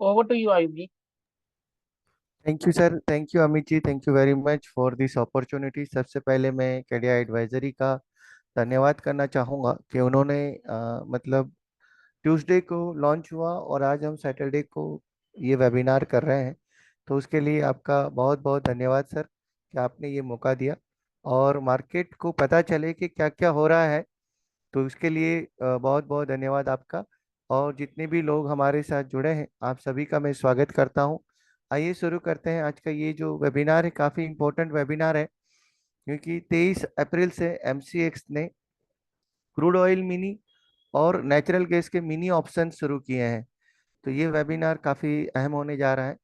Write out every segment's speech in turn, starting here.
Over to you, Ayubi. Thank you sir, thank you Amit ji, thank you very much for this opportunity. सबसे पहले मैं Kedia advisory का धन्यवाद करना चाहूँगा कि उन्होंने मतलब ट्यूसडे को लॉन्च हुआ और आज हम सैटरडे को ये वेबिनार कर रहे हैं। तो उसके लिए आपका बहुत बहुत धन्यवाद सर कि आपने ये मौका दिया और मार्केट को पता चले कि क्या क्या हो रहा है। तो उसके लिए बहुत बहुत धन्यवाद आपका। और जितने भी लोग हमारे साथ जुड़े हैं आप सभी का मैं स्वागत करता हूं। आइए शुरू करते हैं। आज का ये जो वेबिनार है काफ़ी इम्पोर्टेंट वेबिनार है, क्योंकि 23 अप्रैल से एमसीएक्स ने क्रूड ऑयल मिनी और नेचुरल गैस के मिनी ऑप्शन शुरू किए हैं। तो ये वेबिनार काफ़ी अहम होने जा रहा है।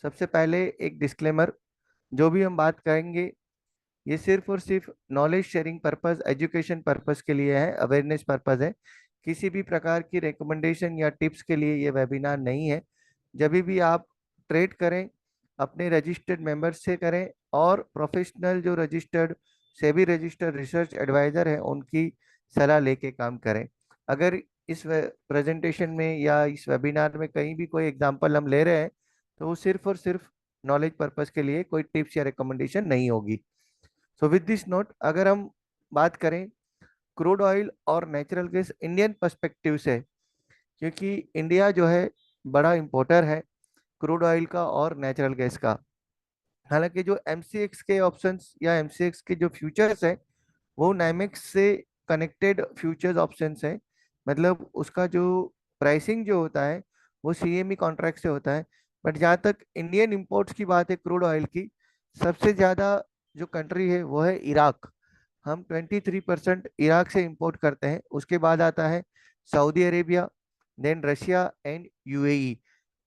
सबसे पहले एक डिस्क्लेमर, जो भी हम बात करेंगे ये सिर्फ और सिर्फ knowledge sharing purpose, education purpose के लिए है, अवेयरनेस पर्पस है। किसी भी प्रकार की रिकमेंडेशन या टिप्स के लिए ये वेबिनार नहीं है। जब भी आप ट्रेड करें अपने रजिस्टर्ड मेंबर से करें और प्रोफेशनल जो registered SEBI registered research advisor हैं उनकी सलाह लेके काम करें। अगर इस प्रेजेंटेशन में या इस वेबिनार में कहीं भी कोई एग्जांपल हम ले रहे हैं तो वो सिर्फ और सिर्फ नॉलेज पर्पस के लिए, कोई टिप्स या रिकमेंडेशन नहीं होगी। सो विद दिस नोट, अगर हम बात करें क्रूड ऑयल और नेचुरल गैस इंडियन पर्सपेक्टिव से, क्योंकि इंडिया जो है बड़ा इंपोर्टर है क्रूड ऑयल का और नेचुरल गैस का। हालांकि जो एमसीएक्स के ऑप्शंस या एमसीएक्स के जो फ्यूचर्स हैं वो नाइमेक्स से कनेक्टेड फ्यूचर्स ऑप्शंस हैं। मतलब उसका जो प्राइसिंग जो होता है वो सीएमई कॉन्ट्रैक्ट से होता है। बट जहाँ तक इंडियन इंपोर्ट्स की बात है क्रूड ऑयल की, सबसे ज़्यादा जो कंट्री है वो है इराक। हम 23% इराक से इंपोर्ट करते हैं। उसके बाद आता है Saudi Arabia, then Russia and UAE.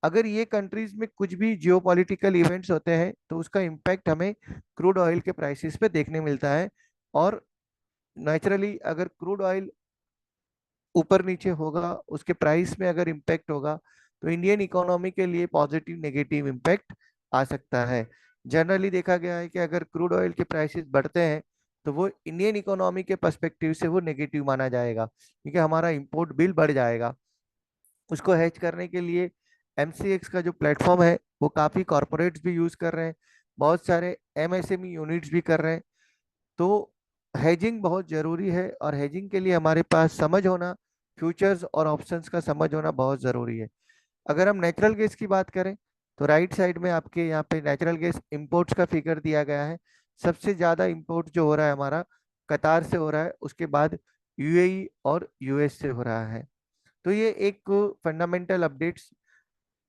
अगर ये कंट्रीज में कुछ भी जियोपॉलिटिकल इवेंट्स होते हैं तो उसका इम्पैक्ट हमें क्रूड ऑयल के प्राइसेस पे देखने मिलता है। और नेचुरली अगर क्रूड ऑयल ऊपर नीचे होगा, उसके प्राइस में अगर इम्पैक्ट होगा तो इंडियन इकोनॉमी के लिए पॉजिटिव नेगेटिव इम्पैक्ट आ सकता है। जनरली देखा गया है कि अगर क्रूड ऑयल के प्राइसेस बढ़ते हैं तो वो इंडियन इकोनॉमी के पर्सपेक्टिव से वो नेगेटिव माना जाएगा, क्योंकि हमारा इंपोर्ट बिल बढ़ जाएगा। उसको हैच करने के लिए एमसीएक्स का जो प्लेटफॉर्म है वो काफ़ी कॉरपोरेट्स भी यूज़ कर रहे हैं, बहुत सारे एमएसएमई यूनिट्स भी कर रहे हैं। तो हेजिंग बहुत जरूरी है और हेजिंग के लिए हमारे पास समझ होना, फ्यूचर्स और ऑप्शंस का समझ होना बहुत जरूरी है। अगर हम नेचुरल गैस की बात करें तो राइट साइड में आपके यहाँ पे नेचुरल गैस इंपोर्ट्स का फिगर दिया गया है। सबसे ज़्यादा इंपोर्ट जो हो रहा है हमारा कतार से हो रहा है, उसके बाद यूएई और यूएस से हो रहा है। तो ये एक फंडामेंटल अपडेट्स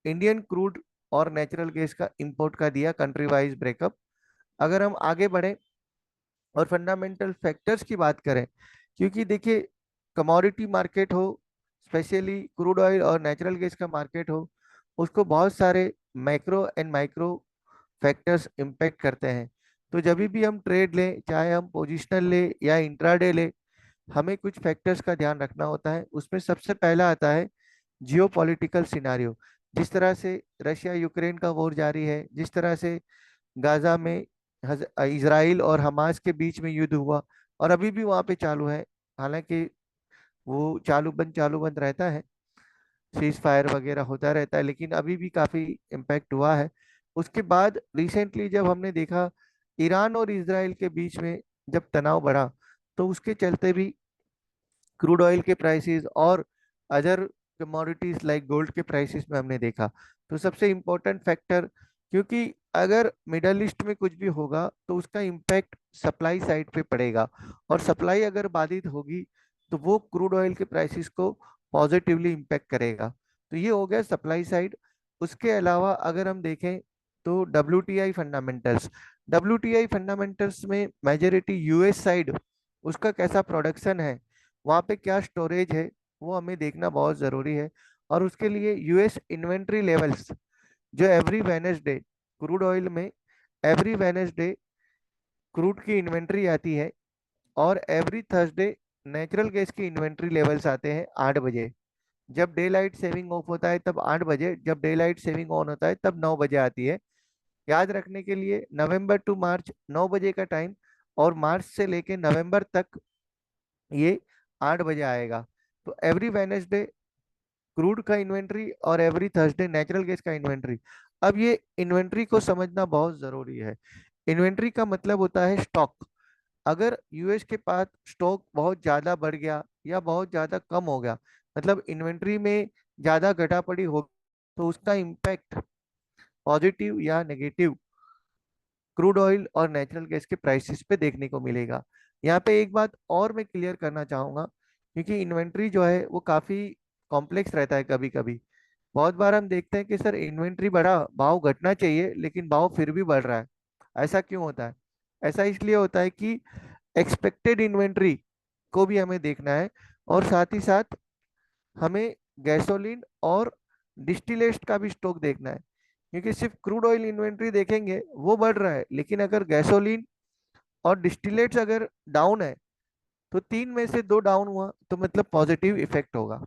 इंडियन क्रूड और नेचुरल गैस का इंपोर्ट का दिया कंट्री वाइज ब्रेकअप। अगर हम आगे बढ़े और फंडामेंटल फैक्टर्स की बात करें, क्योंकि देखिए कमोडिटी मार्केट हो, स्पेशली क्रूड ऑयल और नेचुरल गैस का मार्केट हो, उसको बहुत सारे macro and micro factors impact करते हैं। तो जब भी हम ट्रेड लें, चाहे हम पोजिशनल ले या इंट्राडे ले, हमें कुछ फैक्टर्स का ध्यान रखना होता है। उसमें सबसे पहला आता है जियो पॉलिटिकल सिनारियो। जिस तरह से रशिया यूक्रेन का वॉर जारी है, जिस तरह से गाजा में इसराइल और हमास के बीच में युद्ध हुआ और अभी भी वहां पे चालू है। हालांकि वो चालू बंद रहता है, सीज फायर वगैरह होता रहता है, लेकिन अभी भी काफी इम्पैक्ट हुआ है। उसके बाद रिसेंटली जब हमने देखा ईरान और इसराइल के बीच में जब तनाव बढ़ा, तो उसके चलते भी क्रूड ऑयल के प्राइसेस और अदर कमोडिटीज लाइक गोल्ड के प्राइसेस में हमने देखा। तो सबसे इम्पोर्टेंट फैक्टर क्योंकि अगर मिडल ईस्ट में कुछ भी होगा तो उसका इम्पैक्ट सप्लाई साइड पे पड़ेगा, और सप्लाई अगर बाधित होगी तो वो क्रूड ऑयल के प्राइसेस को पॉजिटिवली इम्पैक्ट करेगा। तो ये हो गया सप्लाई साइड। उसके अलावा अगर हम देखें तो डब्ल्यूटीआई फंडामेंटल्स, डब्ल्यूटीआई फंडामेंटल्स में मेजोरिटी यूएस साइड, उसका कैसा प्रोडक्शन है, वहाँ पे क्या स्टोरेज है, वो हमें देखना बहुत ज़रूरी है। और उसके लिए यूएस इन्वेंट्री लेवल्स, जो एवरी वेनेसडे क्रूड ऑयल में एवरी वेनेसडे क्रूड की इन्वेंट्री आती है, और एवरी थर्सडे नेचुरल गैस की इन्वेंट्री लेवल्स आते हैं 8 बजे। जब डे लाइट सेविंग ऑफ होता है तब 8 बजे, जब डे लाइट सेविंग ऑन होता है तब 9 बजे आती है। याद रखने के लिए नवंबर टू मार्च 9 बजे का टाइम, और मार्च से लेके नवंबर तक ये 8 बजे आएगा। तो एवरी वेनेसडे क्रूड का इन्वेंट्री और एवरी थर्सडे नेचुरल गैस का इन्वेंट्री। अब ये इन्वेंट्री को समझना बहुत जरूरी है। इन्वेंट्री का मतलब होता है स्टॉक। अगर यूएस के पास स्टॉक बहुत ज्यादा बढ़ गया या बहुत ज्यादा कम हो गया, मतलब इन्वेंट्री में ज्यादा घटा पड़ी हो, तो उसका इम्पैक्ट पॉजिटिव या नेगेटिव क्रूड ऑयल और नेचुरल गैस के प्राइसेस पे देखने को मिलेगा। यहाँ पे एक बात और मैं क्लियर करना चाहूंगा, क्योंकि इन्वेंट्री जो है वो काफी कॉम्प्लेक्स रहता है। कभी कभी बहुत बार हम देखते हैं कि सर इन्वेंट्री बढ़ा, भाव घटना चाहिए, लेकिन भाव फिर भी बढ़ रहा है। ऐसा क्यों होता है? ऐसा इसलिए होता है कि एक्सपेक्टेड इन्वेंट्री को भी हमें देखना है, और साथ ही साथ हमें गैसोलीन और डिस्टिलेट का भी स्टॉक देखना है। क्योंकि सिर्फ क्रूड ऑयल इन्वेंट्री देखेंगे वो बढ़ रहा है, लेकिन अगर गैसोलीन और डिस्टिलेट्स अगर डाउन है, तो 3 में से 2 डाउन हुआ तो मतलब पॉजिटिव इफेक्ट होगा।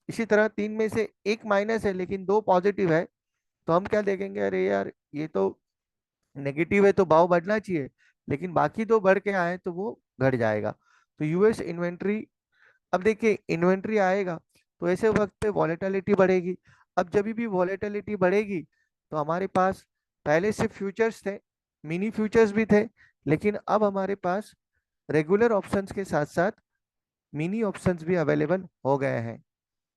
इसी तरह 3 में से 1 माइनस है लेकिन 2 पॉजिटिव है, तो हम क्या देखेंगे, अरे यार ये तो नेगेटिव है तो भाव बढ़ना चाहिए, लेकिन बाकी 2 बढ़ के आए तो वो घट जाएगा। तो यूएस इन्वेंट्री, अब देखिए इन्वेंट्री आएगा तो ऐसे वक्त पे वॉलेटिलिटी बढ़ेगी। अब जब भी वॉलेटिलिटी बढ़ेगी तो हमारे पास पहले सिर्फ फ्यूचर्स थे, मिनी फ्यूचर्स भी थे, लेकिन अब हमारे पास रेगुलर ऑप्शंस के साथ साथ मिनी ऑप्शंस भी अवेलेबल हो गए हैं।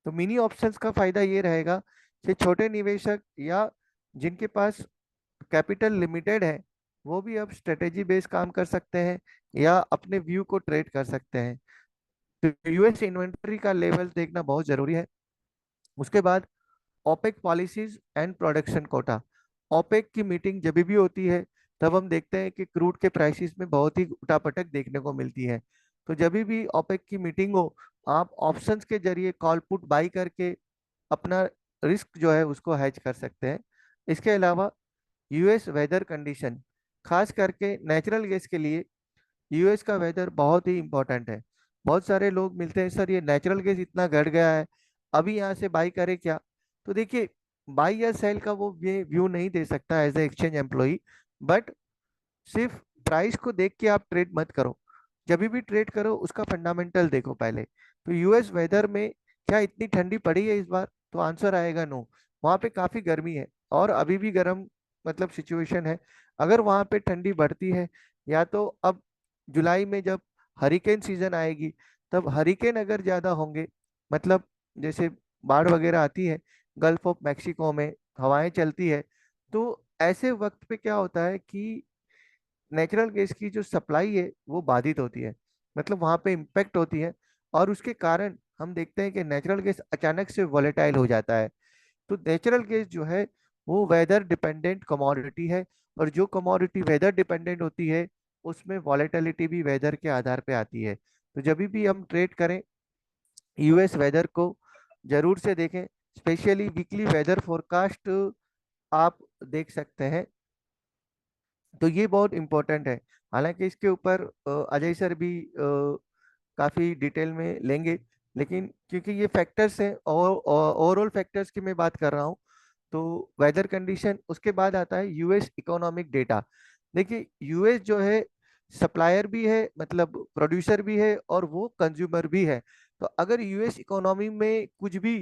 तो मिनी ऑप्शंस का फायदा ये रहेगा कि छोटे निवेशक या जिनके पास कैपिटल लिमिटेड है, वो भी अब स्ट्रेटेजी बेस्ड काम कर सकते हैं या अपने व्यू को ट्रेड कर सकते हैं। तो यूएस इन्वेंट्री का लेवल देखना बहुत जरूरी है। उसके बाद OPEC policies and production quota. OPEC की मीटिंग जब भी होती है तब हम देखते हैं कि क्रूड के प्राइसेस में बहुत ही उठापटक देखने को मिलती है। तो जब भी ओपेक की मीटिंग हो, आप ऑप्शंस के जरिए कॉल पुट बाई करके अपना रिस्क जो है उसको हैज कर सकते हैं। इसके अलावा यूएस वेदर कंडीशन, खास करके नेचुरल गैस के लिए यूएस का वेदर बहुत ही इंपॉर्टेंट है। बहुत सारे लोग मिलते हैं, सर ये नेचुरल गैस इतना घट गया है, अभी यहाँ से बाई करे क्या? तो देखिए, बाई या सेल का वो व्यू नहीं दे सकता as a exchange employee, but सिर्फ प्राइस को देख के आप ट्रेड मत करो। जब भी ट्रेड करो उसका फंडामेंटल देखो पहले। तो यूएस वेदर में क्या इतनी ठंडी पड़ी है इस बार? तो आंसर आएगा नो। वहाँ पे काफी गर्मी है और अभी भी गर्म मतलब सिचुएशन है। अगर वहाँ पे ठंडी बढ़ती है, या तो अब जुलाई में जब हरिकेन सीजन आएगी तब हरिकेन अगर ज्यादा होंगे, मतलब जैसे बाढ़ वगैरह आती है, गल्फ ऑफ मैक्सिको में हवाएं चलती है, तो ऐसे वक्त पे क्या होता है कि नेचुरल गैस की जो सप्लाई है वो बाधित होती है, मतलब वहां पे इम्पेक्ट होती है। और उसके कारण हम देखते हैं कि नेचुरल गैस अचानक से वॉलेटाइल हो जाता है। तो नेचुरल गैस जो है वो वेदर डिपेंडेंट कमोडिटी है, और जो कमोडिटी वेदर डिपेंडेंट होती है उसमें वॉलेटिलिटी भी वेदर के आधार पे आती है। तो जब भी हम ट्रेड करें, यूएस वेदर को जरूर से देखें। स्पेशली वीकली वेदर फोरकास्ट आप देख सकते हैं, तो ये बहुत इंपॉर्टेंट है। हालांकि इसके ऊपर अजय सर भी काफी डिटेल में लेंगे, लेकिन क्योंकि ये फैक्टर्स हैं और ओवरऑल फैक्टर्स की मैं बात कर रहा हूँ, तो वेदर कंडीशन, उसके बाद आता है यूएस इकोनॉमिक डेटा। देखिए यूएस जो है सप्लायर भी है, मतलब प्रोड्यूसर भी है, और वो कंज्यूमर भी है। तो अगर यूएस इकोनॉमी में कुछ भी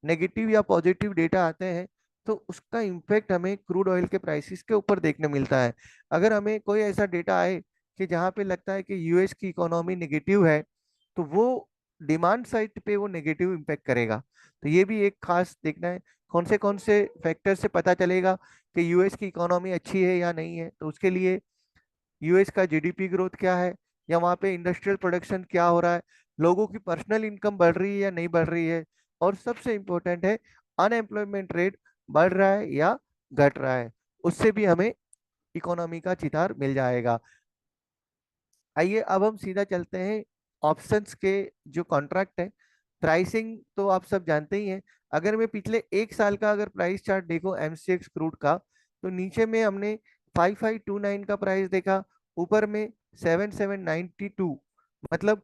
नेगेटिव या पॉजिटिव डेटा आते हैं तो उसका इम्पेक्ट हमें क्रूड ऑयल के प्राइसेस के ऊपर देखने मिलता है। अगर हमें कोई ऐसा डेटा आए कि जहाँ पे लगता है कि यूएस की इकोनॉमी नेगेटिव है, तो वो डिमांड साइड पे वो नेगेटिव इम्पेक्ट करेगा। तो ये भी एक खास देखना है। कौन से फैक्टर से पता चलेगा कि यूएस की इकोनॉमी अच्छी है या नहीं है? तो उसके लिए यूएस का जीडीपी ग्रोथ क्या है, या वहाँ पे इंडस्ट्रियल प्रोडक्शन क्या हो रहा है, लोगों की पर्सनल इनकम बढ़ रही है या नहीं बढ़ रही है, और सबसे इम्पोर्टेंट है अनएम्प्लॉयमेंट रेट बढ़ रहा है या घट रहा है। उससे भी हमें इकोनॉमी का चितार मिल जाएगा। आइए अब हम सीधा चलते हैं ऑप्शंस के जो कॉन्ट्रैक्ट है। प्राइसिंग तो आप सब जानते ही हैं। अगर मैं पिछले एक साल का अगर प्राइस चार्ट देखो एमसीएक्स क्रूड का, तो नीचे में हमने 5529 का प्राइस देखा, ऊपर में 7792, मतलब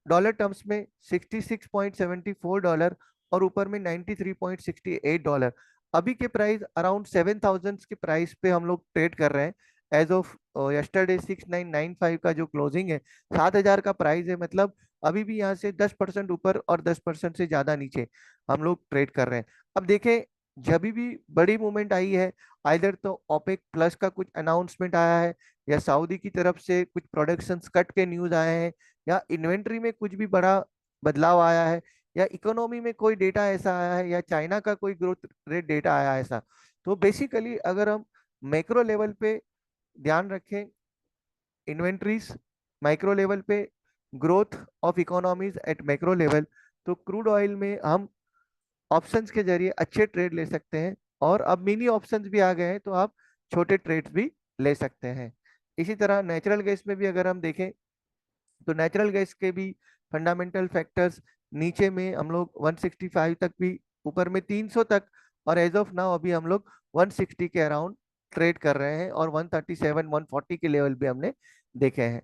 डॉलर टर्म्स में $66.74, और ऊपर में $93.68। अभी के प्राइस अराउंड 7000 के प्राइस पे हम लोग ट्रेड कर रहे हैं। एज ऑफ यस्टरडे 6995 का जो क्लोजिंग है, 7000 का प्राइस है, मतलब अभी भी यहाँ से 10% ऊपर और 10% से ज्यादा नीचे हम लोग ट्रेड कर रहे हैं। अब देखें, जब भी बड़ी मूवमेंट आई है, आइदर तो ओपेक प्लस का कुछ अनाउंसमेंट आया है, या सऊदी की तरफ से कुछ प्रोडक्शन कट के न्यूज आए हैं, या इन्वेंट्री में कुछ भी बड़ा बदलाव आया है, या इकोनॉमी में कोई डेटा ऐसा आया है, या चाइना का कोई ग्रोथ रेट डेटा आया है ऐसा, तो बेसिकली अगर हम मैक्रो लेवल पे ध्यान रखें, इन्वेंट्रीज माइक्रो लेवल पे, growth of economies at macro level, तो क्रूड ऑयल में हम ऑप्शंस के जरिए अच्छे ट्रेड ले सकते हैं। और अब मिनी ऑप्शंस भी आ गए हैं, तो आप छोटे ट्रेड्स भी ले सकते हैं। इसी तरह नेचुरल गैस में भी अगर हम देखें, तो नेचुरल गैस के भी फंडामेंटल फैक्टर्स नीचे में हम लोग 165 तक भी, ऊपर में 300 तक, और एज ऑफ नाउ अभी हम लोग 160 के अराउंड ट्रेड कर रहे हैं, और 137 140 के लेवल भी हमने देखे हैं।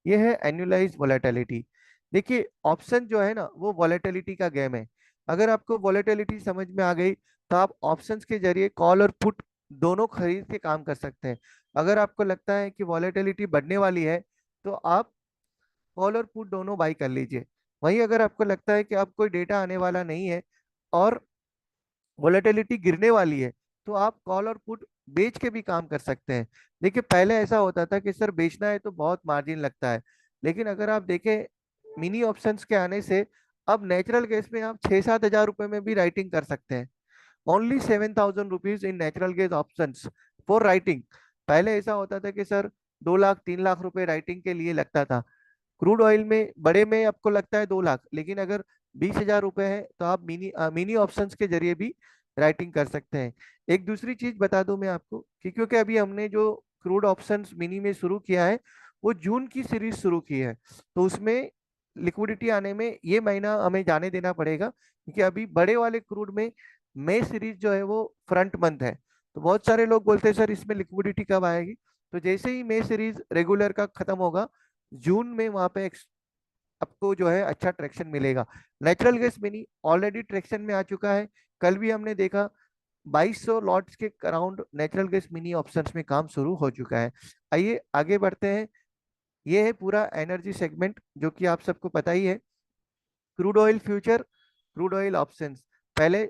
ये है एनुअलाइज वॉलेटिलिटी। देखिए, ऑप्शन जो है ना वो वॉलेटिलिटी का गेम है। अगर आपको वॉलेटिलिटी समझ में आ गई, तो आप ऑप्शंस के जरिए कॉल और पुट दोनों खरीद के काम कर सकते हैं। अगर आपको लगता है कि वॉलेटिलिटी बढ़ने वाली है, तो आप कॉल और पुट दोनों बाई कर लीजिए। वहीं अगर आपको लगता है कि अब कोई डेटा आने वाला नहीं है और वोलेटिलिटी गिरने वाली है, तो आप कॉल और पुट बेच के भी काम कर सकते हैं। देखिए, पहले ऐसा होता था कि सर बेचना है तो बहुत मार्जिन लगता है, लेकिन अगर आप देखें मिनी ऑप्शंस के आने से अब नेचुरल गैस में आप 6-7 हजार रुपए में भी राइटिंग कर सकते हैं। Only 7000 rupees in natural gas options for writing. पहले ऐसा होता था कि सर 2 लाख 3 लाख रुपए राइटिंग के लिए लगता था। क्रूड ऑयल में बड़े में आपको लगता है 2 लाख, लेकिन अगर 20 हजार रुपए है, तो आप मिनी ऑप्शंस के जरिए भी राइटिंग कर सकते हैं। एक दूसरी चीज बता दूं मैं आपको कि क्योंकि अभी हमने जो क्रूड ऑप्शंस मिनी में शुरू किया है, वो जून की सीरीज शुरू की है, तो उसमें लिक्विडिटी आने में ये महीना हमें जाने देना पड़ेगा, क्योंकि अभी बड़े वाले क्रूड में मई सीरीज जो है वो फ्रंट मंथ है। तो बहुत सारे लोग बोलते हैं सर इसमें लिक्विडिटी कब आएगी? तो जैसे ही मई सीरीज रेगुलर का खत्म होगा, जून में वहां पे आपको जो है अच्छा ट्रैक्शन मिलेगा। Natural gas mini already traction में आ चुका है। कल भी हमने देखा 2200 लॉट्स के around natural gas mini options में काम शुरू हो चुका है। आइए आगे बढ़ते हैं। ये है पूरा एनर्जी सेगमेंट, जो कि आप सबको पता ही है। Crude oil future, crude oil options. पहले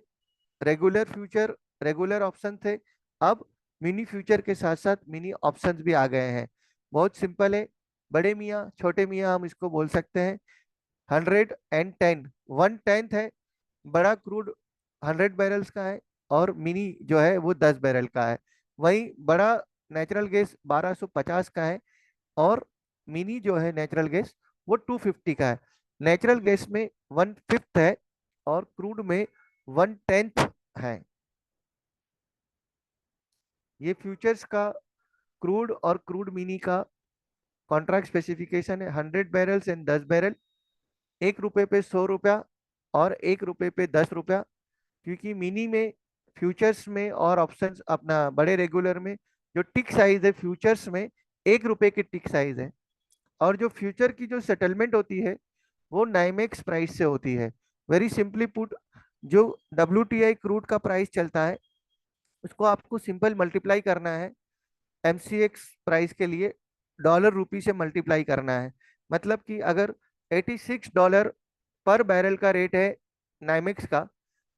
रेगुलर फ्यूचर, रेगुलर ऑप्शन थे, अब मिनी फ्यूचर के साथ साथ मिनी ऑप्शंस भी आ गए हैं। बहुत सिंपल है, बड़े मियाँ छोटे मियाँ हम इसको बोल सकते हैं। 110, 1/10 है बड़ा क्रूड, 100 बैरल्स का है, और मिनी जो है वो 10 बैरल का है। वहीं बड़ा नेचुरल गैस 1250 का है, और मिनी जो है नेचुरल गैस वो 250 का है। नेचुरल गैस में 1/5 है, और क्रूड में 1/10 है। ये फ्यूचर्स का क्रूड और क्रूड मिनी का कॉन्ट्रैक्ट स्पेसिफिकेशन है। 100 बैरल्स एंड 10 बैरल, 1 रुपए पे 100 रुपया, और 1 रुपए पे 10 रुपया। क्योंकि मिनी में, फ्यूचर्स में और ऑप्शंस अपना बड़े रेगुलर में जो टिक साइज है, फ्यूचर्स में 1 रुपए की टिक साइज है, और जो फ्यूचर की जो सेटलमेंट होती है वो नाइमेक्स प्राइस से होती है। वेरी सिंपली पुट, जो WTI क्रूड का प्राइस चलता है, उसको आपको सिंपल मल्टीप्लाई करना है MCX प्राइस के लिए, डॉलर रुपी से मल्टीप्लाई करना है। मतलब कि अगर $86 पर बैरल का रेट है नाइमेक्स का,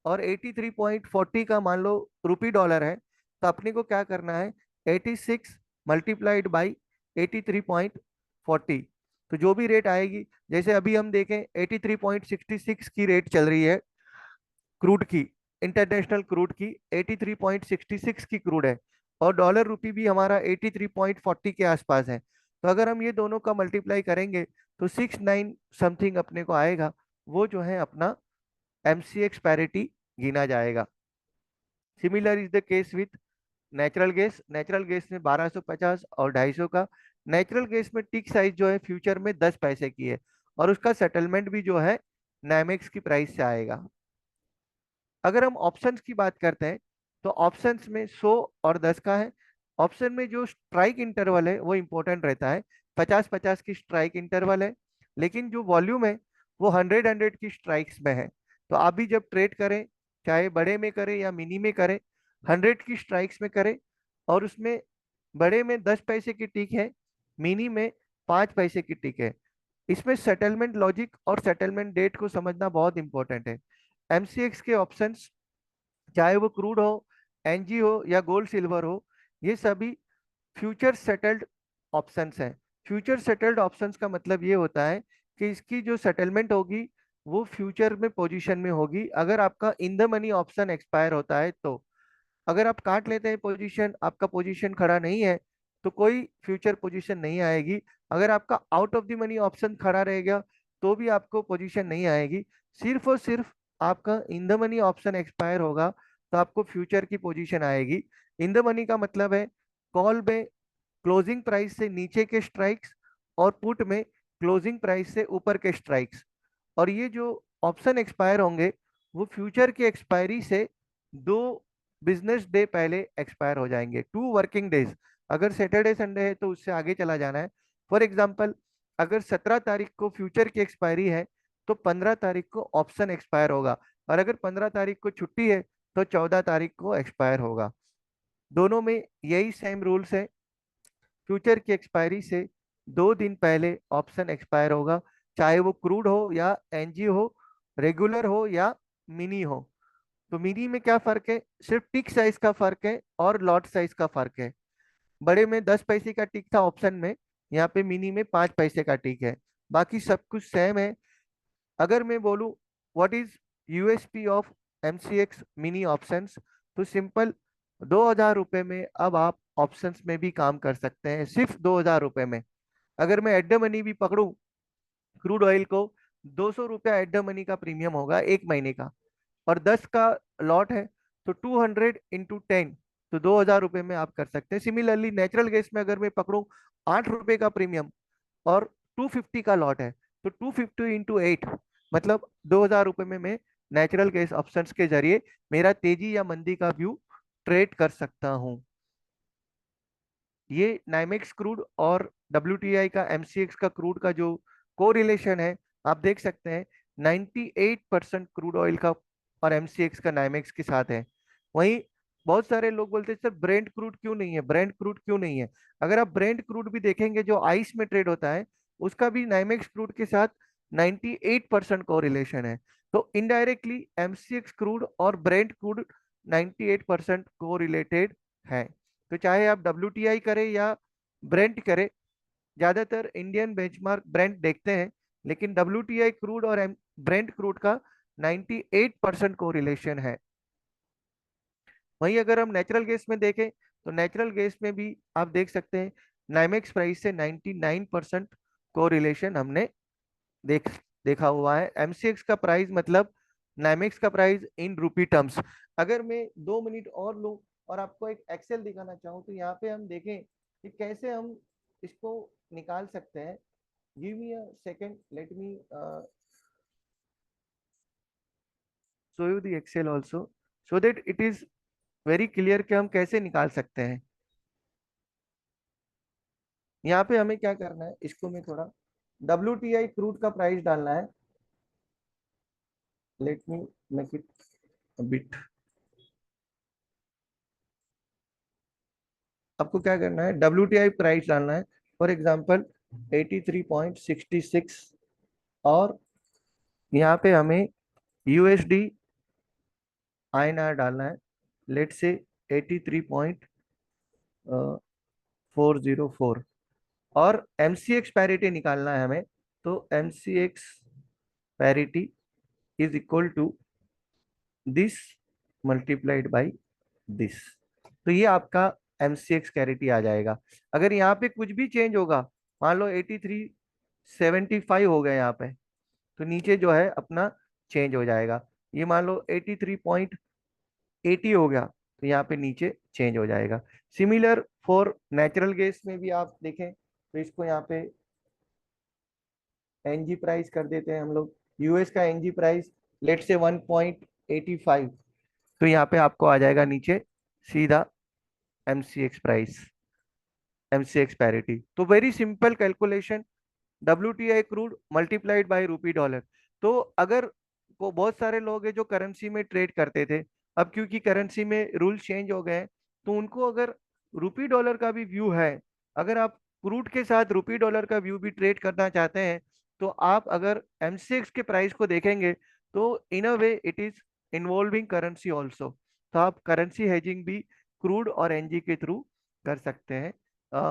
और 83.40 का मान लो रुपी डॉलर है, तो अपने को क्या करना है, 86 मल्टीप्लाइड बाई 83.40। तो जो भी रेट आएगी, जैसे अभी हम देखें 83.66 की रेट चल रही है क्रूड की, इंटरनेशनल क्रूड की 83.66 की क्रूड है, और डॉलर रुपी भी हमारा 83.40 के आसपास है। तो अगर हम ये दोनों का मल्टीप्लाई करेंगे तो 69 समथिंग अपने को आएगा, वो जो है अपना एमसीएक्स पैरिटी गिना जाएगा। Similar is the case with natural gas. Natural gas में 1250 और 250 का। नेचुरल गैस में टिक साइज जो है फ्यूचर में 10 पैसे की है, और उसका सेटलमेंट भी जो है नाइमेक्स की प्राइस से आएगा। अगर हम ऑप्शंस की बात करते हैं तो ऑप्शंस में 100 और 10 का है। ऑप्शन में जो स्ट्राइक इंटरवल है वो इंपॉर्टेंट रहता है, 50-50 की स्ट्राइक इंटरवल है, लेकिन जो वॉल्यूम है वो 100-100 की स्ट्राइक्स में है। तो आप भी जब ट्रेड करें, चाहे बड़े में करें या मिनी में करें, 100 की स्ट्राइक्स में करें, और उसमें बड़े में 10 पैसे की टिक है, मिनी में 5 पैसे की टिक है। इसमें सेटलमेंट लॉजिक और सेटलमेंट डेट को समझना बहुत इंपॉर्टेंट है। एमसीएक्स के ऑप्शंस, चाहे वो क्रूड हो, एनजी हो या गोल्ड सिल्वर हो, ये सभी फ्यूचर सेटल्ड ऑप्शंस हैं। फ्यूचर सेटल्ड ऑप्शंस का मतलब ये होता है कि इसकी जो सेटलमेंट होगी वो फ्यूचर में पोजीशन में होगी। अगर आपका in the money option expire होता है तो, अगर आप काट लेते हैं पोजीशन, आपका पोजीशन खड़ा नहीं है, तो कोई फ्यूचर पोजीशन नहीं आएगी। अगर आपका out of the money option खड़ा रहेगा तो भी आपको पोजीशन नहीं आएगी। सिर्फ और सिर्फ आपका in the money option expire होगा तो आपको फ्यूचर की पोजीशन आएगी। इन द मनी का मतलब है कॉल में क्लोजिंग प्राइस से नीचे के स्ट्राइक्स, और पुट में क्लोजिंग प्राइस से ऊपर के स्ट्राइक्स। और ये जो ऑप्शन एक्सपायर होंगे वो फ्यूचर की एक्सपायरी से 2 बिजनेस डे पहले एक्सपायर हो जाएंगे, 2 वर्किंग डेज। अगर सैटरडे संडे है तो उससे आगे चला जाना है। फॉर एग्जाम्पल, अगर 17 तारीख को फ्यूचर की एक्सपायरी है तो 15 तारीख को ऑप्शन एक्सपायर होगा, और अगर 15 तारीख को छुट्टी है तो 14 तारीख को एक्सपायर होगा। दोनों में यही सेम रूल्स है। फ्यूचर की एक्सपायरी से 2 दिन पहले ऑप्शन एक्सपायर होगा, चाहे वो क्रूड हो या एनजी हो, रेगुलर हो या मिनी हो। तो मिनी में क्या फर्क है? सिर्फ टिक साइज का फर्क है और लॉट साइज का फर्क है। बड़े में 10 पैसे का टिक था ऑप्शन में, यहाँ पे मिनी में 5 पैसे का टिक है। बाकी सब कुछ सेम है। अगर मैं बोलूँ what is USP of MCX mini options, तो सिंपल, 2000 रुपये में अब आप ऑप्शंस में भी काम कर सकते हैं, सिर्फ 2000 रुपये में। अगर मैं एट द मनी भी पकड़ूं क्रूड ऑयल को, 200 रुपया एट द मनी का प्रीमियम होगा 1 महीने का, और 10 का लॉट है, तो 200 × 10, तो 2000 रुपये में आप कर सकते हैं। सिमिलरली नेचुरल गैस में अगर मैं पकड़ूं 8 रुपये का प्रीमियम और 250 का लॉट है, तो 250 × 8, मतलब 2000 रुपये में मैं नेचुरल गैस ऑप्शंस के जरिए मेरा तेजी या मंदी का व्यू ट्रेड कर सकता हूं। ये नाइमेक्स क्रूड और डब्ल्यूटीआई का एमसीएक्स का क्रूड का जो कोरिलेशन है, आप देख सकते हैं 98% क्रूड ऑयल का और एमसीएक्स का नाइमेक्स के साथ है। वहीं बहुत सारे लोग बोलते हैं सर ब्रेंट क्रूड क्यों नहीं है, ब्रेंट क्रूड क्यों नहीं है। अगर आप ब्रेंट क्रूड भी देखेंगे जो आइस में ट्रेड होता है, उसका भी नाइमेक्स क्रूड के साथ 98% कोरिलेशन है। तो इनडायरेक्टली एमसीएक्स क्रूड और ब्रेंट क्रूड 98% कोरिलेटेड है। तो चाहे आप डब्ल्यूटीआई करें या ब्रेंट करें, ज्यादातर इंडियन बेंचमार्क ब्रेंट देखते हैं, लेकिन डब्ल्यूटीआई क्रूड और ब्रेंट क्रूड का 98% कोरिलेशन है। वहीं अगर हम नेचुरल गैस में देखें तो नेचुरल गैस में भी आप देख सकते हैं नाइमेक्स प्राइस से 99% कोरिलेशन हमने देख देखा हुआ है। एमसीएक्स का प्राइस मतलब नाइमेक्स का प्राइस इन रूपी टर्म्स। अगर मैं 2 मिनट और लूं और आपको एक एक्सेल दिखाना चाहूँ, तो यहाँ पे हम देखें कि कैसे हम इसको निकाल सकते हैं। Give me a second, let me show you the Excel also, so that it is very clear कि हम कैसे निकाल सकते हैं। यहाँ पे हमें क्या करना है, इसको मैं थोड़ा WTI क्रूड का प्राइस डालना है। Let me make it bit. आपको क्या करना है, WTI प्राइस डालना है। फॉर एग्जांपल 83.66, और यहाँ पे हमें USD INR डालना है, लेट से 83.404, और MCX पैरिटी निकालना है हमें। तो MCX parity is equal to this multiplied by this. तो ये आपका MCX कैरिटी आ जाएगा। अगर यहाँ पे कुछ भी चेंज होगा, मान लो 83.75 हो गया यहाँ पे, तो नीचे जो है अपना चेंज हो जाएगा। ये मान लो 83.80 हो गया, तो यहाँ पे नीचे चेंज हो जाएगा। सिमिलर फॉर नेचुरल गैस में भी आप देखें तो इसको यहाँ पे एनजी प्राइस कर देते हैं हम लोग। यूएस का एनजी प्राइस लेट से 1.85, तो यहाँ पे आपको आ जाएगा नीचे सीधा MCX प्राइस, MCX पैरिटी। तो very simple calculation, WTI crude multiplied by रूपी डॉलर। तो अगर वो बहुत सारे लोग हैं जो करेंसी में ट्रेड करते थे, अब क्योंकि करेंसी में रूल चेंज हो गए हैं, तो उनको अगर रूपी डॉलर का भी व्यू है, अगर आप क्रूड के साथ रूपी डॉलर का व्यू भी ट्रेड करना चाहते हैं, तो आप अगर MCX के प्राइस को देखेंगे तो in a way it is involving currency also. तो आप करेंसी हेजिंग भी क्रूड और एनजी के थ्रू कर सकते हैं।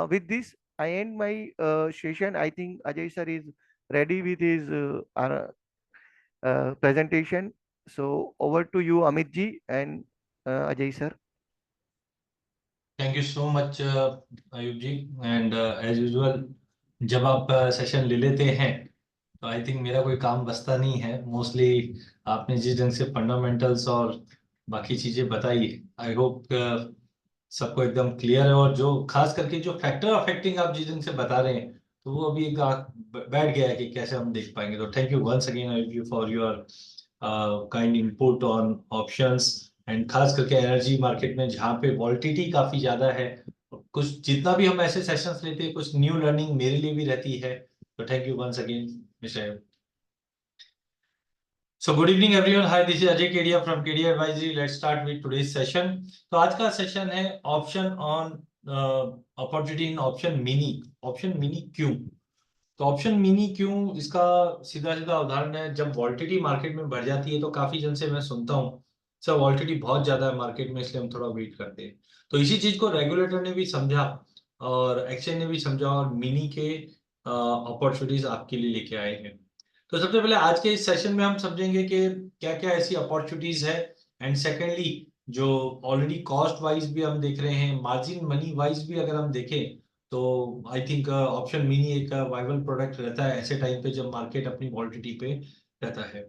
With this I end my session. I think Ajay sir is ready with his presentation. So over to you, Amit ji and Ajay sir. Thank you so much Ayub ji. And as usual जब आप session ले लेते हैं तो I think मेरा कोई काम बचता नहीं है। मोस्टली आपने जिस ढंग से फंडामेंटल्स और बाकी चीजें बताई, आई होप सबको एकदम क्लियर है। और जो खास करके जो फैक्टर अफेक्टिंग आप जिस ढंग से बता रहे हैं, तो वो अभी एक बैठ गया है कि कैसे हम देख पाएंगे। तो thank you once again Ayub you for your kind input on options, and खास करके एनर्जी मार्केट में जहाँ पे वॉल्टिलिटी काफी ज्यादा है। कुछ जितना भी हम ऐसे सेशंस लेते हैं, कुछ न्यू लर्निंग मेरे लिए भी रहती है। तो thank you once again mister. So good evening everyone. Hi, this is Ajay Kedia from Kedia Advisory. Let's start with today's session. तो आज का सेशन है option on opportunity in option mini. Option mini क्यों? तो option mini क्यों, इसका सीधा सीधा उदाहरण है, जब वॉल्टिलिटी मार्केट में बढ़ जाती है तो काफी जन से मैं सुनता हूँ सर वॉल्टिलिटी बहुत ज्यादा है मार्केट में, इसलिए हम थोड़ा वेट करते हैं। तो इसी चीज को रेगुलेटर ने भी समझा और एक्सचेंज ने भी समझा और मिनी के अपॉर्चुनिटीज आपके लिए लेके आए हैं। तो सबसे पहले आज के इस सेशन में हम समझेंगे कि क्या क्या ऐसी अपॉर्चुनिटीज है, एंड सेकेंडली जो ऑलरेडी कॉस्ट वाइज भी हम देख रहे हैं, मार्जिन मनी वाइज भी अगर हम देखें, तो आई थिंक ऑप्शन मिनी एक वाइबल प्रोडक्ट रहता है ऐसे टाइम पे जब मार्केट अपनी वॉल्टिलिटी पे रहता है।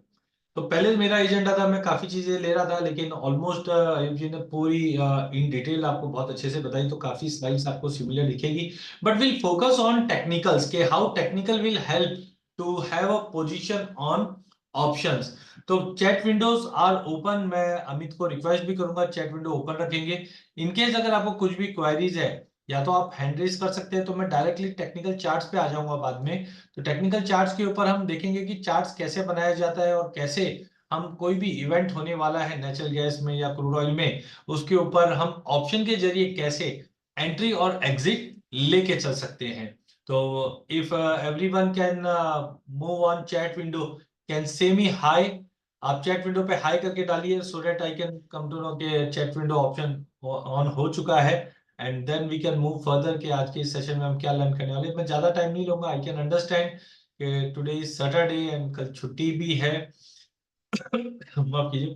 तो पहले मेरा एजेंडा था, मैं काफी चीजें ले रहा था, लेकिन ऑलमोस्ट आयुब जी ने पूरी इन डिटेल आपको बहुत अच्छे से बताई, तो काफी स्लाइड्स आपको सिमिलर दिखेगी। But will focus on technicals के how technical will help to have a position on options. तो चैट विंडोज आर ओपन, मैं अमित को रिक्वेस्ट भी करूंगा चैट विंडो ओपन रखेंगे। इनकेस अगर आपको कुछ भी क्वेरीज है, या तो आप हैंड रेज कर सकते हैं, तो मैं डायरेक्टली टेक्निकल चार्ट्स पे आ जाऊंगा बाद में। तो टेक्निकल चार्ट्स के ऊपर हम देखेंगे कि चार्ट्स कैसे बनाया जाता है और कैसे हम कोई भी इवेंट होने वाला है नेचुरल गैस में या क्रूड ऑयल में, उसके ऊपर हम ऑप्शन के जरिए कैसे एंट्री और एग्जिट लेके चल सकते हैं। तो if everyone can move on chat window, can say me hi. आप चैट विंडो पे हाई करके डालिए so that I can come to know के चैट विंडो ऑप्शन ऑन हो चुका है, and then we can move further कि आज के इस सेशन में हम क्या लर्न करने वाले हैं। मैं ज्यादा टाइम नहीं लूंगा, आई कैन अंडरस्टैंड कि टुडे इज सैटरडे एंड कल छुट्टी भी है। माफ कीजिए।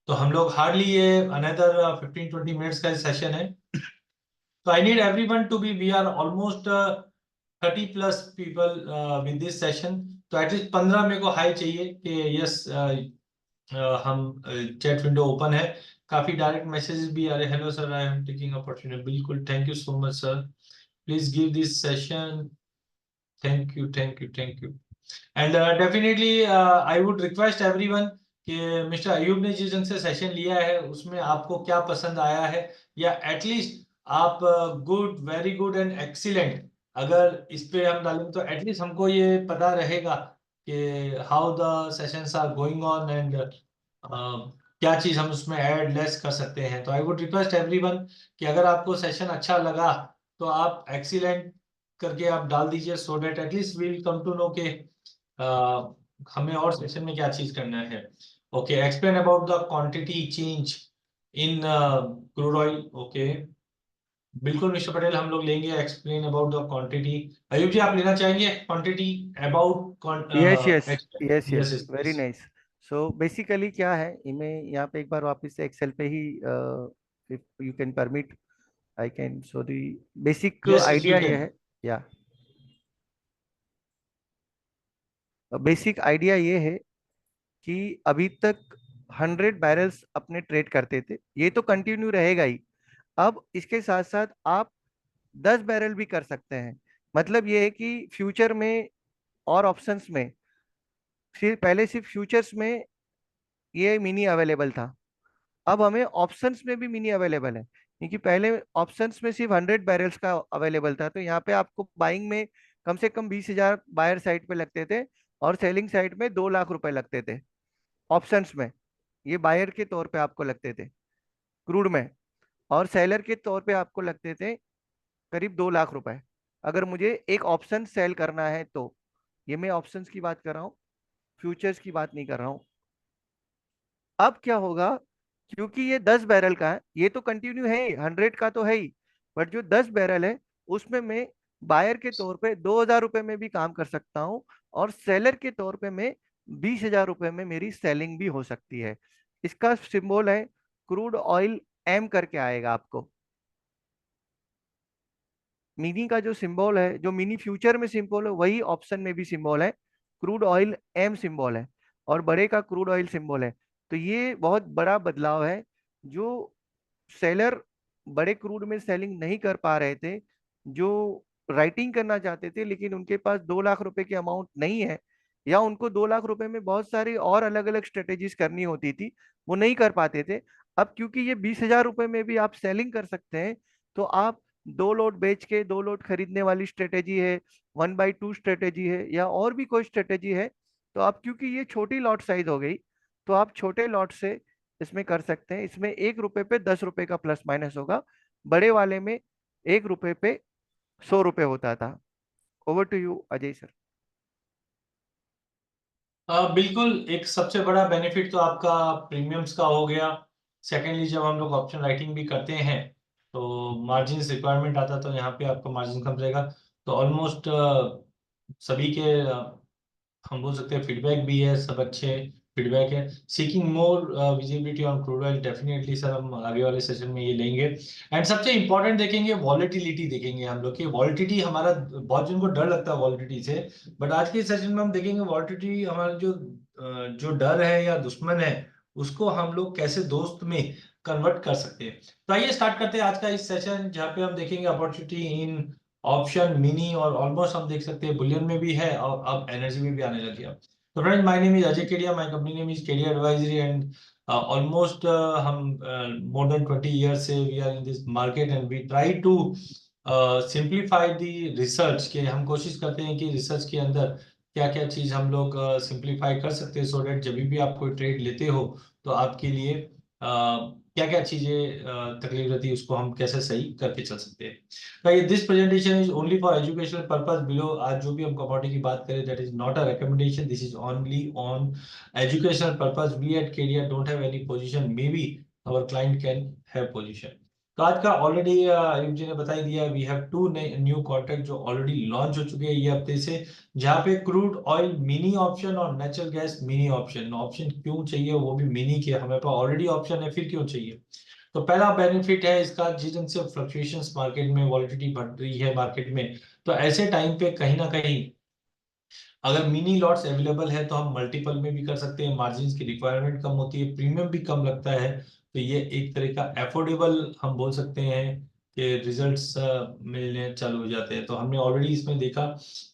तो हम लोग हार्डली ये अनदर 15-20 मिनट्स का सेशन है। तो I need everyone to be, we are almost 30+ people with this session. तो एटलीस्ट 15 मेरे को हाई चाहिए कि यस हम चैट विंडो ओपन है। काफी डायरेक्ट मैसेजेस भी आ रहे, hello sir I am taking opportunity. बिल्कुल, thank you so much sir, please give this session. Thank you thank you thank you. And definitely I would request everyone कि mister Ayub ने जिस ढंग से सेशन लिया है उसमें आपको क्या पसंद आया है, या एटलीस्ट आप good, very good and excellent अगर इस पे हम डालेंगे, तो एटलीस्ट हमको ये पता रहेगा कि how the sessions are going on, and क्या चीज हम उसमें ऐड लेस कर सकते हैं। तो आई वुड रिक्वेस्ट एवरीवन कि अगर आपको सेशन अच्छा लगा तो आप एक्सीलेंट करके आप डाल दीजिए, so that at least we'll come to know के हमें और सेशन में क्या चीज करना है। Okay, explain about the quantity change in crude oil. Okay, बिल्कुल मिस्टर पटेल, हम लोग लेंगे explain about the quantity. Ayub ji आप लेना चाहेंगे quantity about? Yes, yes, yes, yes. Yes Very yes. nice. So basically क्या है इमें, यहाँ पे एक बार वापस से एक्सेल पे ही if you can permit I can show the basic Yes, yes, idea you ये can. है, या बेसिक आइडिया ये है कि अभी तक 100 बैरल्स अपने ट्रेड करते थे, ये तो कंटिन्यू रहेगा ही। अब इसके साथ साथ आप 10 बैरल भी कर सकते हैं। मतलब ये है कि फ्यूचर में और ऑप्शंस में, फिर पहले सिर्फ फ्यूचर्स में ये मिनी अवेलेबल था, अब हमें ऑप्शंस में भी मिनी अवेलेबल है। क्योंकि पहले ऑप्शंस में सिर्फ 100 बैरल्स का अवेलेबल था, तो यहाँ पे आपको बाइंग में कम से कम 20,000 बायर साइड पे लगते थे और सेलिंग साइड में 2 लाख रुपए लगते थे ऑप्शंस में। ये बायर के तौर पे आपको लगते थे क्रूड में, और सेलर के तौर पे आपको लगते थे करीब 2 लाख रुपए, अगर मुझे एक ऑप्शन सेल करना है तो। ये मैं ऑप्शंस की बात कर रहा हूँ, फ्यूचर्स की बात नहीं कर रहा हूँ। अब क्या होगा, क्योंकि ये 10 बैरल का है, ये तो कंटिन्यू है ही, 100 का तो है ही, बट जो 10 बैरल है उसमें मैं बायर के तौर पे 2,000 रुपए में भी काम कर सकता हूँ, और सेलर के तौर पे मैं 20,000 रुपए में मेरी सेलिंग भी हो सकती है। इसका सिंबल है क्रूड ऑयल एम करके आएगा आपको। मिनी का जो सिंबल है, जो मिनी फ्यूचर में सिंबल है, वही ऑप्शन में भी सिंबल है, क्रूड ऑयल एम सिंबल है, और बड़े का क्रूड ऑयल सिंबल है। तो ये बहुत बड़ा बदलाव है, जो सेलर बड़े क्रूड में सेलिंग नहीं कर पा रहे थे, जो राइटिंग करना चाहते थे लेकिन उनके पास 2 लाख रुपए की अमाउंट नहीं है, या उनको 2 लाख रुपए में बहुत सारी और अलग अलग स्ट्रेटेजीज करनी होती थी, वो नहीं कर पाते थे। अब क्योंकि ये 20,000 रुपए में भी आप सेलिंग कर सकते हैं, तो आप 2 लोट बेच के 2 लोट खरीदने वाली स्ट्रेटेजी है, 1/2 स्ट्रेटेजी है, या और भी कोई स्ट्रेटेजी है, तो आप, क्योंकि ये छोटी लॉट साइज हो गई, तो आप छोटे लॉट से इसमें कर सकते हैं। इसमें 1 रुपए पे 10 रुपए का प्लस माइनस होगा, बड़े वाले में 1 रुपए पे 100 रुपए होता था। Over to you Ajay sir. बिल्कुल, एक सबसे बड़ा बेनिफिट तो आपका प्रीमियम्स का हो गया। सेकेंडली, जब हम लोग ऑप्शन राइटिंग भी करते हैं तो मार्जिन रिक्वायरमेंट आता, तो यहाँ पे आपका मार्जिन कम रहेगा। तो ऑलमोस्ट सभी के हम बोल सकते हैं फीडबैक भी है, सब अच्छे फीडबैक है। Seeking more visibility on crude oil, definitely sir हम आगे वाले सेशन में ये लेंगे। एंड सबसे इंपॉर्टेंट देखेंगे वॉलेटिलिटी, देखेंगे हम लोग की वॉलेटिलिटी। हमारा बहुत जिनको डर लगता है वॉलेटिलिटी से, बट आज के सेशन में हम देखेंगे वॉलेटिलिटी हमारा जो डर है या दुश्मन है, उसको हम लोग कैसे दोस्त में कन्वर्ट कर सकते हैं। तो आइए स्टार्ट करते हैं आज का इस सेशन, जहाँ पे हम देखेंगे अपॉर्चुनिटी इन ऑप्शन मिनी, और ऑलमोस्ट हम देख सकते हैं बुलियन में भी है और अब एनर्जी में भी आने लग गया। तो friends, my name is Ajay Kedia, my company name is Kedia Advisory, and almost हम मोर देन 20 years से we are in this market, and we try to simplify the research, के हम कोशिश करते हैं कि रिसर्च के अंदर क्या क्या चीज हम लोग सिंप्लीफाई कर सकते हैं, सो डेट जब भी आप कोई ट्रेड लेते हो तो आपके लिए क्या क्या चीजें तकलीफ रहती है, उसको हम कैसे सही करके चल सकते हैं। तो this presentation is only for educational purpose. Below आज जो भी हम कमोडिटी की बात करें, that is not a recommendation, this is only on educational purpose. We at Kedia don't have any position, may be our client can have position. तो आज का ऑलरेडी आयुब जी ने बता ही दिया, वी हैव 2 न्यू कॉन्ट्रैक्ट जो ऑलरेडी लॉन्च हो चुके हैं ये हफ्ते से, जहाँ पे क्रूड ऑयल मिनी ऑप्शन और natural gas mini option. Option क्यों चाहिए, वो भी मिनी के, हमें पास ऑलरेडी ऑप्शन है, फिर क्यों चाहिए। तो पहला बेनिफिट है इसका, जिस दिन से फ्लक्चुएशंस मार्केट में, वॉलिटिलिटी बढ़ रही है मार्केट में, तो ऐसे टाइम पे कहीं ना कहीं अगर मिनी लॉट्स अवेलेबल है तो हम मल्टीपल में भी कर सकते हैं, मार्जिन की रिक्वायरमेंट कम होती है, प्रीमियम भी कम लगता है। तो ये एक तरह का एफोर्डेबल हम बोल सकते हैं कि रिजल्ट्स मिलने चालू हो जाते हैं। तो हमने ऑलरेडी इसमें देखा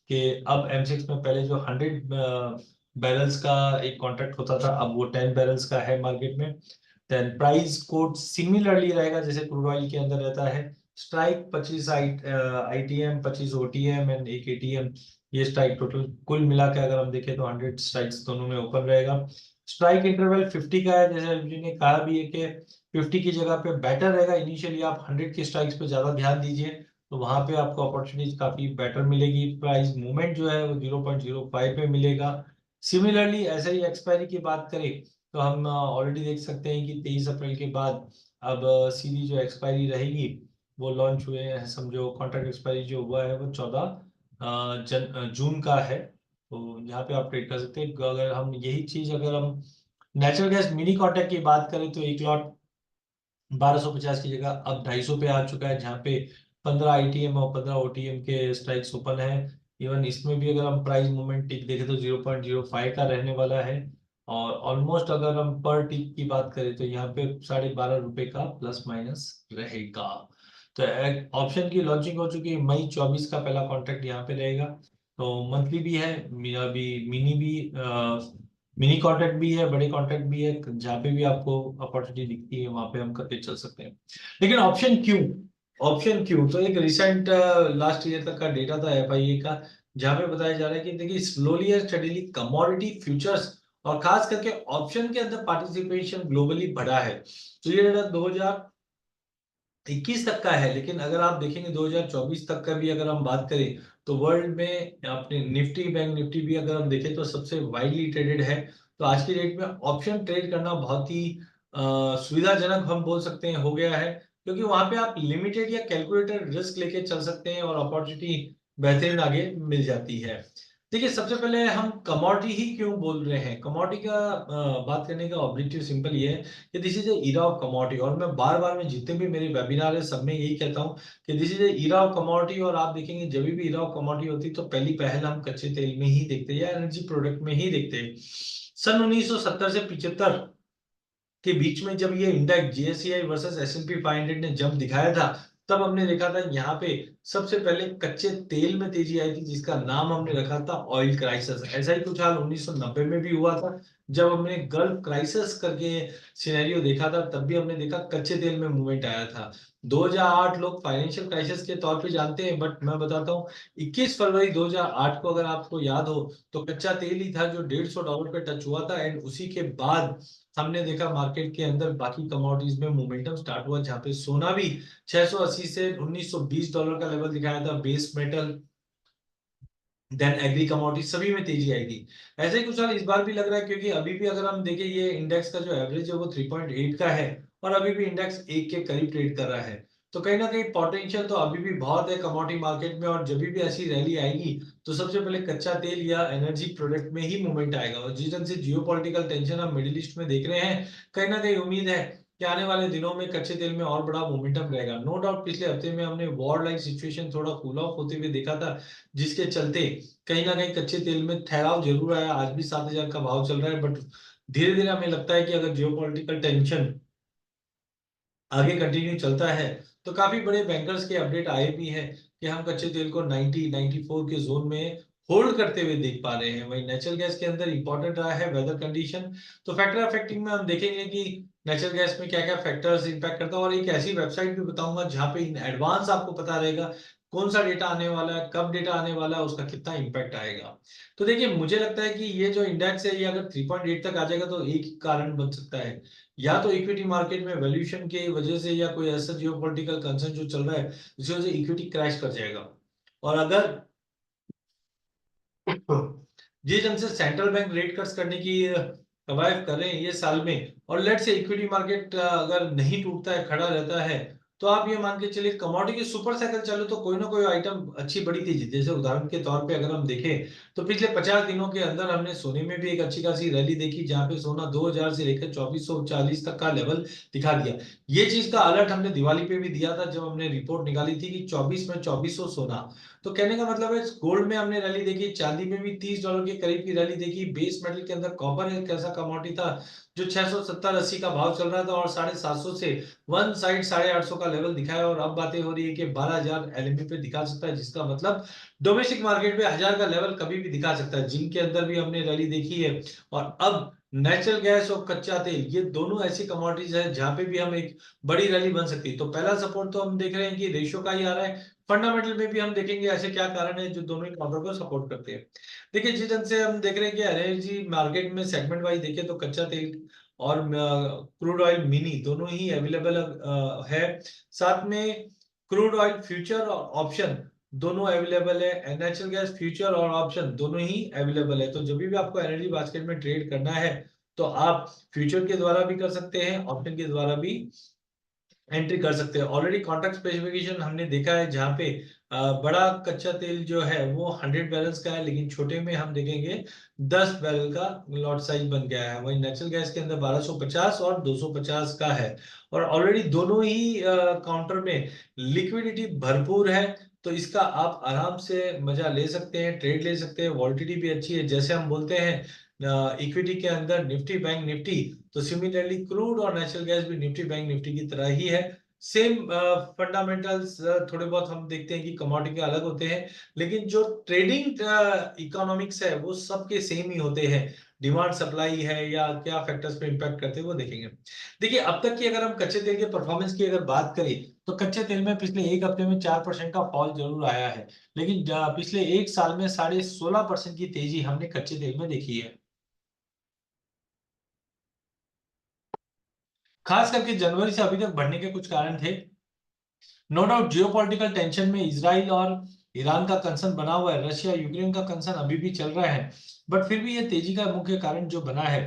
कि अब M6 में पहले जो 100 बैरल्स का एक कॉन्ट्रैक्ट होता था, अब वो 10 बैरल्स का है मार्केट में। देन प्राइस कोड सिमिलरली रहेगा जैसे क्रूड ऑयल के अंदर रहता है। Strike 25 ITM, 25 OTM and 1 ATM, ये स्ट्राइक टोटल कुल मिला के अगर हम देखें तो 100 स्ट्राइक्स दोनों में ओपन रहेगा। स्ट्राइक इंटरवल 50 का है, जैसे जी ने कहा भी है कि 50 की जगह पे बेटर रहेगा इनिशियली आप 100 की स्ट्राइक्स पे ज्यादा ध्यान दीजिए, तो वहां पे आपको अपॉर्चुनिटीज काफी बेटर मिलेगी। प्राइस मूवमेंट जो है वो 0.05 पे मिलेगा। सिमिलरली ऐसे ही एक्सपायरी की बात करें तो हम ऑलरेडी देख सकते हैं कि 23 अप्रैल के बाद अब सीधी जो एक्सपायरी रहेगी, वो लॉन्च हुए हैं, समझो कॉन्ट्रैक्ट एक्सपायरी जो हुआ है वो 14 जून का है। तो यहाँ पे आप ट्रेड कर सकते हैं। अगर हम यही चीज अगर हम नेचुरल गैस मिनी कॉन्ट्रैक्ट की बात करें तो एक लॉट 1250 की जगह अब 250 पे आ चुका है, जहाँ पे 15 आईटीएम और 15 ओटीएम के स्ट्राइक्स ओपन है। इवन इसमें भी अगर हम प्राइस मूवमेंट टिक देखें तो 0.05 का रहने वाला है। और ऑलमोस्ट अगर हम पर टिक की बात करें तो यहाँ पे 12.5 रुपए का प्लस माइनस रहेगा। तो ऑप्शन की लॉन्चिंग हो चुकी है, मई 24 का पहला कॉन्ट्रैक्ट यहाँ पे रहेगा। तो मंथली भी है, अभी मिनी भी, मिनी कॉन्ट्रैक्ट भी है, बड़े कॉन्ट्रैक्ट भी है, जहाँ पे भी आपको अपॉर्चुनिटी दिखती है वहां पे हम करके चल सकते हैं। लेकिन ऑप्शन क्यों तो एक रिसेंट लास्ट ईयर तक का डेटा था एफआईए का, जहाँ पे बताया जा रहा है कि देखिए slowly and steadily commodity futures और खास करके ऑप्शन के अंदर पार्टिसिपेशन ग्लोबली बढ़ा है। तो ये डेटा 2021 तक का है, लेकिन अगर आप देखेंगे 2024 तक का भी अगर हम बात करें तो वर्ल्ड में अपने निफ्टी, बैंक निफ्टी भी अगर हम देखें तो सबसे वाइडली ट्रेडेड है। तो आज की डेट में ऑप्शन ट्रेड करना बहुत ही सुविधाजनक हम बोल सकते हैं हो गया है, क्योंकि वहां पे आप लिमिटेड या कैलकुलेटेड रिस्क लेके चल सकते हैं और अपॉर्चुनिटी बेहतरीन आगे मिल जाती है। देखिए सबसे पहले हम कमोडिटी ही क्यों बोल रहे हैं, कमोडिटी का बात करने का ऑब्जेक्टिव सिंपल ये है कि this is era of commodity. और मैं बार बार में जितने भी मेरे वेबिनार है सब में यही कहता हूँ कि this is era of commodity. और आप देखेंगे जब भी एरा ऑफ कमोडिटी होती है तो पहली पहल हम कच्चे तेल में ही देखते हैं या एनर्जी प्रोडक्ट में ही देखते हैं। सन 1970 से 75 के बीच में जब ये इंडेक्स जीएससीआई वर्सेस एसएनपी 500 ने जंप दिखाया था, तब हमने देखा था यहाँ पे सबसे पहले कच्चे तेल में तेजी आई थी, जिसका नाम हमने रखा था ऑयल क्राइसिस। ऐसा ही कुछ हाल 1990 में भी हुआ था, जब हमने गल्फ क्राइसिस करके सिनेरियो देखा था, तब भी हमने देखा कच्चे तेल में मूवमेंट आया था। 2008 लोग फाइनेंशियल क्राइसिस के तौर पे जानते हैं, बट मैं बताता हूँ 21 फरवरी 2008 को अगर आपको याद हो तो कच्चा तेल ही था जो $150 पे टच हुआ था। एंड उसी के बाद हमने देखा मार्केट के अंदर बाकी कमोडिटीज में मोमेंटम स्टार्ट हुआ, जहां पे सोना भी 680 से $1920 का लेवल दिखाया था, base metal then agri commodity सभी में तेजी आई थी। ऐसे ही कुछ हाल इस बार भी लग रहा है, क्योंकि अभी भी अगर हम देखें ये इंडेक्स का जो एवरेज है वो 3.8 का है और अभी भी इंडेक्स 1 के करीब ट्रेड कर रहा है। तो कहीं ना कहीं पोटेंशियल तो अभी भी बहुत है कमोडिटी मार्केट में। और जब भी ऐसी रैली आएगी तो सबसे पहले कच्चा तेल या एनर्जी प्रोडक्ट में ही मूवमेंट आएगा। और जिस ढंग से जियोपॉलिटिकल टेंशन हम मिडिल ईस्ट में देख रहे हैं, कहीं ना कहीं उम्मीद है कि आने वाले दिनों में कच्चे तेल में और बड़ा मोमेंटम रहेगा। नो डाउट पिछले हफ्ते में हमने वॉर लाइक सिचुएशन थोड़ा कूल ऑफ होते हुए देखा था, जिसके चलते कहीं ना कहीं कच्चे तेल में ठहराव जरूर आया। आज भी 7,000 का भाव चल रहा है, बट धीरे धीरे हमें लगता है कि अगर जियोपॉलिटिकल टेंशन आगे कंटिन्यू चलता है तो काफी बड़े बैंकर्स के अपडेट आए भी हैं कि हम कच्चे तेल को 90-94 के जोन में होल्ड करते हुए देख पा रहे हैं। वही नेचुरल गैस के अंदर इंपॉर्टेंट रहा है वेदर कंडीशन। तो फैक्टर अफेक्टिंग में हम देखेंगे कि नेचुरल गैस में क्या क्या फैक्टर्स इंपैक्ट करता है, और एक ऐसी वेबसाइट भी बताऊंगा जहां पे इन एडवांस आपको पता रहेगा कौन सा डेटा आने वाला है, कब डेटा आने वाला है, उसका कितना इंपैक्ट आएगा। तो देखिए मुझे लगता है कि ये जो इंडेक्स है ये अगर 3.8 तक आ जाएगा तो एक ही कारण बन सकता है, या तो इक्विटी मार्केट में वैल्यूएशन की वजह से या कोई ऐसा जियोपॉलिटिकल कंसर्न जो चल रहा है जिसकी वजह से इक्विटी क्रैश कर जाएगा। और अगर जिस ढंग से सेंट्रल बैंक रेट कट्स करने की कवायद कर रहे हैं ये साल में, और लेट से इक्विटी मार्केट अगर नहीं टूटता है, खड़ा रहता है, तो आप ये मान के चलिए कमोडिटी की सुपर साइकिल चले तो कोई ना कोई आइटम अच्छी बड़ी तेजी। जैसे उदाहरण के तौर पे अगर हम देखें तो पिछले 50 दिनों के अंदर हमने सोने में भी एक अच्छी खासी रैली देखी, जहां पे सोना 2000 से लेकर 2440 तक का लेवल दिखा दिया। ये चीज का अलर्ट हमने दिवाली पे भी दिया था जब हमने रिपोर्ट निकाली थी कि 24 में 2400 सोना। तो कहने का मतलब है गोल्ड में हमने रैली देखी, चांदी में भी $30 के करीब की रैली देखी, बेस मेटल के अंदर कॉपर एक ऐसा कमोडिटी था जो 670-80 का भाव चल रहा था और 750 से वन साइड 850 का लेवल दिखाया। और अब बातें हो रही है कि 12,000 एलएमई पे दिखा सकता है, जिसका मतलब डोमेस्टिक मार्केट में 1000 का लेवल कभी भी दिखा सकता है। जिंक के अंदर भी हमने रैली देखी है। और अब नेचुरल गैस और कच्चा तेल ये दोनों ऐसी कमोडिटीज है जहां पे भी हम एक बड़ी रैली बन सकती है। तो पहला सपोर्ट तो हम देख रहे हैं कि रेशियो का ही आ रहा है। फंडामेंटल में भी हम देखेंगे ऐसे क्या कारण है जो दोनों ही काउंटर को सपोर्ट करते हैं। देखिए जिस ढंग से हम देख रहे हैं कि एनर्जी मार्केट में सेगमेंट वाइज देखें तो कच्चा तेल और क्रूड ऑयल मिनी दोनों ही अवेलेबल है। साथ में क्रूड ऑयल फ्यूचर और ऑप्शन दोनों अवेलेबल है, नेचुरल गैस फ्यूचर और ऑप्शन दोनों ही अवेलेबल है। तो जब भी आपको एनर्जी बास्केट में ट्रेड करना है तो आप फ्यूचर के द्वारा भी कर सकते हैं, ऑप्शन के द्वारा भी एंट्री कर सकते हैं। ऑलरेडी कॉन्ट्रैक्ट स्पेसिफिकेशन हमने देखा है जहाँ पे बड़ा कच्चा तेल जो है वो 100 बैरल्स का है, लेकिन छोटे में हम देखेंगे 10 बैरल का लॉट साइज बन गया है। वही नेचुरल गैस के अंदर 1250 और 250 का है, और ऑलरेडी दोनों ही काउंटर में लिक्विडिटी भरपूर है, तो इसका आप आराम से मजा ले सकते हैं, ट्रेड ले सकते हैं। वॉलिटिलिटी भी अच्छी है, जैसे हम बोलते हैं इक्विटी के अंदर निफ्टी बैंक निफ्टी, तो सिमिलरली क्रूड और नेचुरल गैस भी निफ्टी बैंक निफ्टी की तरह ही है। सेम फंडामेंटल्स थोड़े बहुत हम देखते हैं कि कमोडिटी के अलग होते हैं, लेकिन जो ट्रेडिंग इकोनॉमिक्स है वो सबके सेम ही होते हैं। डिमांड सप्लाई है या क्या फैक्टर्स पे इंपैक्ट करते हैं वो देखेंगे। देखिए, अब तक की अगर हम कच्चे तेल के परफॉर्मेंस की अगर बात करें तो कच्चे तेल में पिछले एक हफ्ते में 4% का फॉल जरूर आया है, लेकिन पिछले एक साल में 16.5% की तेजी हमने कच्चे तेल में देखी है। खास करके जनवरी से अभी तक बढ़ने के कुछ कारण थे। नो डाउट जियोपॉलिटिकल टेंशन में इजराइल और ईरान का कंसर्न बना हुआ है, रशिया यूक्रेन का कंसर्न अभी भी चल रहा है, बट फिर भी ये तेजी का मुख्य कारण जो बना है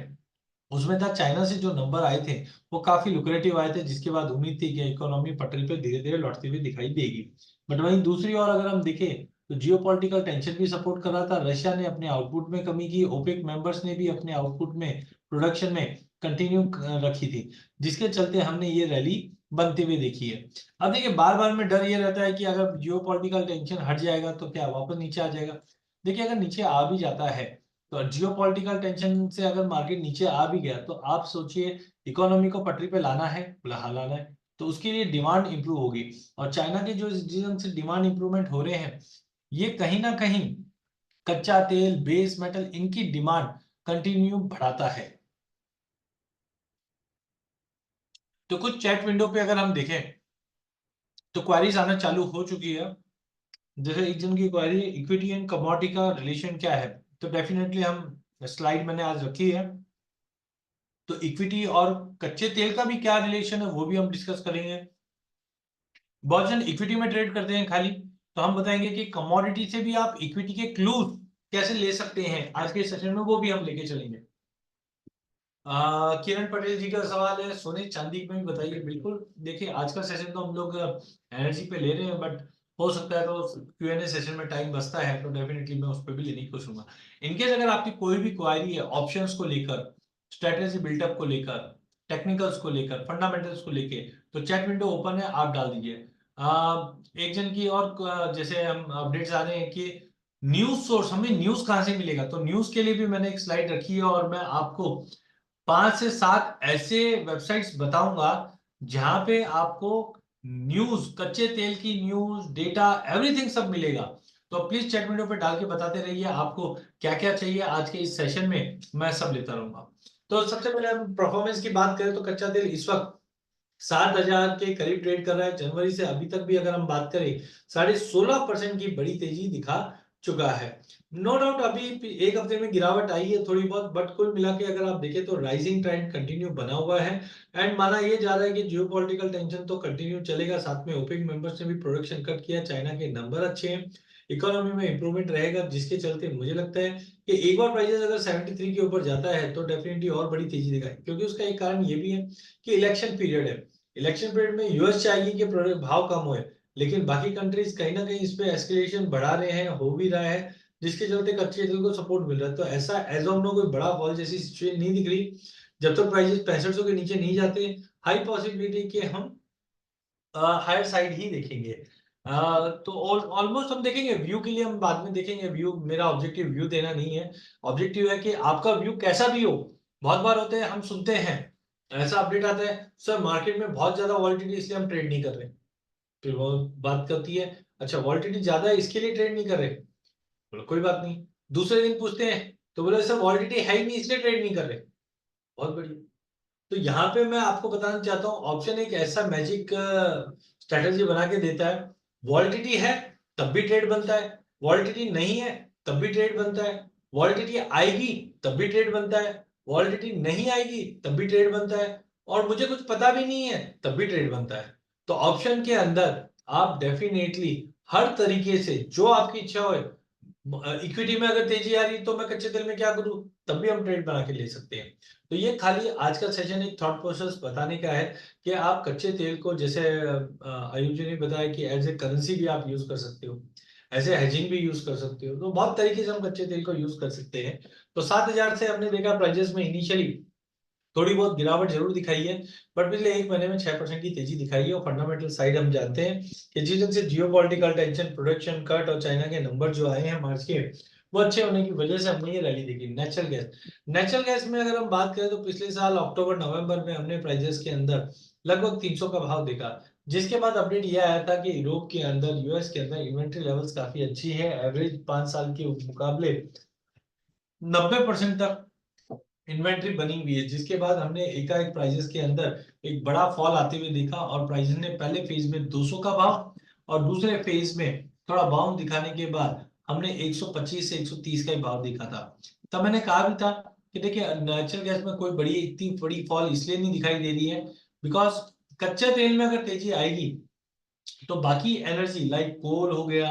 उसमें था चाइना से जो नंबर आए थे वो काफी लुक्रेटिव आए थे, जिसके बाद उम्मीद थी कि इकोनॉमी पटरी पे धीरे धीरे लौटती हुई दिखाई देगी। बट वहीं दूसरी ओर अगर हम देखें तो जियोपॉलिटिकल टेंशन भी सपोर्ट कर रहा था। रशिया ने अपने आउटपुट में कमी की, ओपेक मेंबर्स ने भी अपने आउटपुट में प्रोडक्शन में कंटिन्यू रखी थी, जिसके चलते हमने ये रैली बनते हुए देखी है। अब देखिए, बार बार में डर ये रहता है कि अगर जियोपॉलिटिकल टेंशन हट जाएगा तो क्या वापस नीचे आ जाएगा। देखिए, अगर नीचे आ भी जाता है तो जियोपॉलिटिकल टेंशन से अगर मार्केट नीचे आ भी गया तो आप सोचिए, इकोनॉमी को पटरी पे लाना है, लाना है, तो उसके लिए डिमांड इंप्रूव होगी। और चाइना के जो जिस ढंग से डिमांड इंप्रूवमेंट हो रहे हैं, ये कहीं ना कहीं कच्चा तेल, बेस मेटल, इनकी डिमांड कंटिन्यू बढ़ाता है। तो कुछ चैट विंडो पे अगर हम देखें तो क्वेरीज आना चालू हो चुकी है। जैसे एक जन की क्वेरी, इक्विटी एंड कमोडिटी का रिलेशन क्या है, तो डेफिनेटली हम स्लाइड मैंने आज रखी है, तो इक्विटी और कच्चे तेल का भी क्या रिलेशन है वो भी हम डिस्कस करेंगे। बहुत जन इक्विटी में ट्रेड करते हैं खाली, तो हम बताएंगे कि कमोडिटी से भी आप इक्विटी के क्लूज कैसे ले सकते हैं, आज के सेशन में वो भी हम लेके चलेंगे। किरण पटेल जी का सवाल है, सोने चांदी में भी बताइए। बिल्कुल, देखिए आज का सेशन तो हम लोग एनर्जी पे ले रहे हैं, बट हो सकता है तो Q&A सेशन में टाइम बचता है तो डेफिनेटली मैं उस पर भी लेने की कोशिश करूंगा। इनकेस अगर आपकी कोई भी क्वारी है ऑप्शंस को लेकर, स्ट्रेटेजी बिल्डअप को लेकर, टेक्निकल्स को लेकर, फंडामेंटल्स को लेके, तो चैट विंडो ओपन है, आप डाल दीजिए। एक जन की और जैसे हम अपडेट्स आ रहे हैं कि न्यूज सोर्स, हमें न्यूज कहां से मिलेगा, तो न्यूज के लिए भी मैंने एक स्लाइड रखी है, और मैं आपको 5 से 7 ऐसे वेबसाइट्स बताऊंगा जहां पे आपको न्यूज, कच्चे तेल की न्यूज, डेटा, एवरीथिंग सब मिलेगा। तो प्लीज चैट विंडो पे डाल के बताते रहिए आपको क्या क्या चाहिए। आज के इस सेशन में मैं सब लेता रहूंगा। तो सबसे पहले हम परफॉर्मेंस की बात करें तो कच्चा तेल इस वक्त 7,000 के करीब ट्रेड कर रहा है। जनवरी से अभी तक भी अगर हम बात करें 16.5% की बड़ी तेजी दिखा चुका है। नो डाउट अभी एक हफ्ते में गिरावट आई है थोड़ी बहुत, बट कुल मिला के अगर आप देखें तो राइजिंग ट्रेंड कंटिन्यू बना हुआ है। एंड माना ये जा रहा है कि जियोपॉलिटिकल टेंशन तो कंटिन्यू चलेगा, साथ में ओपेक मेंबर्स ने भी प्रोडक्शन कट किया, चाइना के नंबर अच्छे हैं, इकोनॉमी में इंप्रूवमेंट रहेगा, जिसके चलते मुझे लगता है कि एक बार प्राइसेस अगर 73 के ऊपर जाता है तो डेफिनेटली और बड़ी तेजी दिखाए, क्योंकि उसका एक कारण ये भी है कि इलेक्शन पीरियड है। इलेक्शन पीरियड में यूएस चाहिए कि प्रोडक्ट भाव कम होए, लेकिन बाकी कंट्रीज कहीं ना कहीं इस पे एस्केलेशन बढ़ा रहे हैं, हो भी रहा है, जिसके चलते कच्चे तेल को सपोर्ट मिल रहा है। तो ऐसा एज ऑफ नो कोई बड़ा फॉल जैसी सिचुएशन नहीं दिख रही, जब तक प्राइसेस 6500 के नीचे नहीं जाते। हाई पॉसिबिलिटी कि हम हायर साइड ही देखेंगे। तो ऑलमोस्ट हम देखेंगे, व्यू के लिए हम बाद में देखेंगे। व्यू, मेरा ऑब्जेक्टिव व्यू देना नहीं है, ऑब्जेक्टिव है कि आपका व्यू कैसा भी हो। बहुत बार होते हैं, हम सुनते हैं ऐसा अपडेट आता है, सर मार्केट में बहुत ज्यादा वॉलिटिलिटी इसलिए हम ट्रेड नहीं कर रहे। फिर वो बात करती है, अच्छा वॉलिटिलिटी ज्यादा है इसके लिए ट्रेड नहीं कर रहे, बोलो कोई बात नहीं। दूसरे दिन पूछते हैं तो बोले सर वॉलिटिलिटी है ही नहीं इसलिए ट्रेड नहीं कर रहे, बहुत बढ़िया। तो यहाँ पे मैं आपको बताना चाहता हूँ, ऑप्शन एक ऐसा मैजिक स्ट्रेटेजी बना के देता है, वॉलिटिलिटी है तब भी ट्रेड बनता है, वॉलिटिलिटी नहीं है तब भी ट्रेड बनता है, वॉलिटिलिटी आएगी तब भी ट्रेड बनता है, वॉलिटिलिटी नहीं आएगी तब भी ट्रेड बनता है, और मुझे कुछ पता भी नहीं है तब भी ट्रेड बनता है। तो ऑप्शन के अंदर आप डेफिनेटली हर तरीके से जो आपकी इच्छा हो, इक्विटी में अगर तेजी आ रही तो मैं कच्चे तेल में क्या करूं, तब भी हम ट्रेड बना के ले सकते हैं। तो ये खाली आज का सेशन एक थॉट प्रोसेस बताने का है कि आप कच्चे तेल को, जैसे आयुष जी ने बताया कि एज ए करेंसी भी आप यूज कर सकते हो, एज ए हेजिंग भी यूज कर सकते हो, तो बहुत तरीके से हम कच्चे तेल को यूज कर सकते हैं। तो 7,000 से हमने देखा प्राइजेस में इनिशियली थोड़ी बहुत गिरावट जरूर दिखाई है, बट पिछले एक महीने में 6% की तेजी दिखाई है। और फंडामेंटल साइड हम जानते हैं कि जिस ढंग से जियोपॉलिटिकल टेंशन, प्रोडक्शन कट और चाइना के नंबर जो आए हैं मार्च के, वो अच्छे होने की वजह से हमने ये रैली देखी। नेचुरल गैस में अगर हम बात करें तो पिछले साल अक्टूबर नवंबर में हमने प्राइजेस के अंदर लगभग 300 का भाव देखा, जिसके बाद अपडेट ये आया था कि यूरोप के अंदर, यूएस के अंदर इन्वेंट्री लेवल्स काफी अच्छी है, एवरेज 5 साल के मुकाबले 90% तक इन्वेंट्री बनी हुई है। जिसके बाद हमने एकाएक प्राइजेस के अंदर एक बड़ा फॉल आते हुए देखा, और प्राइजेस ने पहले फेज में 200 का भाव और दूसरे फेज में थोड़ा बाउंस दिखाने के बाद हमने 125 से 130 का ही भाव देखा था। तब मैंने कहा भी था कि देखिए नेचुरल गैस में कोई बड़ी इतनी बड़ी फॉल इसलिए नहीं दिखाई दे रही है बिकॉज कच्चे तेल में अगर तेजी आएगी तो बाकी एनर्जी लाइक कोल हो गया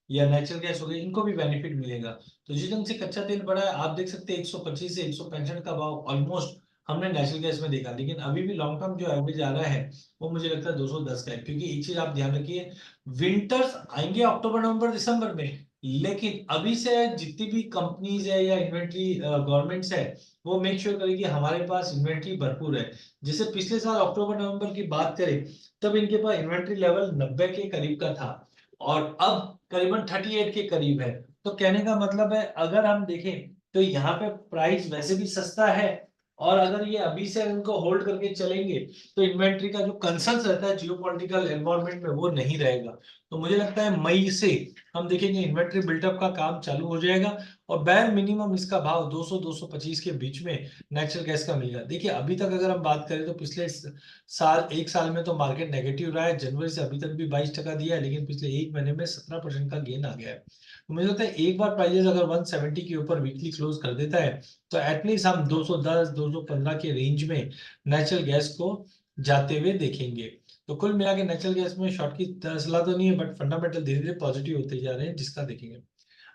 या नेचुरल गैस हो गया, इनको भी बेनिफिट मिलेगा। तो जिस ढंग से कच्चा तेल बढ़ा है, आप देख सकते हैं 125 से 165 का भाव ऑलमोस्ट हमने नेचुरल गैस में देखा, लेकिन अभी भी लॉन्ग टर्म जो एवरेज आ रहा है वो मुझे लगता है 210 का है। क्योंकि एक चीज आप ध्यान रखिए, विंटर्स आएंगे अक्टूबर नवंबर दिसंबर में, लेकिन अभी से जितनी भी कंपनीज है या इन्वेंट्री गवर्नमेंट्स है, वो मेक श्योर करेगी हमारे पास इन्वेंट्री भरपूर है। जैसे पिछले साल अक्टूबर नवंबर की बात करें तब इनके पास इन्वेंट्री लेवल 90 के करीब का था, और अब करीबन 38 के करीब है। तो कहने का मतलब है अगर हम देखें तो यहाँ पे प्राइस वैसे भी सस्ता है, और अगर ये अभी से इनको होल्ड करके चलेंगे तो इन्वेंट्री का जो कंसर्न रहता है जियोपॉलिटिकल एनवायरनमेंट में वो नहीं रहेगा। तो मुझे लगता है मई से हम देखेंगे इन्वेंट्री बिल्डअप का काम चालू हो जाएगा, और बैर मिनिमम इसका भाव 200-225 के बीच में नेचुरल गैस का मिलेगा। देखिए अभी तक अगर हम बात करें तो पिछले साल, एक साल में तो मार्केट नेगेटिव रहा है, जनवरी से अभी तक भी 22% दिया है, लेकिन पिछले एक महीने में 17% का गेन आ गया है। तो मुझे लगता है एक बार प्राइजेस अगर 170 के ऊपर वीकली क्लोज कर देता है तो एटलीस्ट हम 210 215 के रेंज में नेचुरल गैस को जाते हुए देखेंगे। तो कुल मिला के नेचुरल गैस में शॉर्ट की सलाह तो नहीं है, बट फंडामेंटल धीरे धीरे पॉजिटिव होते जा रहे हैं, जिसका देखेंगे।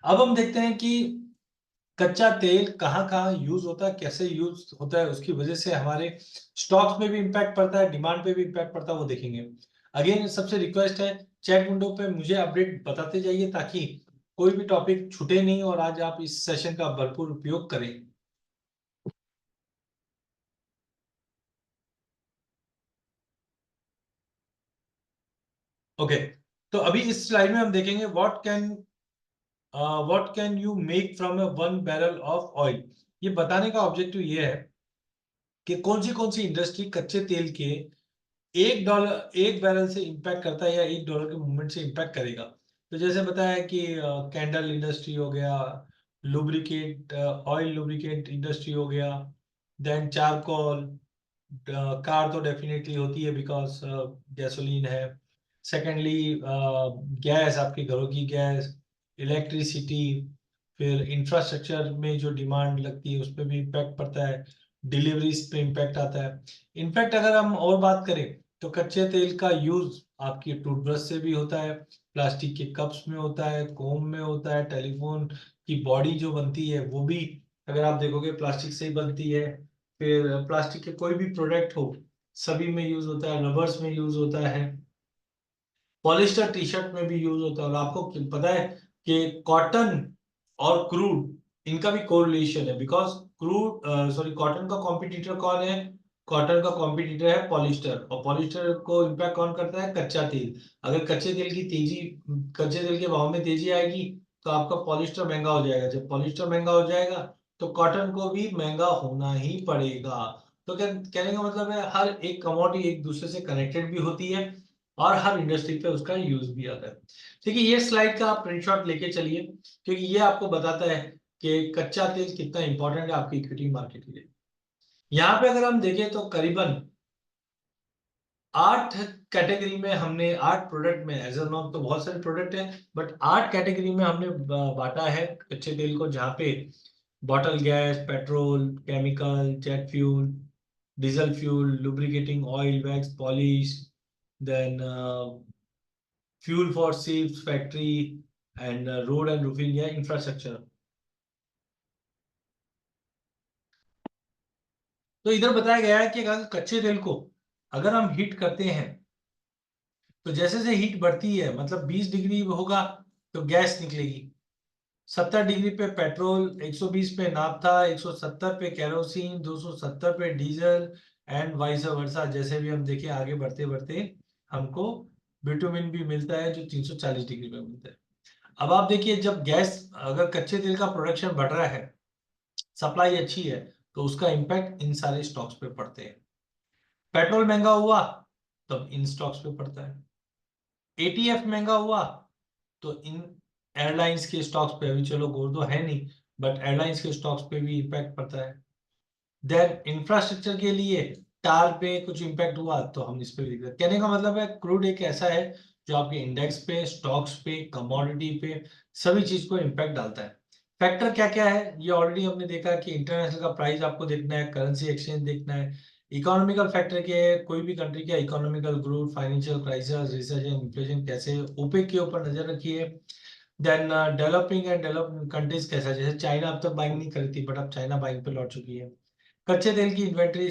अब हम देखते हैं कि कच्चा तेल कहाँ कहाँ यूज होता है, कैसे यूज होता है, उसकी वजह से हमारे स्टॉक्स में भी इंपैक्ट पड़ता है, डिमांड पे भी इंपैक्ट पड़ता है, वो देखेंगे। अगेन सबसे रिक्वेस्ट है, चैट विंडो पे मुझे अपडेट बताते जाइए ताकि कोई भी टॉपिक छूटे नहीं, और आज आप इस सेशन का भरपूर उपयोग करें। ओके, तो अभी इस स्लाइड में हम देखेंगे what can you make from A 1 barrel of oil. ये बताने का ऑब्जेक्टिव ये है कि कौन सी इंडस्ट्री कच्चे तेल के $1 एक बैरल से इंपैक्ट करता है या $1 के मूवमेंट से इंपैक्ट करेगा। तो जैसे बताया कि कैंडल इंडस्ट्री हो गया, लुब्रिकेट ऑयल लुब्रिकेट इंडस्ट्री हो गया, देन चारकोल, कार तो डेफिनेटली होती है बिकॉज गैसोलीन है। सेकेंडली गैस, आपके घरों की गैस, इलेक्ट्रिसिटी, फिर इंफ्रास्ट्रक्चर में जो डिमांड लगती है उस पर भी इम्पैक्ट पड़ता है, डिलीवरीज पे इम्पैक्ट आता है। इनफैक्ट अगर हम और बात करें तो कच्चे तेल का यूज आपकी टूथब्रश से भी होता है, प्लास्टिक के कप्स में होता है, कोम में होता है, टेलीफोन की बॉडी जो बनती है वो भी अगर आप देखोगे प्लास्टिक से ही बनती है। फिर प्लास्टिक के कोई भी प्रोडक्ट हो सभी में यूज होता है, रबर्स में यूज होता है, पॉलिस्टर टी शर्ट में भी यूज होता है। और आपको पता है कि कॉटन और क्रूड इनका भी कोरिलेशन है, बिकॉज कॉटन का कॉम्पिटिटर कौन है? कॉटन का कॉम्पिटिटर है पॉलिस्टर, और पॉलिस्टर को इम्पैक्ट कौन करता है? कच्चा तेल। अगर कच्चे तेल के भाव में तेजी आएगी तो आपका पॉलिस्टर महंगा हो जाएगा, जब पॉलिस्टर महंगा हो जाएगा तो कॉटन को भी महंगा होना ही पड़ेगा। तो कहने का मतलब है हर एक कमोडिटी एक दूसरे से कनेक्टेड भी होती है, और हर इंडस्ट्री पे उसका यूज भी आता है। ठीक है, ये स्लाइड का आप प्रिंटशॉट लेके चलिए, क्योंकि ये आपको बताता है कि कच्चा तेल कितना इंपॉर्टेंट है आपकी इक्विटी मार्केट के लिए। यहाँ पे अगर हम देखें तो करीबन 8 कैटेगरी में हमने 8 प्रोडक्ट में, एज नॉट तो बहुत सारे प्रोडक्ट हैं, बट 8 कैटेगरी में हमने बांटा है कच्चे तेल को, जहाँ पे bottle gas, petrol, chemical, jet fuel, diesel fuel, lubricating oil, wax polish, then fuel for ships, factory, and road and roofing या इंफ्रास्ट्रक्चर। तो इधर बताया गया है कि अगर कच्चे तेल को अगर हम हीट करते हैं तो जैसे जैसे हीट बढ़ती है, मतलब 20 डिग्री होगा तो गैस निकलेगी, 70 डिग्री पे पेट्रोल, 120 पे नाफ्था, 170 पे केरोसिन, 270 पे डीजल एंड वाइस वर्सा। जैसे भी हम देखें आगे बढ़ते बढ़ते हमको बिटुमिन भी मिलता है जो 340 डिग्री पे मिलता है। अब आप देखिए, जब गैस अगर कच्चे तेल का प्रोडक्शन बढ़ रहा है, सप्लाई अच्छी है, तो उसका इंपैक्ट इन सारे स्टॉक्स पे पड़ते हैं। पेट्रोल महंगा हुआ तब इन स्टॉक्स पे पड़ता है, एटीएफ महंगा हुआ तो इन एयरलाइंस के स्टॉक्स पे, अभी चलो गोल्ड तो है नहीं, बट एयरलाइंस के स्टॉक्स पे भी इंपैक्ट पड़ता है। देन इंफ्रास्ट्रक्चर के लिए टार पे कुछ इंपैक्ट हुआ तो हम इस पे भी दिख रहे। कहने का मतलब है क्रूड एक ऐसा है जो आपके इंडेक्स पे, स्टॉक्स पे, कमोडिटी पे, सभी चीज को इंपैक्ट डालता है। फैक्टर क्या क्या है ये ऑलरेडी हमने देखा कि इंटरनेशनल का प्राइस आपको देखना है, करेंसी एक्सचेंज देखना है, इकोनॉमिकल फैक्टर के कोई भी कंट्री का economical growth, financial crisis, recession, inflation कैसे, ओपेक के ऊपर नजर रखिए। Then developing and develop countries कैसा, जैसे चाइना अब तक बाइंग नहीं करी थी बट अब चाइना बाइंग पे लौट चुकी है। कच्चे तेल की इन्वेंट्री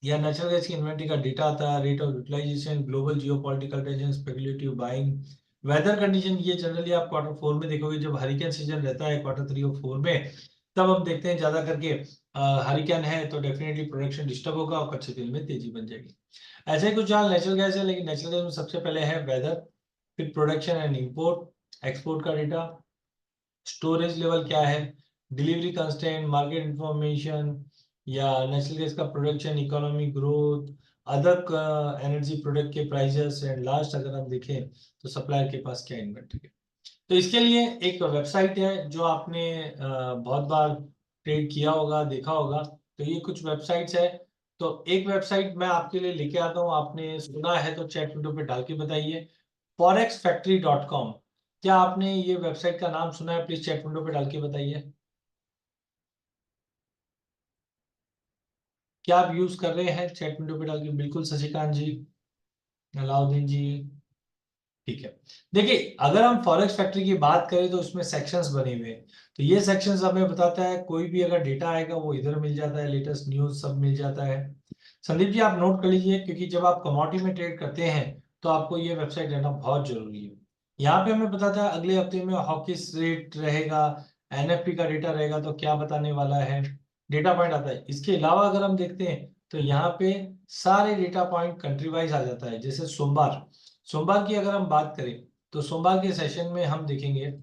या नेचुरल गैस की इन्वेंट्री का डेटा आता है, rate of utilization, global geopolitical tension, speculative buying, weather condition. ये जनरली आप क्वार्टर 4 में देखोगे, जब हरिकेन सीजन रहता है क्वार्टर 3 और 4 में, तब हम देखते हैं ज्यादा करके हरिकेन है तो डेफिनेटली प्रोडक्शन डिस्टर्ब होगा और कच्चे तेल में तेजी बन जाएगी। ऐसे ही कुछ जहाँ नेचुरल गैस है, लेकिन नेचुरल गैस में सबसे पहले है वेदर, फिर प्रोडक्शन एंड इंपोर्ट एक्सपोर्ट का डेटा, स्टोरेज लेवल क्या है, डिलीवरी कंस्ट्रेंट, मार्केट इंफॉर्मेशन या नेचुरल गैस का production, economy growth, other energy product के प्राइसेस एंड लास्ट अगर हम देखें तो सप्लायर के पास क्या इन्वेंट्री है। तो इसके लिए एक वेबसाइट है जो आपने बहुत बार ट्रेड किया होगा, देखा होगा। तो ये कुछ वेबसाइट्स है, तो एक वेबसाइट मैं आपके लिए लेके आता हूँ, आपने सुना है तो चैट विंडो पे डाल के बताइए, forexfactory.com। क्या आपने ये वेबसाइट का नाम सुना है? प्लीज चैट विंडो पे डाल के बताइए। क्या आप यूज कर रहे हैं? चैट विंडो पे डाल के। बिल्कुल शशिकांत जी, अलाउद्दीन जी, ठीक है। देखिए, अगर हम फॉरेक्स फैक्ट्री की बात करें तो उसमें सेक्शंस बने हुए हैं। तो ये सेक्शंस हमें बताता है कोई भी अगर डेटा आएगा वो इधर मिल जाता है, लेटेस्ट न्यूज सब मिल जाता है। संदीप जी आप नोट कर लीजिए, क्योंकि जब आप कमोडिटी में ट्रेड करते हैं तो आपको ये वेबसाइट रहना बहुत जरूरी है। यहाँ पे हमें बताता है अगले हफ्ते में हॉकिस रेट रहेगा, एनएफपी का डेटा रहेगा तो क्या बताने वाला है, डेटा पॉइंट आता है। इसके अलावा अगर हम देखते हैं तो यहाँ पे सारे डेटा पॉइंट कंट्री वाइज आ जाता है। जैसे सोमवार सोमवार की अगर हम बात करें तो सोमवार के सेशन में हम देखेंगे,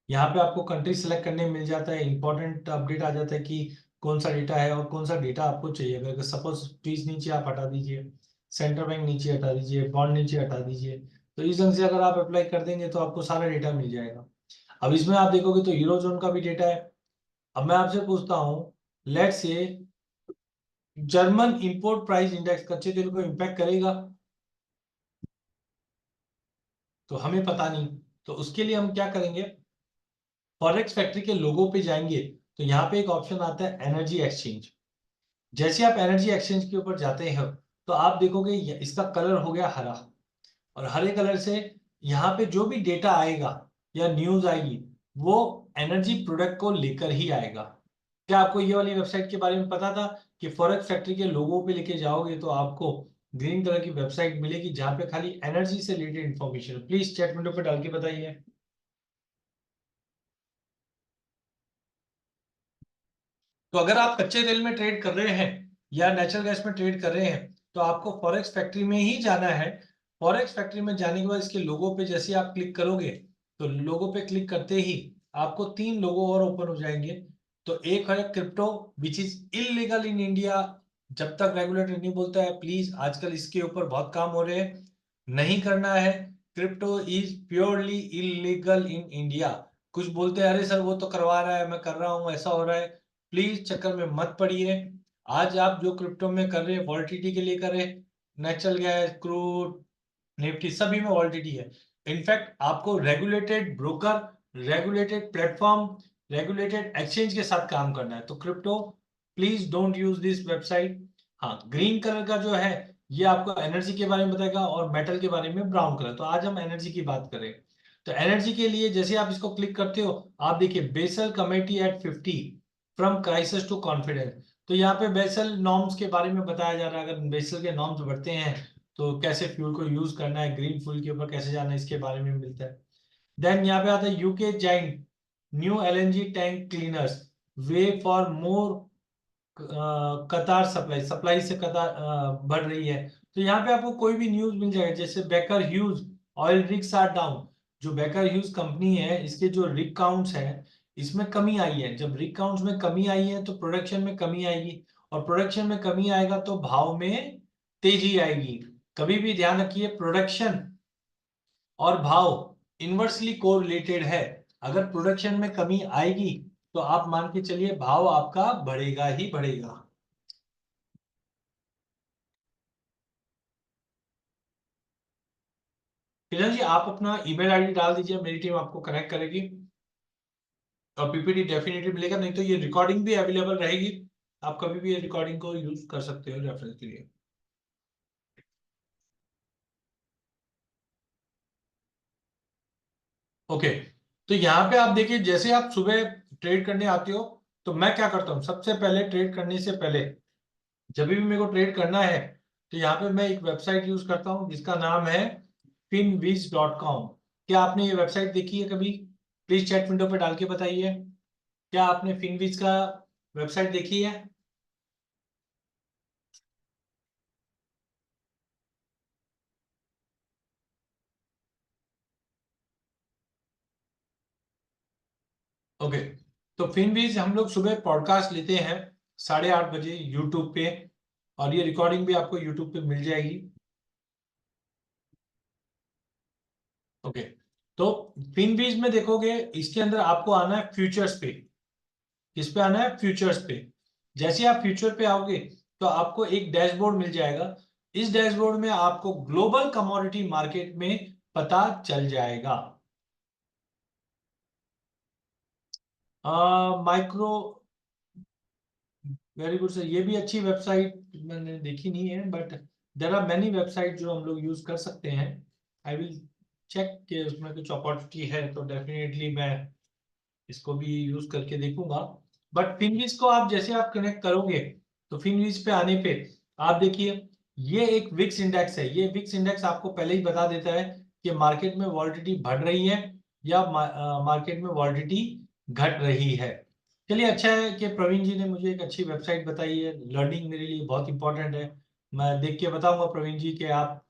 यहाँ पे आपको कंट्री सेलेक्ट करने मिल जाता है, इंपॉर्टेंट अपडेट आ जाता है कि कौन सा डेटा है और कौन सा डेटा आपको चाहिए। अगर सपोज प्लीज नीचे आप हटा दीजिए, सेंट्रल बैंक नीचे हटा दीजिए, बॉन्ड नीचे हटा दीजिए, तो इस ढंग से अगर आप अप्लाई कर देंगे तो आपको सारा डेटा मिल जाएगा। अब इसमें आप देखोगे तो यूरो जोन का भी डेटा है। अब मैं आपसे पूछता हूँ, let's say German import price index कच्चे तेल को इम्पैक्ट करेगा? तो हमें पता नहीं। तो उसके लिए हम क्या करेंगे, फॉरेक्स फैक्ट्री के लोगों पे जाएंगे तो यहाँ पे एक ऑप्शन आता है एनर्जी एक्सचेंज। जैसे आप एनर्जी एक्सचेंज के ऊपर जाते हैं तो आप देखोगे इसका कलर हो गया हरा, और हरे कलर से यहाँ पे जो भी डेटा आएगा या न्यूज आएगी वो एनर्जी प्रोडक्ट को लेकर ही आएगा। क्या आपको ये वाली वेबसाइट के बारे में पता था कि फॉरेक्स फैक्ट्री के लोगों पे लेके जाओगे तो आपको ग्रीन कलर की वेबसाइट मिलेगी जहां पे खाली एनर्जी से related information. Please chat window पे डाल के बताइए। तो अगर आप कच्चे तेल में ट्रेड कर रहे हैं या नेचुरल गैस में ट्रेड कर रहे हैं तो आपको फॉरेक्स फैक्ट्री में ही जाना है। फॉरेक्स फैक्ट्री में जाने के बाद इसके लोगो पे जैसे आप क्लिक करोगे तो लोगो पे क्लिक करते ही आपको 3 लोगो और ओपन हो जाएंगे। तो एक है crypto which is illegal in India, जब तक रेगुलेटर नहीं बोलता है प्लीज, आजकल इसके ऊपर बहुत काम हो रहे हैं, नहीं करना है। Crypto is purely illegal in India. कुछ बोलते हैं अरे सर वो तो करवा रहा है, मैं कर रहा हूँ, ऐसा हो रहा है, प्लीज चक्कर में मत पड़िए। आज आप जो क्रिप्टो में कर रहे हैं वॉलिडिटी के लिए कर रहे हैं, नेचुरल गैस, क्रूड, निफ्टी सभी में वॉलिडिटी है। इनफैक्ट आपको regulated broker, regulated platform, regulated exchange के साथ काम करना है। तो crypto please don't use this website. हाँ, ग्रीन कलर का जो है ये आपको एनर्जी के बारे में बताएगा और मेटल के बारे में ब्राउन कलर। तो आज हम एनर्जी की बात करें तो एनर्जी के लिए जैसे आप इसको क्लिक करते हो, आप देखिए Basel committee at 50 from crisis to confidence. तो यहाँ पे बेसल नॉर्म्स के बारे में बताया जा रहा है। अगर बेसल के नॉर्म्स बढ़ते हैं तो कैसे फ्यूल को यूज करना है, ग्रीन फ्यूल के ऊपर कैसे जाना है, इसके बारे में मिलता है। देन यहाँ पे आता है UK giant new LNG tank cleaners way for more कतार सप्लाई से कतार बढ़ रही है। तो यहाँ पे आपको कोई भी न्यूज मिल जाएगा, जैसे Baker Hughes oil rigs are down. जो बेकर ह्यूज कंपनी है, इसके जो रिग काउंट्स है इसमें कमी आई है। जब रिग काउंट्स में कमी आई है तो प्रोडक्शन में कमी आएगी, और प्रोडक्शन में कमी आएगा तो भाव में तेजी आएगी। कभी भी ध्यान रखिए, प्रोडक्शन और भाव इनवर्सली कोरिलेटेड है। अगर प्रोडक्शन में कमी आएगी तो आप मान के चलिए भाव आपका बढ़ेगा ही बढ़ेगा। किरण जी, आप अपना ईमेल आईडी डाल दीजिए, मेरी टीम आपको कनेक्ट करेगी और पीपीटी डेफिनेटली मिलेगा। नहीं तो ये रिकॉर्डिंग भी अवेलेबल रहेगी, आप कभी भी ये रिकॉर्डिंग को यूज कर सकते हो रेफरेंस के लिए। ओके, तो यहाँ पे आप देखिए, जैसे आप सुबह ट्रेड करने आते हो तो मैं क्या करता हूँ, सबसे पहले ट्रेड करने से पहले जब भी मेरे को ट्रेड करना है तो यहाँ पे मैं एक वेबसाइट यूज करता हूँ जिसका नाम है finviz.com। क्या आपने ये वेबसाइट देखी है कभी? प्लीज चैट विंडो पे डाल के बताइए, क्या आपने फिनविज का वेबसाइट देखी है? ओके, तो फिनविज हम लोग सुबह पॉडकास्ट लेते हैं 8:30 बजे यूट्यूब पे, और ये रिकॉर्डिंग भी आपको यूट्यूब पे मिल जाएगी। ओके, तो फिनविज में देखोगे इसके अंदर आपको आना है फ्यूचर्स पे। किस पे आना है? फ्यूचर्स पे। जैसे आप फ्यूचर पे आओगे तो आपको एक डैशबोर्ड मिल जाएगा। इस डैशबोर्ड में आपको ग्लोबल कमोडिटी मार्केट में पता चल जाएगा। माइक्रो, वेरी गुड सर, ये भी अच्छी वेबसाइट मैंने देखी नहीं है, but there are many website जो हम लोग यूज कर सकते हैं। आई विल चेक कि उसमें कुछ अपॉर्चुनिटी है तो डेफिनेटली मैं इसको भी यूज करके देखूंगा। बट फिनविज को आप जैसे आप कनेक्ट करोगे तो फिनविज पे आने पे आप देखिए, ये एक विक्स इंडेक्स है। ये विक्स इंडेक्स आपको पहले ही बता देता है कि मार्केट में वॉलिडिटी बढ़ रही है या मार्केट में वॉलिडिटी घट रही है। चलिए, अच्छा है कि प्रवीण जी ने मुझे एक अच्छी वेबसाइट बताई है। लर्निंग मेरे लिए बहुत इंपॉर्टेंट है। मैं देख के बताऊंगा प्रवीण जी कि आप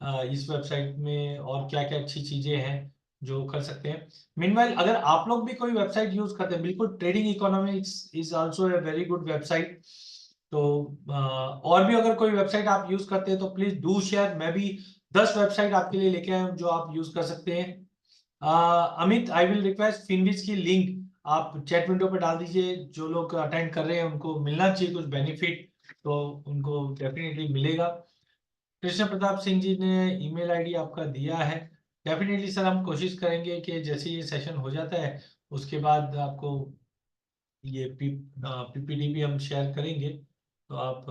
इस वेबसाइट में और क्या क्या अच्छी चीजें हैं जो कर सकते हैं। मीनवाइल, अगर आप लोग भी कोई वेबसाइट यूज करते हैं, बिल्कुल trading economics is also a very good website. तो और भी अगर कोई वेबसाइट आप यूज करते हैं तो प्लीज डू शेयर। मैं भी 10 वेबसाइट आपके लिए लेके आया हूं जो आप यूज कर सकते हैं। अमित, आई विल रिक्वेस्ट फिनविज की लिंक आप चैट विंडो पे डाल दीजिए। जो लोग अटेंड कर रहे हैं उनको मिलना चाहिए कुछ बेनिफिट, तो उनको डेफिनेटली मिलेगा। कृष्ण प्रताप सिंह जी ने ईमेल आईडी आपका दिया है। डेफिनेटली सर, हम कोशिश करेंगे कि जैसे ये सेशन हो जाता है उसके बाद आपको ये पीपीटी भी हम शेयर करेंगे, तो आप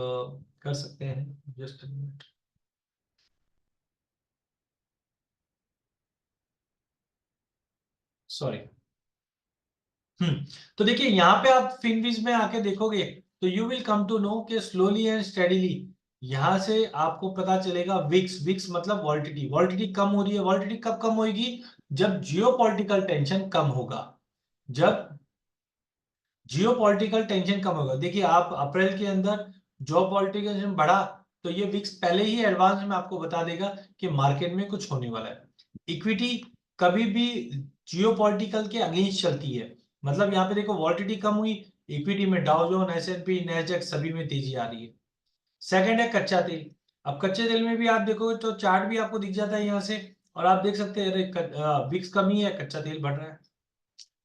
कर सकते हैं। Just minute, sorry. तो देखिए, यहाँ पे आप फिनविज में आके देखोगे तो you will come to know कि स्लोली एंड स्टेडीली यहां से आपको पता चलेगा विक्स। विक्स मतलब वॉलिडिटी। वॉलिडिटी कम हो रही है। वॉलिडिटी कब कम होगी? जब जियोपॉलिटिकल टेंशन कम होगा। जब जियोपॉलिटिकल टेंशन कम होगा, देखिए आप अप्रैल के अंदर जियोपॉलिटिकल टेंशन बढ़ा तो ये विक्स पहले ही एडवांस में आपको बता देगा कि मार्केट में कुछ होने वाला है। इक्विटी कभी भी जियोपॉलिटिकल के अगेंस्ट चलती है। मतलब यहाँ पे देखो, वॉलिडिटी कम हुई, इक्विटी में डाउ जोन, एसएनपी, नैस्डैक सभी में तेजी आ रही है। सेकंड है कच्चा तेल। अब कच्चे तेल में भी आप देखोगे तो चार्ट भी आपको दिख जाता है यहाँ से, और आप देख सकते हैं विक्स कमी है, कच्चा तेल बढ़ रहा है।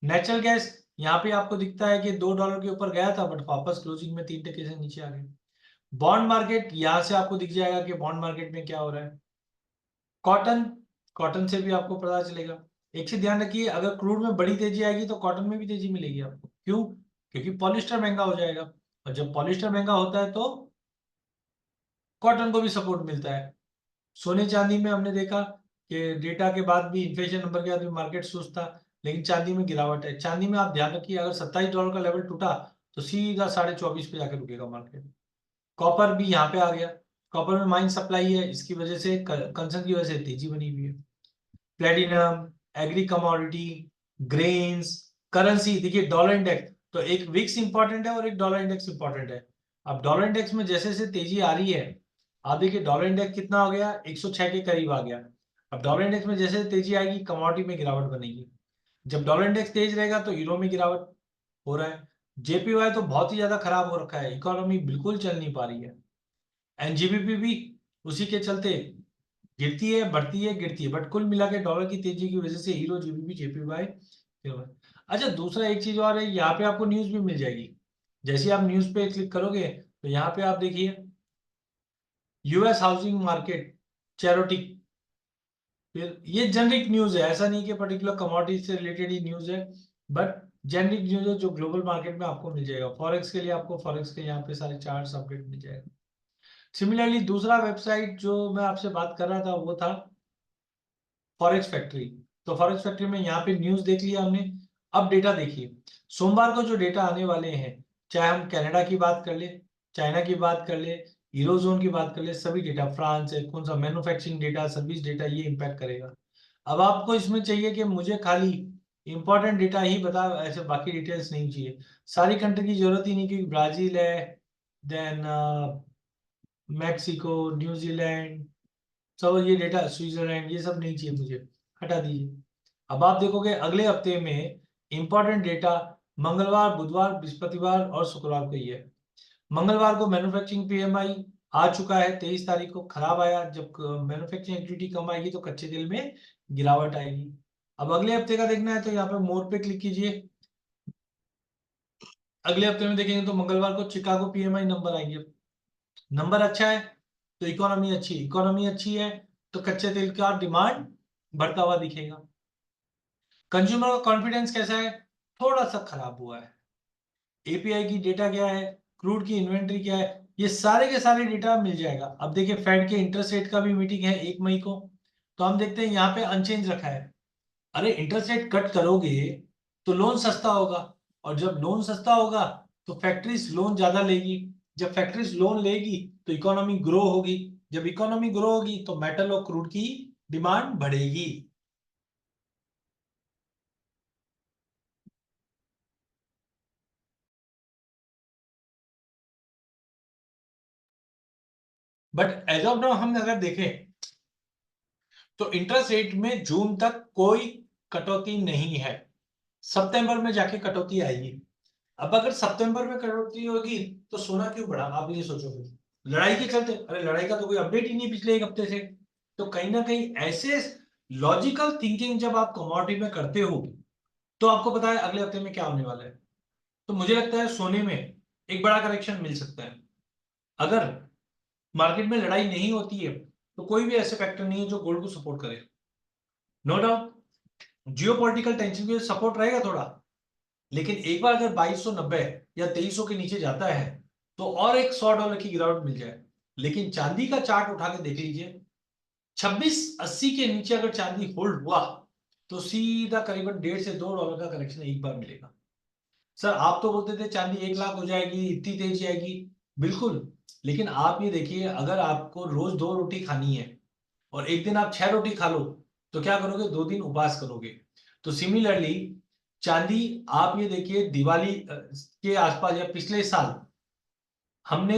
नेचुरल गैस यहाँ पे आपको दिखता है कि $2 के ऊपर गया था बट वापस क्लोजिंग में 3% से नीचे आ गया। बॉन्ड मार्केट यहाँ से आपको दिख जाएगा कि बॉन्ड मार्केट में क्या हो रहा है। कॉटन, कॉटन से भी आपको पता चलेगा। एक चीज ध्यान रखिए, अगर क्रूड में बड़ी तेजी आएगी तो कॉटन में भी तेजी मिलेगी आपको। क्यों? क्योंकि पॉलिस्टर महंगा हो जाएगा, और जब पॉलिस्टर महंगा होता है तो कॉटन को भी सपोर्ट मिलता है। सोने चांदी में हमने देखा कि डेटा के बाद भी, इन्फ्लेशन नंबर के बाद भी मार्केट सुस्त था, लेकिन चांदी में गिरावट है। चांदी में आप ध्यान रखिए, अगर $27 का लेवल टूटा तो सीधा 24.5 पे जाकर रुकेगा मार्केट। कॉपर भी यहाँ पे आ गया, कॉपर में माइन सप्लाई है, इसकी वजह से कंसर्न की वजह से तेजी बनी हुई है। Platinum, agree commodity, grains, currency, देखिए डॉलर इंडेक्स, तो एक विक्स इंपॉर्टेंट है और एक डॉलर इंडेक्स इंपॉर्टेंट है। अब डॉलर इंडेक्स में जैसे जैसे तेजी आ रही है, आप देखिए डॉलर इंडेक्स कितना हो गया, 106 के करीब आ गया। अब डॉलर इंडेक्स में जैसे तेजी आएगी, कमोडिटी में गिरावट बनेगी। जब डॉलर इंडेक्स तेज रहेगा तो यूरो में गिरावट हो रहा है। जेपीवाई तो बहुत ही ज्यादा खराब हो रखा है, इकोनॉमी बिल्कुल चल नहीं पा रही है। एनजीबीपी भी उसी के चलते गिरती है, बढ़ती है, गिरती है, बट कुल मिला के डॉलर की तेजी की वजह से हीरो, जीबीपी, जेपीवाई। अच्छा, दूसरा एक चीज और है, यहाँ पे आपको न्यूज भी मिल जाएगी। जैसे आप न्यूज पे क्लिक करोगे तो यहाँ पे आप देखिए यूएस हाउसिंग मार्केट चैरिटी, फिर ये जेनरिक न्यूज है, ऐसा नहीं कि पर्टिकुलर कमोडिटी से रिलेटेड ही न्यूज है, बट जेनरिक न्यूज है जो ग्लोबल मार्केट में आपको मिल जाएगा। फॉरेक्स के लिए आपको फॉरेक्स के यहाँ पे सारे चार्ट्स अपडेट मिल जाएगा। सिमिलरली दूसरा वेबसाइट जो मैं आपसे बात कर रहा था वो था फॉरेक्स फैक्ट्री। तो फॉरेक्स फैक्ट्री में यहाँ पे न्यूज देख लिया हमने। अब डेटा देखिए, सोमवार को जो डेटा आने वाले हैं, चाहे हम कनाडा की बात कर ले, चाइना की बात कर ले, यूरोजोन की बात कर ले, सभी डेटा, फ्रांस है, कौन सा मैन्युफैक्चरिंग डेटा, सर्विस डेटा, ये इंपैक्ट करेगा। अब आपको इसमें चाहिए कि मुझे खाली इंपॉर्टेंट डेटा ही बता, ऐसे बाकी डिटेल्स नहीं चाहिए। सारी कंट्री की जरूरत ही नहीं, क्योंकि ब्राजील है, देन मैक्सिको, न्यूजीलैंड, सब ये डेटा, स्विट्जरलैंड, ये सब नहीं चाहिए मुझे, हटा दीजिए। अब आप देखोगे अगले हफ्ते में इंपॉर्टेंट डेटा मंगलवार, बुधवार, बृहस्पतिवार और शुक्रवार को ही है। मंगलवार को मैन्युफैक्चरिंग पीएमआई आ चुका है, 23 तारीख को खराब आया। जब मैन्युफैक्चरिंग एक्टिविटी कम आएगी तो कच्चे तेल में गिरावट आएगी। अब अगले हफ्ते का देखना है तो यहाँ पे मोर पे क्लिक कीजिए। अगले हफ्ते में देखेंगे तो मंगलवार को चिकागो पीएमआई नंबर आएंगे। नंबर अच्छा है तो इकोनॉमी अच्छी, इकोनॉमी अच्छी है तो कच्चे तेल का डिमांड बढ़ता हुआ दिखेगा। कंज्यूमर का कॉन्फिडेंस कैसा है, थोड़ा सा खराब हुआ है। एपीआई की डेटा क्या है, क्रूड की इन्वेंट्री क्या है, ये सारे के सारे डेटा मिल जाएगा। अब देखिए फेड के इंटरेस्ट रेट का भी मीटिंग है 1 मई को, तो हम देखते हैं यहाँ पे अनचेंज रखा है। अरे इंटरेस्ट रेट कट करोगे तो लोन सस्ता होगा, और जब लोन सस्ता होगा तो फैक्ट्रीज लोन ज्यादा लेगी, जब फैक्ट्रीज लोन लेगी तो इकोनॉमी ग्रो होगी, जब इकोनॉमी ग्रो होगी तो मेटल और क्रूड की डिमांड बढ़ेगी। बट एज ऑफ नाउ हम अगर देखें तो इंटरेस्ट रेट में जून तक कोई कटौती नहीं है, सितंबर में जाके कटौती आएगी। अब अगर सितंबर में कटौती होगी तो सोना क्यों बढ़ा, आप ये सोचोगे लड़ाई के चलते। अरे लड़ाई का तो कोई अपडेट ही नहीं पिछले 1 हफ्ते से। तो कहीं ना कहीं ऐसे लॉजिकल थिंकिंग जब आप कमोडिटी में करते हो तो आपको पता है अगले हफ्ते में क्या होने वाला है। तो मुझे लगता है सोने में एक बड़ा करेक्शन मिल सकता है। अगर मार्केट में लड़ाई नहीं होती है तो कोई भी ऐसे फैक्टर नहीं है जो गोल्ड को सपोर्ट करे। नो डाउट जियोपॉलिटिकल टेंशन की सपोर्ट रहेगा थोड़ा, लेकिन एक बार अगर 2290 या 2300 के नीचे जाता है तो और एक $100 की गिरावट मिल जाए। लेकिन चांदी का चार्ट उठा के देख लीजिए, 2680 के नीचे अगर चांदी होल्ड हुआ तो सीधा करीबन $1.5 से $2 का करेक्शन एक बार मिलेगा। सर आप तो बोलते थे चांदी 1 लाख हो जाएगी, इतनी तेजी आएगी, बिल्कुल, लेकिन आप ये देखिए अगर आपको रोज 2 रोटी खानी है और एक दिन आप 6 रोटी खा लो तो क्या करोगे, 2 दिन उपवास करोगे। तो सिमिलरली चांदी, आप ये देखिए दिवाली के आसपास या पिछले साल हमने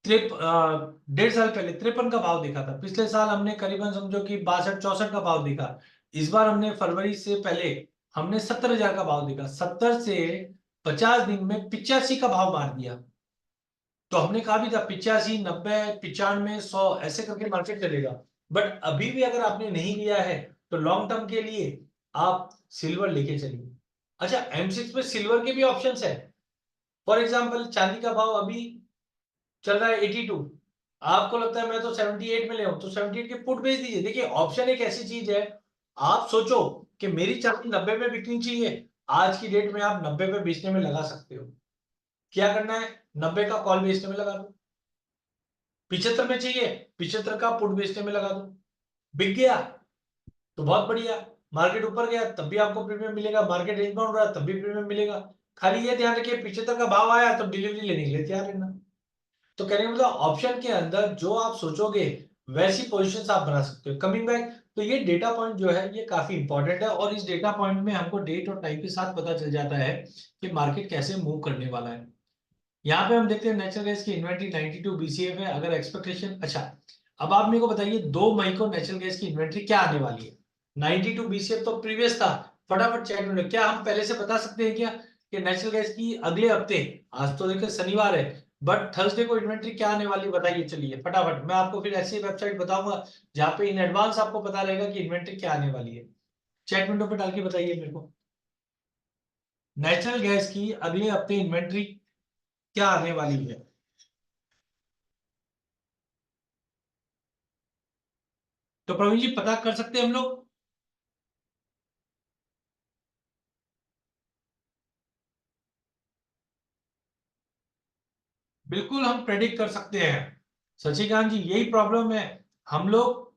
1.5 साल पहले 53 का भाव देखा था, पिछले साल हमने करीबन समझो कि 62-64 का भाव देखा। इस बार हमने फरवरी से पहले हमने 70,000 का भाव देखा। 70 से 50 दिन में 85 का भाव मार दिया। तो हमने कहा भी था 85, 90, 95, 100 ऐसे करके मार्केट चलेगा। बट अभी भी अगर आपने नहीं लिया है तो लॉन्ग टर्म के लिए आप सिल्वर लेके चलिए। अच्छा M6 में सिल्वर के भी ऑप्शंस है। फॉर एग्जांपल चांदी का भाव अभी चल रहा है 82, आपको लगता है मैं तो 78 में ले आऊं, तो 78 के पुट बेच दीजिए। देखिए ऑप्शन एक ऐसी चीज है, आप सोचो कि मेरी चांदी 90 में बिकनी चाहिए, आज की डेट में आप 90 पे बेचने में लगा सकते हो। क्या करना है, 90 का कॉल बेचने में लगा दो, 75 में चाहिए 75 का पुट बेचने में लगा दो, बिक गया। तो बहुत बढ़िया, मार्केट ऊपर गया तब भी आपको प्रीमियम मिलेगा, मार्केट रेंज बाउंड रहा तब भी प्रीमियम मिलेगा। खाली ये ध्यान रखिए 75 का भाव आया तो डिलीवरी लेने के लिए तैयार रहना। तो कहने का मतलब ऑप्शन के अंदर जो आप सोचोगे वैसी पोजीशंस आप बना सकते हो। कमिंग बैक, तो ये डेटा पॉइंट जो है ये काफी इंपॉर्टेंट है, और इस डेटा पॉइंट में हमको डेट और टाइम के साथ पता चल जाता है कि मार्केट कैसे मूव करने वाला है। यहाँ पे हम देखते हैं नेचुरल गैस की इन्वेंट्री 92 BCF है। अगर एक्सपेक्टेशन, अच्छा अब आप मेरे को बताइए 2 मई को नेचुरल गैस की इन्वेंट्री क्या आने वाली है? 92 BCF तो प्रीवियस था, फटाफट चेक कर लो। क्या हम पहले से बता सकते हैं क्या कि नेचुरल गैस की अगले हफ्ते, आज तो देखो शनिवार है, बट थर्सडे को इन्वेंट्री क्या आने वाली बताइए? चलिए फटाफट, मैं आपको फिर ऐसी वेबसाइट बताऊंगा जहां पे इन एडवांस आपको पता रहेगा कि इन्वेंट्री क्या आने वाली है। चैट विंडो पे डाल के बताइए मेरे को, नेचुरल गैस की अगले हफ्ते इन्वेंट्री क्या आने वाली है? तो प्रवीण जी पता कर सकते हैं हम लोग? बिल्कुल हम प्रेडिक्ट कर सकते हैं शशिकांत जी, यही प्रॉब्लम है। हम लोग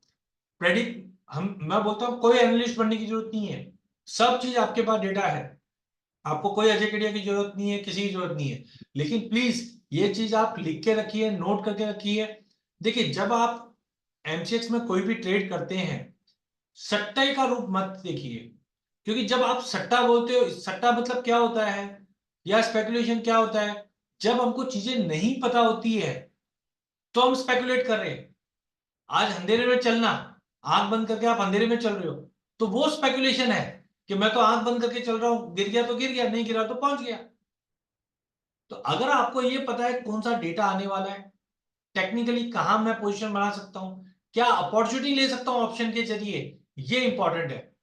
प्रेडिक्ट, हम, मैं बोलता हूं कोई एनालिस्ट बनने की जरूरत नहीं है, सब चीज आपके पास डेटा है, आपको कोई अजय केडिया की जरूरत नहीं है, किसी की जरूरत नहीं है। लेकिन प्लीज ये चीज आप लिख के रखिए, नोट करके रखिए। देखिए जब आप एमसीएक्स में कोई भी ट्रेड करते हैं, सट्टे का रूप मत देखिए, क्योंकि जब आप सट्टा बोलते हो, सट्टा मतलब क्या होता है या स्पेकुलेशन क्या होता है? जब हमको चीजें नहीं पता होती है तो हम स्पेकुलेट कर रहे हैं। आज अंधेरे में चलना, आंख बंद करके आप अंधेरे में चल रहे हो, तो वो स्पेकुलेशन है कि मैं तो आंख बंद करके चल रहा हूं, गिर गया तो गिर गया, नहीं गिरा तो पहुंच गया। तो अगर आपको ये पता है कौन सा डेटा आने वाला है, टेक्निकली कहां मैं पोजीशन बना सकता हूं, क्या अपॉर्चुनिटी ले सकता हूं ऑप्शन के जरिए, ये इंपॉर्टेंट है।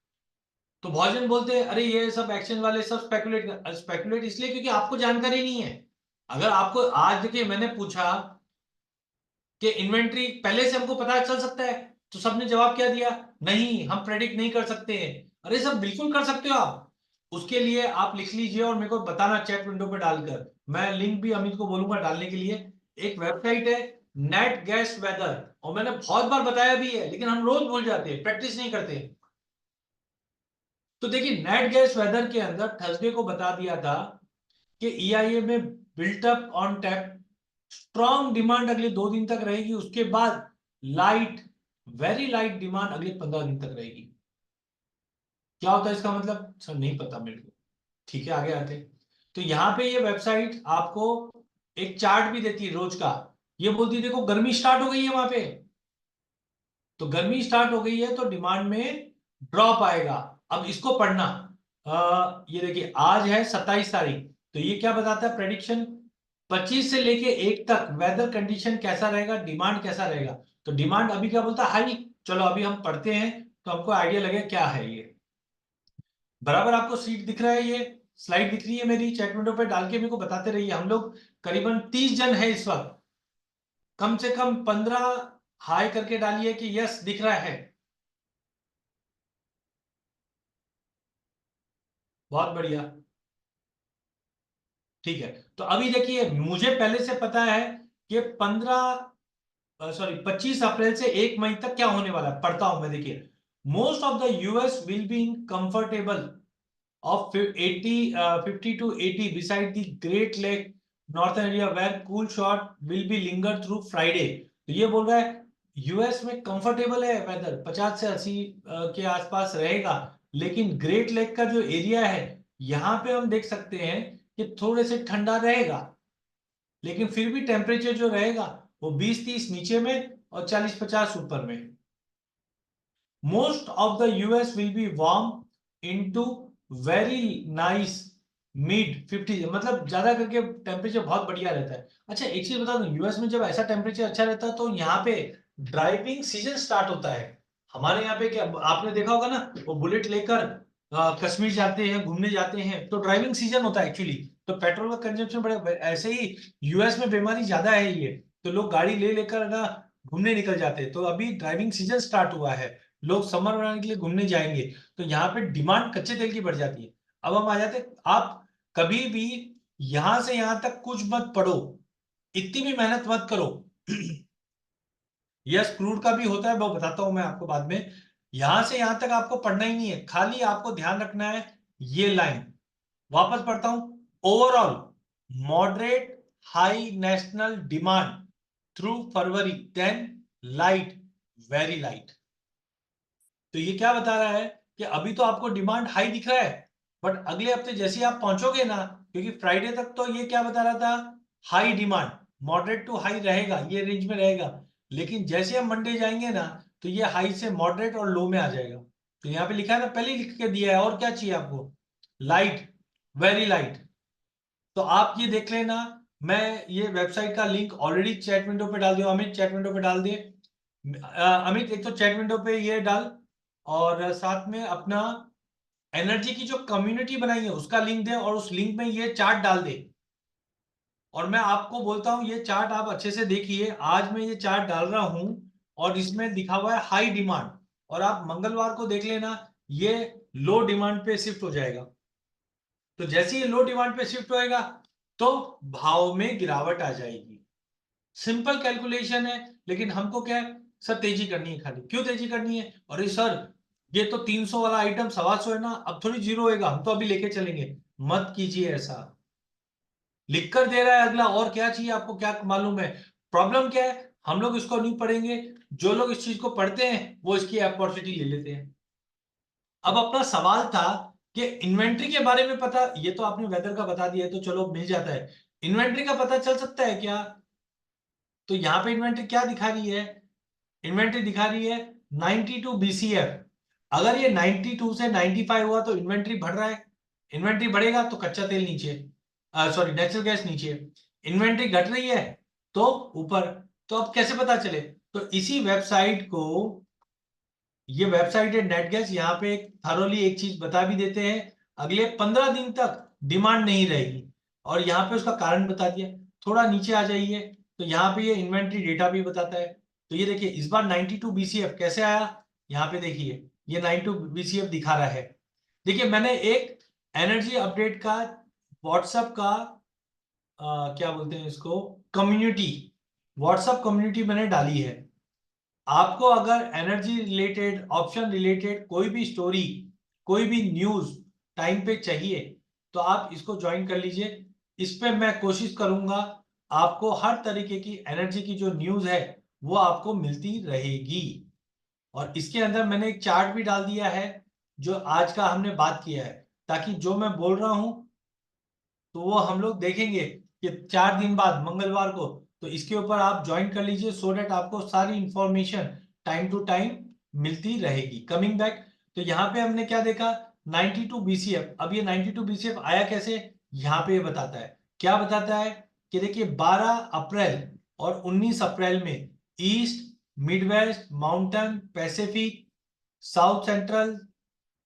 तो बहुत जन बोलते हैं अरे ये सब एक्शन वाले सब स्पेकुलेट, स्पेकुलेट इसलिए क्योंकि आपको जानकारी नहीं है। अगर आपको आज देखिए मैंने पूछा कि इन्वेंट्री पहले से हमको पता चल सकता है, तो सबने जवाब क्या दिया? नहीं, हम प्रेडिक्ट नहीं कर सकते हैं। अरे सब बिल्कुल कर सकते हो आप। उसके लिए आप लिख लीजिए और मेरे को बताना चैट विंडो पे डालकर, मैं लिंक भी अमित को बोलूंगा डालने के लिए। एक वेबसाइट है नेट गैस वेदर, और मैंने बहुत बार बताया भी है लेकिन हम रोज भूल जाते हैं, प्रैक्टिस नहीं करते। तो देखिए नेट गैस वेदर के अंदर थर्सडे को बता दिया था कि ईआईए में built up on tap, strong demand अगले 2 दिन तक रहेगी, उसके बाद लाइट, वेरी लाइट डिमांड अगले 15 दिन तक रहेगी। क्या होता है इसका मतलब? सर नहीं पता मेरे को। ठीक है आगे आते। तो यहाँ पे ये वेबसाइट आपको एक चार्ट भी देती है रोज का, ये बोलती है देखो गर्मी स्टार्ट हो गई है वहां पे, तो गर्मी स्टार्ट हो गई है तो डिमांड में ड्रॉप आएगा। अब इसको पढ़ना, ये देखिए आज है 27 तारीख, तो ये क्या बताता है प्रेडिक्शन? 25 से लेके 1 तक वेदर कंडीशन कैसा रहेगा, डिमांड कैसा रहेगा। तो डिमांड अभी क्या बोलता है? हाई। चलो अभी हम पढ़ते हैं तो हमको आइडिया लगे क्या है ये। बराबर आपको सीट दिख रहा है, ये स्लाइड दिख रही है मेरी? चैट विंडो पे डाल के मेरे को बताते रहिए। हम लोग करीबन 30 जन है इस वक्त, कम से कम 15 हाई करके डालिए कि यस दिख रहा है। बहुत बढ़िया, ठीक है। तो अभी देखिए मुझे पहले से पता है कि 25 अप्रैल से 1 मई तक क्या होने वाला है, पढ़ता हूं मैं। देखिए most of the US will be in comfortable of 50 to 80 beside the Great Lake Northern area where cool short will be linger through Friday। तो ये बोल रहा है यूएस में कंफर्टेबल है वेदर, 50 से 80 के आसपास रहेगा, लेकिन ग्रेट लेक का जो एरिया है यहां पे हम देख सकते हैं कि थोड़े से ठंडा रहेगा, लेकिन फिर भी टेम्परेचर जो रहेगा वो 20-30 नीचे में और 40-50 ऊपर में। Most of the US will be warm into very nice mid 50, मतलब ज्यादा करके टेम्परेचर बहुत बढ़िया रहता है। अच्छा एक चीज बता दूं, यूएस में जब ऐसा टेम्परेचर अच्छा रहता है तो यहाँ पे ड्राइविंग सीजन स्टार्ट होता है। हमारे यहाँ पे क्या आपने देखा होगा ना, वो बुलेट लेकर कश्मीर जाते हैं, घूमने जाते हैं, तो ड्राइविंग सीजन होता है एक्चुअली। तो पेट्रोल का कंजम्पशन बड़े, ऐसे ही यूएस में बीमारी ज्यादा है ये, तो लोग गाड़ी ले लेकर ना घूमने निकल जाते हैं। तो अभी ड्राइविंग सीजन स्टार्ट हुआ है, लोग समर बनाने के लिए घूमने जाएंगे, तो यहाँ पे डिमांड कच्चे तेल की बढ़ जाती है। अब हम आ जाते हैं, आप कभी भी यहां से यहां तक कुछ मत पढ़ो, इतनी भी मेहनत मत करो। यस क्रूड का भी होता है, वो बताता हूं मैं आपको बाद में। यहां से यहां तक आपको पढ़ना ही नहीं है, खाली आपको ध्यान रखना है ये लाइन। वापस पढ़ता हूं, overall moderate high national demand through February, then light, very light. तो ये क्या बता रहा है कि अभी तो आपको डिमांड हाई दिख रहा है, बट अगले हफ्ते जैसे ही आप पहुंचोगे ना, क्योंकि फ्राइडे तक तो ये क्या बता रहा था, high demand, moderate to high रहेगा, ये रेंज में रहेगा, लेकिन जैसे हम मंडे जाएंगे ना तो ये हाई से मॉडरेट और लो में आ जाएगा। तो यहाँ पे लिखा है ना, पहले ही लिख के दिया है, और क्या चाहिए आपको, लाइट, वेरी लाइट। तो आप ये देख लेना, मैं ये वेबसाइट का लिंक ऑलरेडी चैट विंडो पे डाल दिया, अमित चैट विंडो पे डाल दिए। अमित एक तो चैट विंडो पे ये डाल, और साथ में अपना एनर्जी की जो कम्युनिटी बनाई है उसका लिंक दे, और उस लिंक में ये चार्ट डाल दे। और मैं आपको बोलता हूं ये चार्ट आप अच्छे से देखिए, आज मैं ये चार्ट डाल रहा हूं और इसमें दिखा हुआ है हाई डिमांड, और आप मंगलवार को देख लेना ये लो डिमांड पे शिफ्ट हो जाएगा। तो जैसे ही लो डिमांड पे शिफ्ट होएगा तो भाव में गिरावट आ जाएगी। सिंपल कैलकुलेशन है, लेकिन हमको क्या है सर, तेजी करनी है। खाली क्यों तेजी करनी है, अरे सर ये तो 300 वाला आइटम 125 है ना, अब थोड़ी जीरो होएगा, हम तो अभी लेके चलेंगे। मत कीजिए ऐसा, लिख कर दे रहा है अगला, और क्या चाहिए आपको, क्या मालूम है। प्रॉब्लम क्या है, हम लोग इसको नहीं पढ़ेंगे, जो लोग इस चीज को पढ़ते हैं वो इसकी अपॉर्चुनिटी ले लेते हैं। अब अपना सवाल था कि इन्वेंट्री के बारे में पता, ये तो आपने वेदर का बता दिया है तो चलो मिल जाता है, इन्वेंट्री का पता चल सकता है क्या। तो यहां पे इन्वेंट्री क्या दिखा रही है, इन्वेंट्री दिखा रही है 92 BCF। अगर ये 92 से 95 हुआ तो इन्वेंट्री बढ़ रहा है, इन्वेंट्री बढ़ेगा तो कच्चा तेल नीचे, सॉरी नेचुरल गैस नीचे, इन्वेंट्री घट रही है तो ऊपर। तो अब कैसे पता चले, तो इसी वेबसाइट को, ये वेबसाइट है नेट गैस, यहाँ पे एक थरोली एक चीज बता भी देते हैं, अगले 15 दिन तक डिमांड नहीं रहेगी, और यहाँ पे उसका कारण बता दिया। थोड़ा नीचे आ जाइए तो यहाँ पे ये इन्वेंट्री डेटा भी बताता है। तो ये देखिए इस बार 92 BCF कैसे आया, यहाँ पे देखिए ये 92 BCF दिखा रहा है। देखिए मैंने एक एनर्जी अपडेट का व्हाट्सएप का क्या बोलते हैं इसको, कम्युनिटी, व्हाट्सएप कम्युनिटी मैंने डाली है। आपको अगर एनर्जी रिलेटेड, ऑप्शन रिलेटेड कोई भी स्टोरी, कोई भी न्यूज टाइम पे चाहिए तो आप इसको ज्वाइन कर लीजिए। इस पे मैं कोशिश करूंगा आपको हर तरीके की एनर्जी की जो न्यूज है वो आपको मिलती रहेगी। और इसके अंदर मैंने एक चार्ट भी डाल दिया है जो आज का हमने बात किया है, ताकि जो मैं बोल रहा हूं तो वो हम लोग देखेंगे कि 4 दिन बाद मंगलवार को, तो इसके ऊपर आप ज्वाइन कर लीजिए, सो डेट आपको सारी इंफॉर्मेशन टाइम टू टाइम मिलती रहेगी। कमिंग बैक, तो यहाँ पे हमने क्या देखा, 92 BCF। अब ये 92 BCF आया कैसे, यहाँ पे ये बताता है, क्या बताता है कि देखिए 12 अप्रैल और 19 अप्रैल में east, Midwest, mountain, Pacific, south central,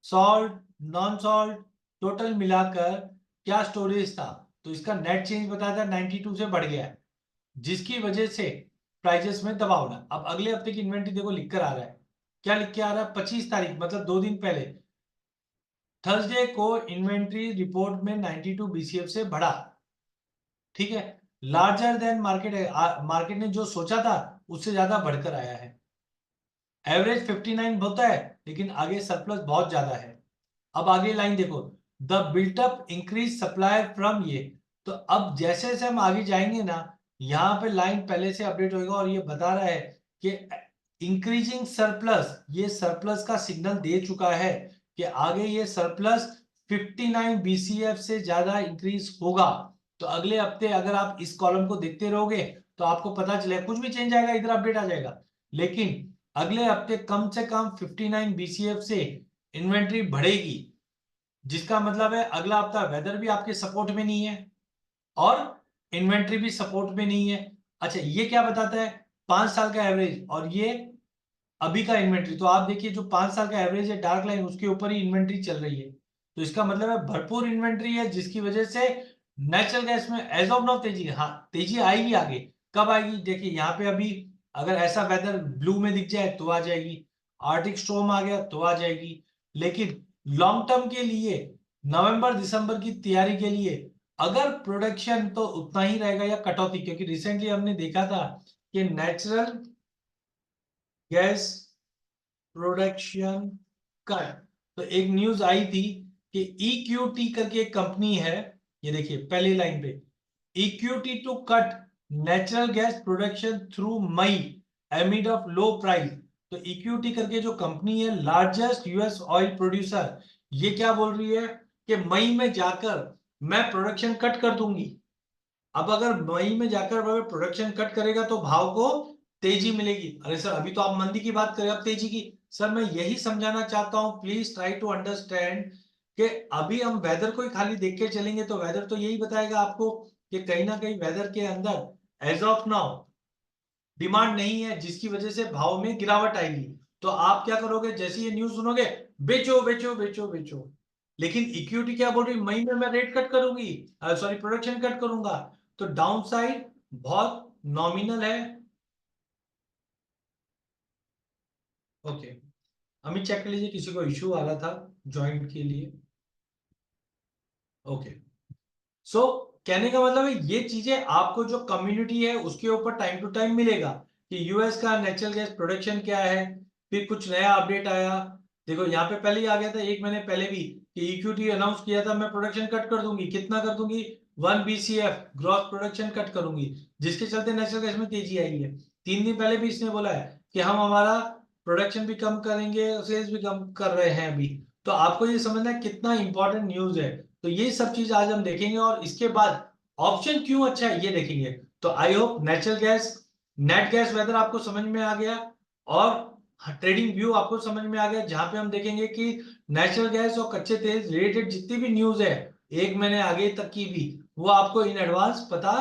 salt, non salt, total मिलाकर क्या स्टोरेज था, तो इसका नेट चेंज बताया था 92 से बढ़ गया है, जिसकी वजह से प्राइजेस में दबाव ना। अब अगले हफ्ते की इन्वेंट्री देखो लिख कर आ रहा है, क्या लिख के आ रहा है, 25 तारीख मतलब 2 दिन पहले, थर्सडे को इन्वेंट्री रिपोर्ट में 92 BCF से बढ़ा। ठीक है, लार्जर देन मार्केट है, मार्केट ने जो सोचा था उससे ज्यादा बढ़कर आया है। एवरेज 59 होता है, लेकिन आगे सरप्लस बहुत ज्यादा है। अब आगे लाइन देखो, the built up increase supply from ये। तो अब जैसे जैसे हम आगे जाएंगे ना, यहाँ पे लाइन पहले से अपडेट होगा और ये बता रहा है कि इंक्रीजिंग सरप्लस, ये सरप्लस का सिग्नल दे चुका है कि आगे ये सरप्लस 59 BCF से ज्यादा इंक्रीज होगा। तो अगले हफ्ते अगर आप इस कॉलम को देखते रहोगे तो आपको पता चलेगा, कुछ भी चेंज आएगा इधर अपडेट आ जाएगा, लेकिन अगले हफ्ते कम से कम 59 BCF से इन्वेंट्री बढ़ेगी, जिसका मतलब है अगला हफ्ता वेदर भी आपके सपोर्ट में नहीं है और इन्वेंट्री भी सपोर्ट में नहीं है। अच्छा ये क्या बताता है, 5 साल का एवरेज, और ये अभी का इन्वेंट्री। तो आप देखिए जो 5 साल का एवरेज है डार्क लाइन, उसके ऊपर ही इन्वेंट्री चल रही है, तो इसका मतलब है भरपूर इन्वेंट्री है, जिसकी वजह से नेचुरल गैस में एज ऑफ नाउ तेजी, हाँ तेजी आएगी आगे। कब आएगी, देखिए यहाँ पे अभी अगर ऐसा वेदर ब्लू में दिख जाए तो आ जाएगी, आर्टिक स्टॉर्म आ गया तो आ जाएगी, लेकिन लॉन्ग टर्म के लिए नवंबर दिसंबर की तैयारी के लिए अगर प्रोडक्शन तो उतना ही रहेगा या कटौती, क्योंकि रिसेंटली हमने देखा था कि नेचुरल गैस प्रोडक्शन कट। तो एक न्यूज आई थी कि EQT करके एक कंपनी है, ये देखिए पहली लाइन पे, EQT to cut natural gas production through May amid of low price. तो EQT करके जो कंपनी है, लार्जेस्ट यूएस ऑयल प्रोड्यूसर, ये क्या बोल रही है कि मई में जाकर मैं प्रोडक्शन कट कर दूंगी। अब अगर मई में जाकर अगर प्रोडक्शन कट करेगा तो भाव को तेजी मिलेगी। अरे सर अभी तो आप मंदी की बात करें, अब तेजी की। सर मैं यही समझाना चाहता हूं, प्लीज ट्राई टू अंडरस्टैंड कि अभी हम वेदर को ही खाली देख के चलेंगे तो वेदर तो यही बताएगा आपको कि कहीं ना कहीं वेदर के अंदर एज ऑफ नाउ डिमांड नहीं है, जिसकी वजह से भाव में गिरावट आएगी। तो आप क्या करोगे, जैसे ये न्यूज सुनोगे, बेचो बेचो बेचो बेचो। लेकिन इक्विटी क्या बोल रही, मई में मैं रेट कट करूंगी, सॉरी प्रोडक्शन कट करूंगा। तो डाउन साइड बहुत नॉमिनल है। ओके, अमित चेक कर लीजिए, किसी को इश्यू आ रहा था ज्वाइंट के लिए। ओके, सो कहने का मतलब है ये चीजें आपको जो कम्युनिटी है उसके ऊपर टाइम टू टाइम मिलेगा कि यूएस का नेचुरल गैस प्रोडक्शन क्या है, फिर कुछ नया अपडेट आया। देखो यहाँ पे पहले ही आ गया था 1 महीने पहले भी कि EQT अनाउंस किया था मैं प्रोडक्शन कट कर दूंगी। कितना कर दूंगी, 1 BCF ग्रॉस प्रोडक्शन कट करूंगी, जिसके चलते नेचुरल गैस में तेजी आई है। 3 दिन पहले भी इसने बोला है कि हम हमारा प्रोडक्शन भी कम करेंगे, सेल्स भी कम कर रहे हैं अभी। तो आपको ये समझना है कितना इंपॉर्टेंट न्यूज है। तो ये सब चीज आज हम देखेंगे और इसके बाद ऑप्शन क्यों अच्छा है ये देखेंगे। तो I hope natural gas, net gas weather आपको समझ में आ गया और ट्रेडिंग व्यू आपको समझ में आ गया, जहां पे हम देखेंगे कि नेचुरल गैस और कच्चे तेल रिलेटेड जितनी भी न्यूज है 1 महीने आगे तक की भी, वो आपको इन एडवांस पता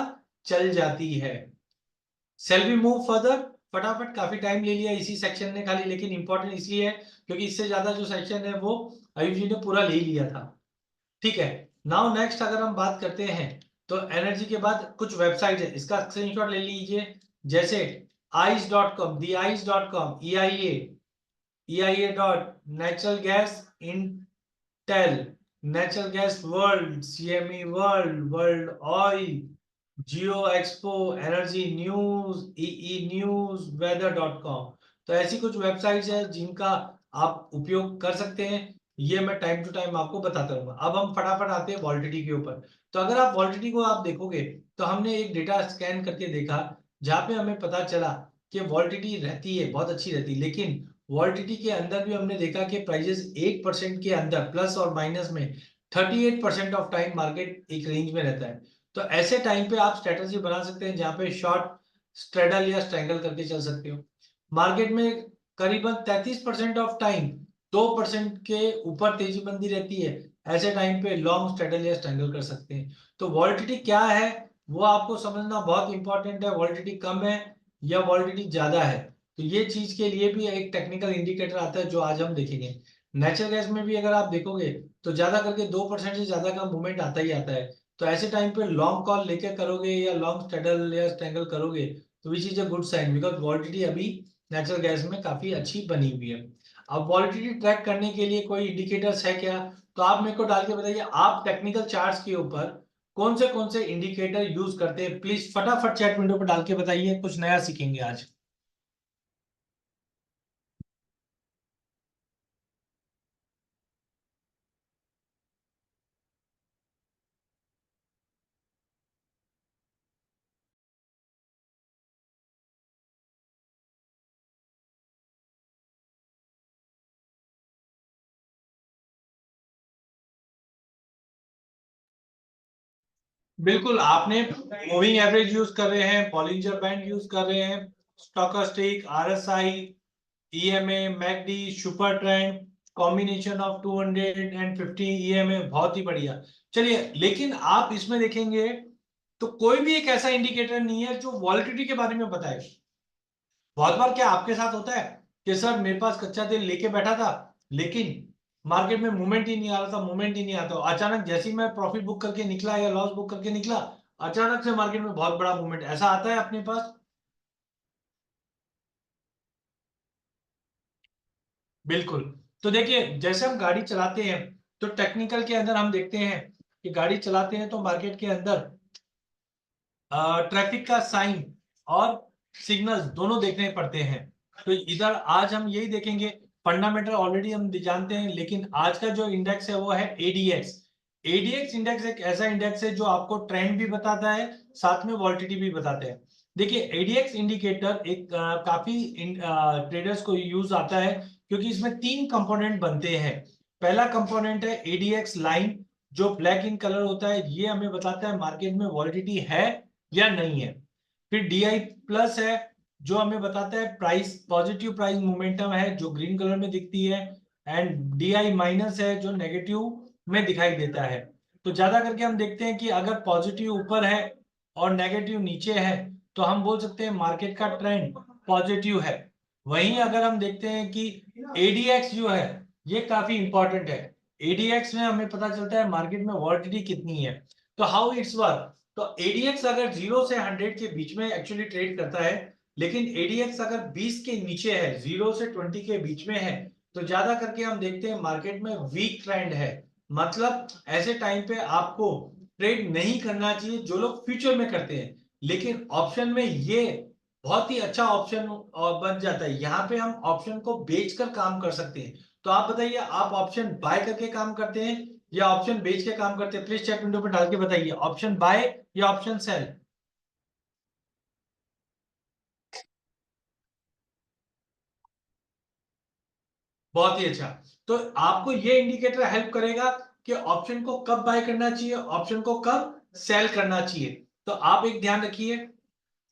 चल जाती है। सेल वी मूव फर्दर, फटाफट, काफी टाइम ले लिया इसी सेक्शन ने खाली, लेकिन इंपॉर्टेंट इसलिए है क्योंकि इससे ज्यादा जो सेक्शन है वो आयुष जी ने पूरा ले लिया था। ठीक है, नाउ नेक्स्ट अगर हम बात करते हैं तो एनर्जी के बाद कुछ वेबसाइट है, इसका स्क्रीनशॉट ले लीजिए। जैसे ice.com, theice.com, EIA dot natural gas intel, natural gas world, CME world, world oil, geo expo, energy news, EE news, weather.com। तो ऐसी कुछ वेबसाइट्स है जिनका आप उपयोग कर सकते हैं, ये मैं टाइम टू टाइम आपको बताता रहूंगा। अब हम फटाफट आते हैं वॉल्टिटी के ऊपर। तो अगर आप वॉल्टिटी को आप देखोगे तो हमने एक डेटा स्कैन करके देखा जहां पे हमें पता चला कि वॉल्टिटी रहती है, बहुत अच्छी रहती है, लेकिन वॉल्टिटी के अंदर भी हमने देखा कि प्राइजेस 1% के अंदर प्लस और माइनस में 38% ऑफ टाइम मार्केट एक रेंज में रहता है। तो ऐसे टाइम पे आप स्ट्रेटजी बना सकते हैं जहां पे शॉर्ट स्ट्रेडल या स्ट्रैंगल करके चल सकते हो। मार्केट में करीबन 33% ऑफ टाइम 2% के ऊपर तेजी मंदी रहती है, ऐसे टाइम पे लॉन्ग स्ट्रेडल या स्ट्रैंगल कर सकते हैं। तो वॉल्टिटी क्या है वो आपको समझना बहुत इंपॉर्टेंट है, वॉल्टिटी कम है या वॉल्टिटी ज्यादा है। तो ये चीज के लिए भी एक टेक्निकल इंडिकेटर आता है जो आज हम देखेंगे। नेचुरल गैस में भी अगर आप देखोगे तो ज्यादा करके 2% से ज्यादा का मूवमेंट आता ही आता है। तो ऐसे टाइम पे लॉन्ग कॉल लेके करोगे या लॉन्ग स्ट्रेडल या स्ट्रैंगल करोगे तो which is a good sign, because volatility अभी नेचुरल गैस में काफी अच्छी बनी हुई है। अब वॉल्टिटी ट्रैक करने के लिए कोई इंडिकेटर्स है क्या, तो आप मेरे को डाल के बताइए आप टेक्निकल चार्ट्स के ऊपर कौन से इंडिकेटर यूज करते हैं, प्लीज फटाफट चैट विंडो पर डाल के बताइए, कुछ नया सीखेंगे आज। बिल्कुल, आपने मूविंग एवरेज यूज कर रहे हैं, बॉलिंजर बैंड यूज कर रहे हैं, stochastic, RSI, EMA, MACD, super trend, combination of 250 EMA, बहुत ही बढ़िया। चलिए, लेकिन आप इसमें देखेंगे तो कोई भी एक ऐसा इंडिकेटर नहीं है जो वॉलिटिलिटी के बारे में बताए। बहुत बार क्या आपके साथ होता है कि सर मेरे पास कच्चा तेल लेके बैठा था लेकिन मार्केट में मूवमेंट ही नहीं आ रहा था, मूवमेंट ही नहीं आता, अचानक जैसे ही मैं प्रॉफिट बुक करके निकला या लॉस बुक करके निकला, अचानक से मार्केट में बहुत बड़ा मूवमेंट ऐसा आता है अपने पास। बिल्कुल। तो देखिए जैसे हम गाड़ी चलाते हैं तो टेक्निकल के अंदर हम देखते हैं कि गाड़ी चलाते हैं तो मार्केट के अंदर ट्रैफिक का साइन और सिग्नल्स दोनों देखने पड़ते हैं। तो इधर आज हम यही देखेंगे फंडामेंटल ऑलरेडी हम जानते हैं, लेकिन आज का जो इंडेक्स है वो है एडीएक्स। एडीएक्स इंडेक्स एक ऐसा इंडेक्स है जो आपको ट्रेंड भी बताता है, साथ में वॉलिटिलिटी भी बताते हैं। देखिए एडीएक्स इंडिकेटर एक काफी ट्रेडर्स को यूज आता है, क्योंकि इसमें 3 कंपोनेंट बनते हैं। पहला कंपोनेंट है एडीएक्स लाइन, जो ब्लैक इन कलर होता है, ये हमें बताता है मार्केट में वॉलिटिलिटी है या नहीं है। फिर डीआई प्लस है, जो हमें बताता है प्राइस, पॉजिटिव प्राइस मोमेंटम है, जो ग्रीन कलर में दिखती है। एंड डीआई माइनस है, जो नेगेटिव में दिखाई देता है। तो ज्यादा करके हम देखते हैं कि अगर पॉजिटिव ऊपर है और नेगेटिव नीचे है, तो हम बोल सकते हैं मार्केट का ट्रेंड पॉजिटिव है। वहीं अगर हम देखते हैं कि एडीएक्स जो है ये काफी इंपॉर्टेंट है, एडीएक्स में हमें पता चलता है मार्केट में वॉलिटिलिटी कितनी है। तो हाउ इट्स वर्क, तो एडीएक्स अगर 0 से 100 के बीच में एक्चुअली ट्रेड करता है, लेकिन एडीएक्स अगर 20 के नीचे है, 0 से 20 के बीच में है, तो ज्यादा करके हम देखते हैं मार्केट में वीक ट्रेंड है। मतलब ऐसे टाइम पे आपको ट्रेड नहीं करना चाहिए, जो लोग फ्यूचर में करते हैं। लेकिन ऑप्शन में ये बहुत ही अच्छा ऑप्शन बन जाता है, यहाँ पे हम ऑप्शन को बेचकर काम कर सकते हैं। तो आप बताइए, आप ऑप्शन बाय करके काम करते हैं या ऑप्शन बेच के काम करते हैं? प्लीज चैट विंडो पर डाल के बताइए, ऑप्शन बाय या ऑप्शन सेल। बहुत ही अच्छा। तो आपको ये इंडिकेटर हेल्प करेगा कि ऑप्शन को कब बाय करना चाहिए, ऑप्शन को कब सेल करना चाहिए। तो आप एक ध्यान रखिए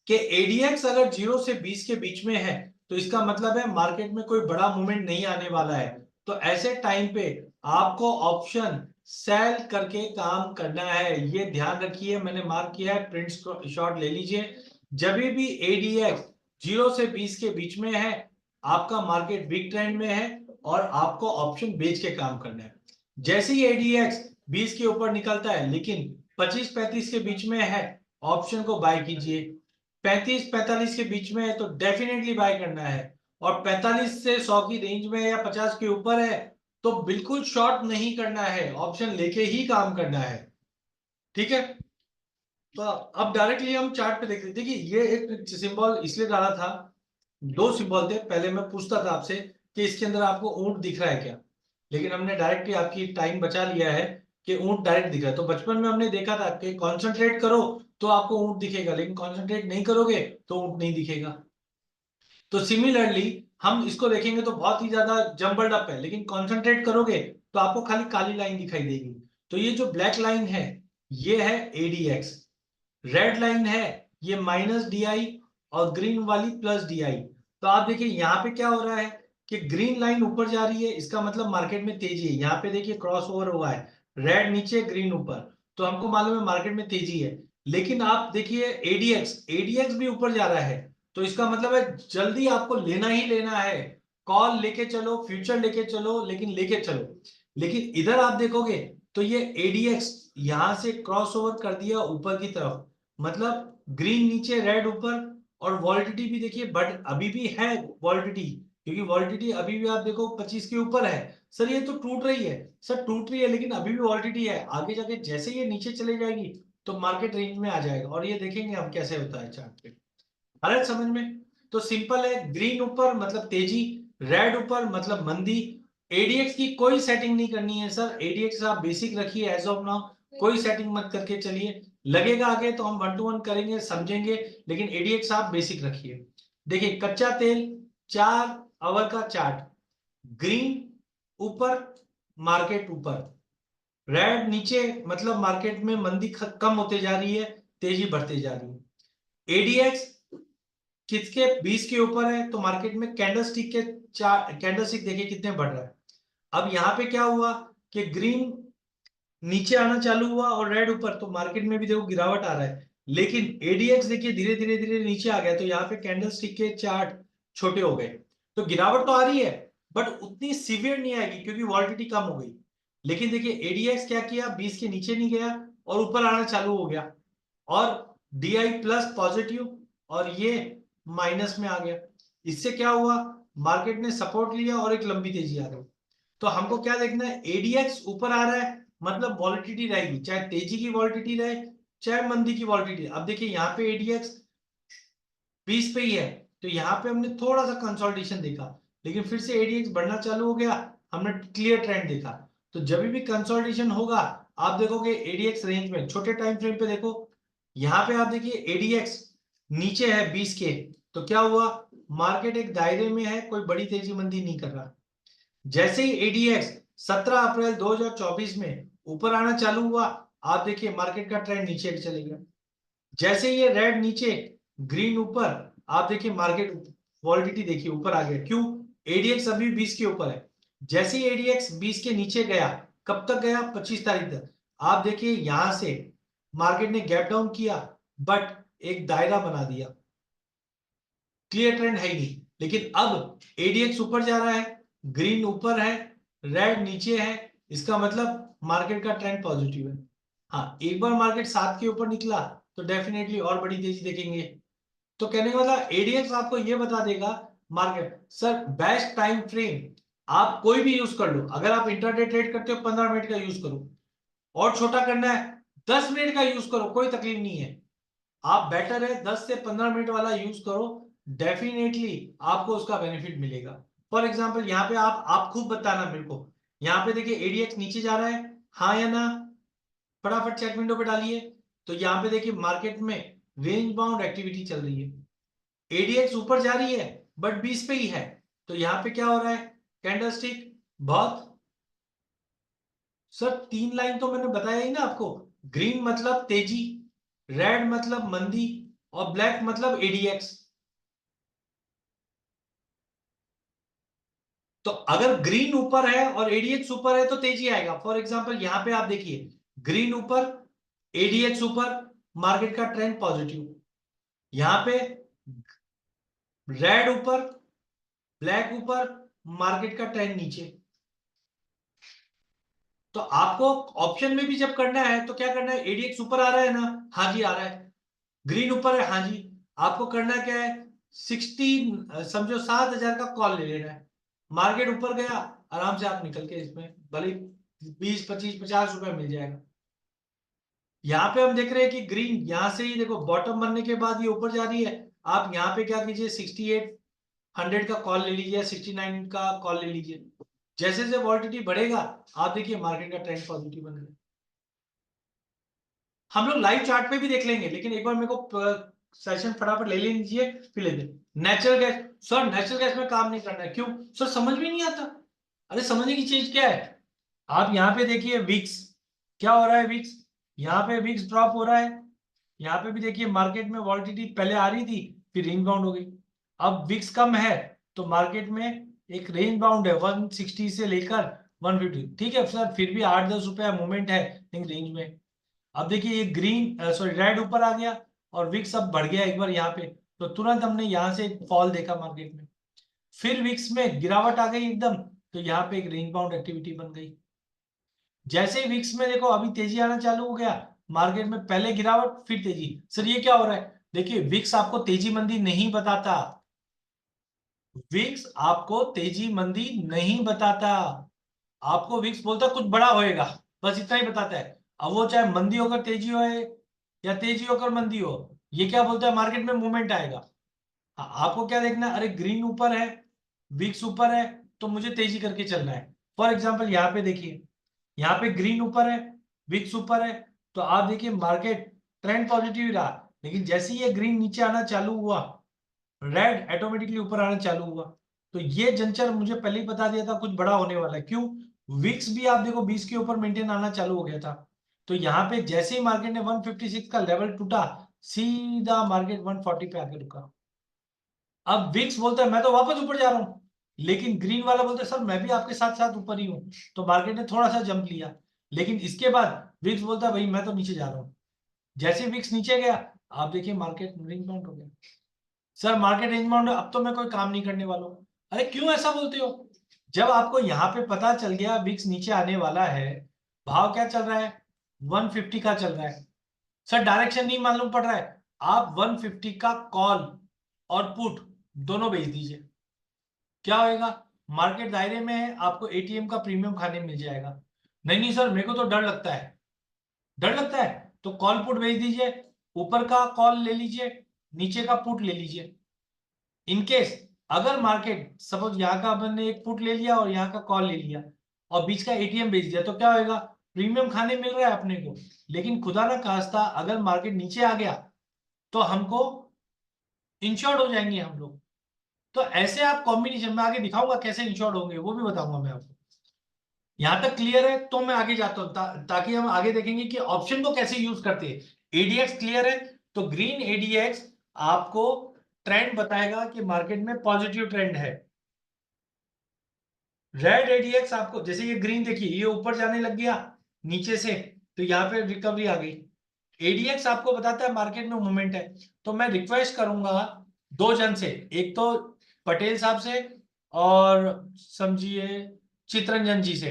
कि एडीएक्स अगर 0 से 20 के बीच में है, तो इसका मतलब है मार्केट में कोई बड़ा मूवमेंट नहीं आने वाला है। तो ऐसे टाइम पे आपको ऑप्शन सेल करके काम करना है, ये ध्यान रखिए। मैंने मार्क किया है, प्रिंट शॉट ले लीजिए। जब भी एडीएक्स 0 से 20 के बीच में है, आपका मार्केट वीक ट्रेंड में है और आपको ऑप्शन बेच के काम करना है। जैसे ही एडीएक्स 20 के ऊपर निकलता है लेकिन 25-35 के बीच में है, ऑप्शन को बाय कीजिए। 35-45 के बीच में है तो डेफिनेटली बाय करना है, और 45 से 100 की रेंज में या 50 के ऊपर है तो बिल्कुल शॉर्ट नहीं करना है, ऑप्शन लेके ही काम करना है। ठीक है, तो अब डायरेक्टली हम चार्ट पे देखते हैं। देखिए ये एक सिंबल इसलिए डाला था, 2 सिंबल थे। पहले मैं पूछता था आपसे कि इसके अंदर आपको ऊंट दिख रहा है क्या, लेकिन हमने डायरेक्टली आपकी टाइम बचा लिया है कि ऊंट डायरेक्ट दिख रहा है। तो बचपन में हमने देखा था कि कंसंट्रेट करो तो आपको ऊंट दिखेगा, लेकिन कंसंट्रेट नहीं करोगे तो ऊंट नहीं दिखेगा। तो सिमिलरली हम इसको देखेंगे तो बहुत ही ज्यादा जंबल्ड अप है, लेकिन कंसंट्रेट करोगे तो आपको खाली काली लाइन दिखाई देगी। तो ये जो ब्लैक लाइन है ये है एडीएक्स, रेड लाइन है ये माइनस डीआई, और ग्रीन वाली प्लस डीआई। तो आप देखिए यहाँ पे क्या हो रहा है कि ग्रीन लाइन ऊपर जा रही है, इसका मतलब मार्केट में तेजी है। यहाँ पे देखिए क्रॉस ओवर हुआ है, रेड नीचे ग्रीन ऊपर, तो हमको मालूम है मार्केट में तेजी है। लेकिन आप देखिए एडीएक्स, एडीएक्स भी ऊपर जा रहा है, तो इसका मतलब है जल्दी आपको लेना ही लेना है। कॉल लेके चलो, फ्यूचर लेके चलो, लेकिन लेके चलो। लेकिन इधर आप देखोगे तो ये एडीएक्स यहां से क्रॉस ओवर कर दिया ऊपर की तरफ, मतलब ग्रीन नीचे रेड ऊपर, और वॉलिडिटी भी देखिए बट अभी भी है वॉलिडिटी, क्योंकि वॉलिडिटी अभी भी आप देखो 25 के ऊपर है। सर ये तो टूट रही है, सर टूट रही है लेकिन अभी भी वॉलिडिटी है। आगे जाके जैसे ये नीचे चले जाएगी तो मार्केट रेंज में आ जाएगा, और ये देखेंगे हम कैसे होता है चार्ट पे। आ रहा है समझ में? तो सिंपल है, ग्रीन ऊपर मतलब तेजी, रेड ऊपर मतलब मंदी। एडीएक्स की कोई सेटिंग नहीं करनी है सर, एडीएक्स आप बेसिक रखिए एज ऑफ नाउ, कोई सेटिंग मत करके चलिए। लगेगा आगे तो हम 1 to 1 करेंगे, समझेंगे, लेकिन एडीएक्स आप बेसिक रखिए। देखिए कच्चा तेल 4 आवर का चार्ट, ग्रीन ऊपर मार्केट ऊपर, रेड नीचे मतलब मार्केट में मंदी कम होते जा रही है, तेजी बढ़ते जा रही है। एडीएक्स किसके 20 के ऊपर है तो मार्केट में कैंडलस्टिक के कैंडलस्टिक देखिए कितने बढ़ रहा है। अब यहाँ पे क्या हुआ कि ग्रीन नीचे आना चालू हुआ और रेड ऊपर, तो मार्केट में भी देखो गिरावट आ रहा है। लेकिन एडीएक्स देखिए धीरे धीरे धीरे नीचे आ गया, तो यहाँ पे कैंडलस्टिक के चार्ट छोटे हो गए। तो गिरावट तो आ रही है बट उतनी सीवियर नहीं आएगी क्योंकि वॉलिडिटी कम हो गई। लेकिन देखिए एडीएक्स क्या किया, 20 के नीचे नहीं गया और ऊपर आना चालू हो गया, और डीआई प्लस पॉजिटिव और ये माइनस में आ गया। इससे क्या हुआ, मार्केट ने सपोर्ट लिया और एक लंबी तेजी आ गई। तो हमको क्या देखना है, एडीएक्स ऊपर आ रहा है मतलब वॉलिडिटी रहेगी, चाहे तेजी की वॉलिडिटी रहे चाहे मंदी की वॉलिडिटी। अब देखिए यहाँ पे एडीएक्स 20 पे ही है, तो यहाँ पे हमने थोड़ा सा कंसोलिडेशन देखा, लेकिन फिर से एडीएक्स बढ़ना चालू हो गया, हमने क्लियर ट्रेंड देखा। तो जब भी कंसोलिडेशन होगा आप देखोगे एडीएक्स रेंज में, छोटे टाइम फ्रेम पे देखो, यहाँ पे आप देखिए एडीएक्स नीचे है 20 के, तो क्या हुआ, मार्केट एक दायरे में है, कोई बड़ी तेजी मंदी नहीं कर रहा। जैसे ही एडीएक्स 17 अप्रैल 2024 में ऊपर आना चालू हुआ, आप देखिए मार्केट का ट्रेंड नीचे चले गया। जैसे ये रेड नीचे, ग्रीन ऊपर, आप देखिए मार्केट वॉलिडिटी देखिए ऊपर आ गया। क्यों? एडीएक्स अभी 20 के ऊपर है। जैसे ही एडीएक्स 20 के नीचे गया, कब तक गया? 25 तारीख तक। आप देखिए यहां से मार्केट ने गैप डाउन किया, बट एक दायरा बना दिया, क्लियर ट्रेंड है ही नहीं। लेकिन अब एडीएक्स ऊपर जा रहा है, ग्रीन ऊपर है, रेड नीचे है, इसका मतलब मार्केट का ट्रेंड पॉजिटिव है। हाँ, एक बार मार्केट 7 के ऊपर निकला तो डेफिनेटली और बड़ी तेजी देखेंगे। तो कहने का मतलब एडीएक्स आपको ये बता देगा market. Sir best time frame आप कोई भी यूज कर लो, अगर आप इंट्राडे ट्रेड करते हो 15 मिनट का यूज करो, और छोटा करना है 10 मिनट का यूज करो, कोई तकलीफ नहीं है। आप बेटर है 10 से 15 मिनट वाला यूज करो, डेफिनेटली आपको उसका बेनिफिट मिलेगा। फॉर एग्जांपल यहाँ पे आप खूब बताना मेरे को, यहाँ पे देखिए एडीएक्स नीचे जा रहा है, हाँ या ना, फटाफट चैट विंडो पे डालिए। तो यहाँ पे देखिए मार्केट में रेंज बाउंड एक्टिविटी चल रही है, एडीएक्स ऊपर जा रही है बट 20 पे ही है। तो यहाँ पे क्या हो रहा है, कैंडलस्टिक बहुत, सर 3 लाइन तो मैंने बताया ही ना आपको, ग्रीन मतलब तेजी, रेड मतलब मंदी, और ब्लैक मतलब एडीएक्स। तो अगर ग्रीन ऊपर है और एडीएक्स ऊपर है तो तेजी आएगा। फॉर एग्जांपल यहां पे आप देखिए ग्रीन ऊपर, एडीएक्स ऊपर, मार्केट का ट्रेंड पॉजिटिव। यहां पे रेड ऊपर, ब्लैक ऊपर, मार्केट का ट्रेंड नीचे। तो आपको ऑप्शन में भी जब करना है तो क्या करना है, एडीएक्स ऊपर आ रहा है ना, हाँ जी आ रहा है, ग्रीन ऊपर है, हाँ जी, आपको करना क्या है, 60 समझो 7,000 का कॉल ले लेना है। मार्केट ऊपर गया, आराम से आप निकल के इसमें भले 20 25 50 रुपए मिल जाएगा। यहाँ पे हम देख रहे हैं कि ग्रीन यहां से ही देखो बॉटम बनने के बाद ये ऊपर जा रही है। आप यहाँ पे क्या कीजिए, 6800 का कॉल ले लीजिए, 69 का कॉल ले लीजिए। जैसे जैसे वॉलिडिटी बढ़ेगा आप देखिए मार्केट का ट्रेंड पॉजिटिव बन रहा है। हम लोग लाइव चार्ट पे भी देख लेंगे, लेकिन एक बार मेरे को सेशन फटाफट ले लीजिए फिर लेते। Natural gas, sir natural gas में काम नहीं करना है, क्यों? सर समझ में नहीं आता। अरे समझने की चीज क्या है, आप यहाँ पे देखिए विक्स क्या हो रहा है, विक्स यहाँ पे विक्स ड्रॉप हो रहा है। यहाँ पे भी देखिए मार्केट में वॉलिडिटी पहले आ रही थी, फिर रेंज बाउंड हो गई। अब विक्स कम है तो मार्केट में एक रेंज बाउंड है 160 से लेकर 150। ठीक है सर, फिर भी 8-10 रुपया मूवमेंट है रेंज में। अब देखिए ये ग्रीन सॉरी रेड ऊपर आ गया और विक्स अब बढ़ गया एक बार यहाँ पे, तो तुरंत हमने यहाँ से फॉल देखा मार्केट में। फिर विक्स में गिरावट आ गई एकदम, तो यहाँ पे एक रेंज बाउंड एक्टिविटी बन गई। जैसे ही विक्स में देखो अभी तेजी आना चालू हो गया, मार्केट में पहले गिरावट फिर तेजी। सर ये क्या हो रहा है, देखिए विक्स आपको तेजी मंदी नहीं बताता, विक्स आपको तेजी मंदी नहीं बताता। आपको विक्स बोलता कुछ बड़ा होएगा, बस इतना ही बताता है। अब वो चाहे मंदी होकर तेजी हो या तेजी होकर मंदी हो, ये क्या बोलता है, मार्केट में मूवमेंट आएगा। आपको क्या देखना है, अरे ग्रीन ऊपर है, विक्स ऊपर है, तो मुझे तेजी करके चलना है। फॉर एग्जाम्पल यहाँ पे देखिए, यहाँ पे ग्रीन ऊपर है, विक्स ऊपर है, तो आप देखिए मार्केट ट्रेंड पॉजिटिव ही रहा। लेकिन जैसे ही ये ग्रीन नीचे आना चालू हुआ, रेड ऑटोमेटिकली ऊपर आना चालू हुआ। तो ये जंचर मुझे पहले ही बता दिया था कुछ बड़ा होने वाला है। क्यों? विक्स भी आप देखो 20 के ऊपर मेंटेन आना चालू हो गया था। तो यहाँ पे जैसे ही मार्केट ने 156 का लेवल टूटा, सीधा मार्केट 140 पे आके रुका। अब विक्स बोलता है मैं तो वापस ऊपर जा रहा हूं, लेकिन ग्रीन वाला बोलता है सर मैं भी आपके साथ साथ ऊपर ही हूं। तो मार्केट ने थोड़ा सा जंप लिया, लेकिन इसके बाद विक्स बोलता है भाई मैं तो नीचे जा रहा हूं। जैसे विक्स नीचे गया, आप देखिए मार्केट रेंज बाउंड हो गया। सर मार्केट रेंज बाउंड, अब तो मैं कोई काम नहीं करने वाला हूं। अरे क्यों ऐसा बोलते हो? जब आपको यहां पे पता चल गया विक्स नीचे आने वाला है, भाव क्या चल रहा है, 150 का चल रहा है। सर डायरेक्शन नहीं मालूम पड़ रहा है, आप 150 का कॉल और पुट दोनों बेच दीजिए। क्या होएगा, मार्केट दायरे में है, आपको एटीएम का प्रीमियम खाने मिल जाएगा। नहीं नहीं सर मेरे को तो डर लगता है, डर लगता है तो कॉल पुट बेच दीजिए, ऊपर का कॉल ले लीजिए, नीचे का पुट ले लीजिए। इनकेस अगर मार्केट सपोज यहाँ का हमने एक पुट ले लिया और यहाँ का कॉल ले लिया और बीच का एटीएम बेच दिया, तो क्या होगा? प्रीमियम खाने मिल रहा है अपने को, लेकिन खुदा ना खास्ता अगर मार्केट नीचे आ गया तो हमको इंश्योर्ड हो जाएंगे हम लोग। तो ऐसे आप कॉम्बिनेशन में आगे दिखाऊंगा कैसे इंश्योर्ड होंगे, वो भी बताऊंगा मैं आपको। यहां तक क्लियर है तो मैं आगे जाता हूं ताकि हम आगे देखेंगे कि ऑप्शन को कैसे यूज करते हैं। एडीएक्स क्लियर है, तो ग्रीन एडीएक्स आपको ट्रेंड बताएगा कि मार्केट में पॉजिटिव ट्रेंड है। रेड एडीएक्स आपको, जैसे ये ग्रीन देखिए ये ऊपर जाने लग गया नीचे से, तो यहाँ पे रिकवरी आ गई। एडीएक्स आपको बताता है मार्केट में मूवमेंट है। तो मैं रिक्वेस्ट करूंगा दो जन से, एक तो पटेल साहब से और समझिए चितरंजन जी से,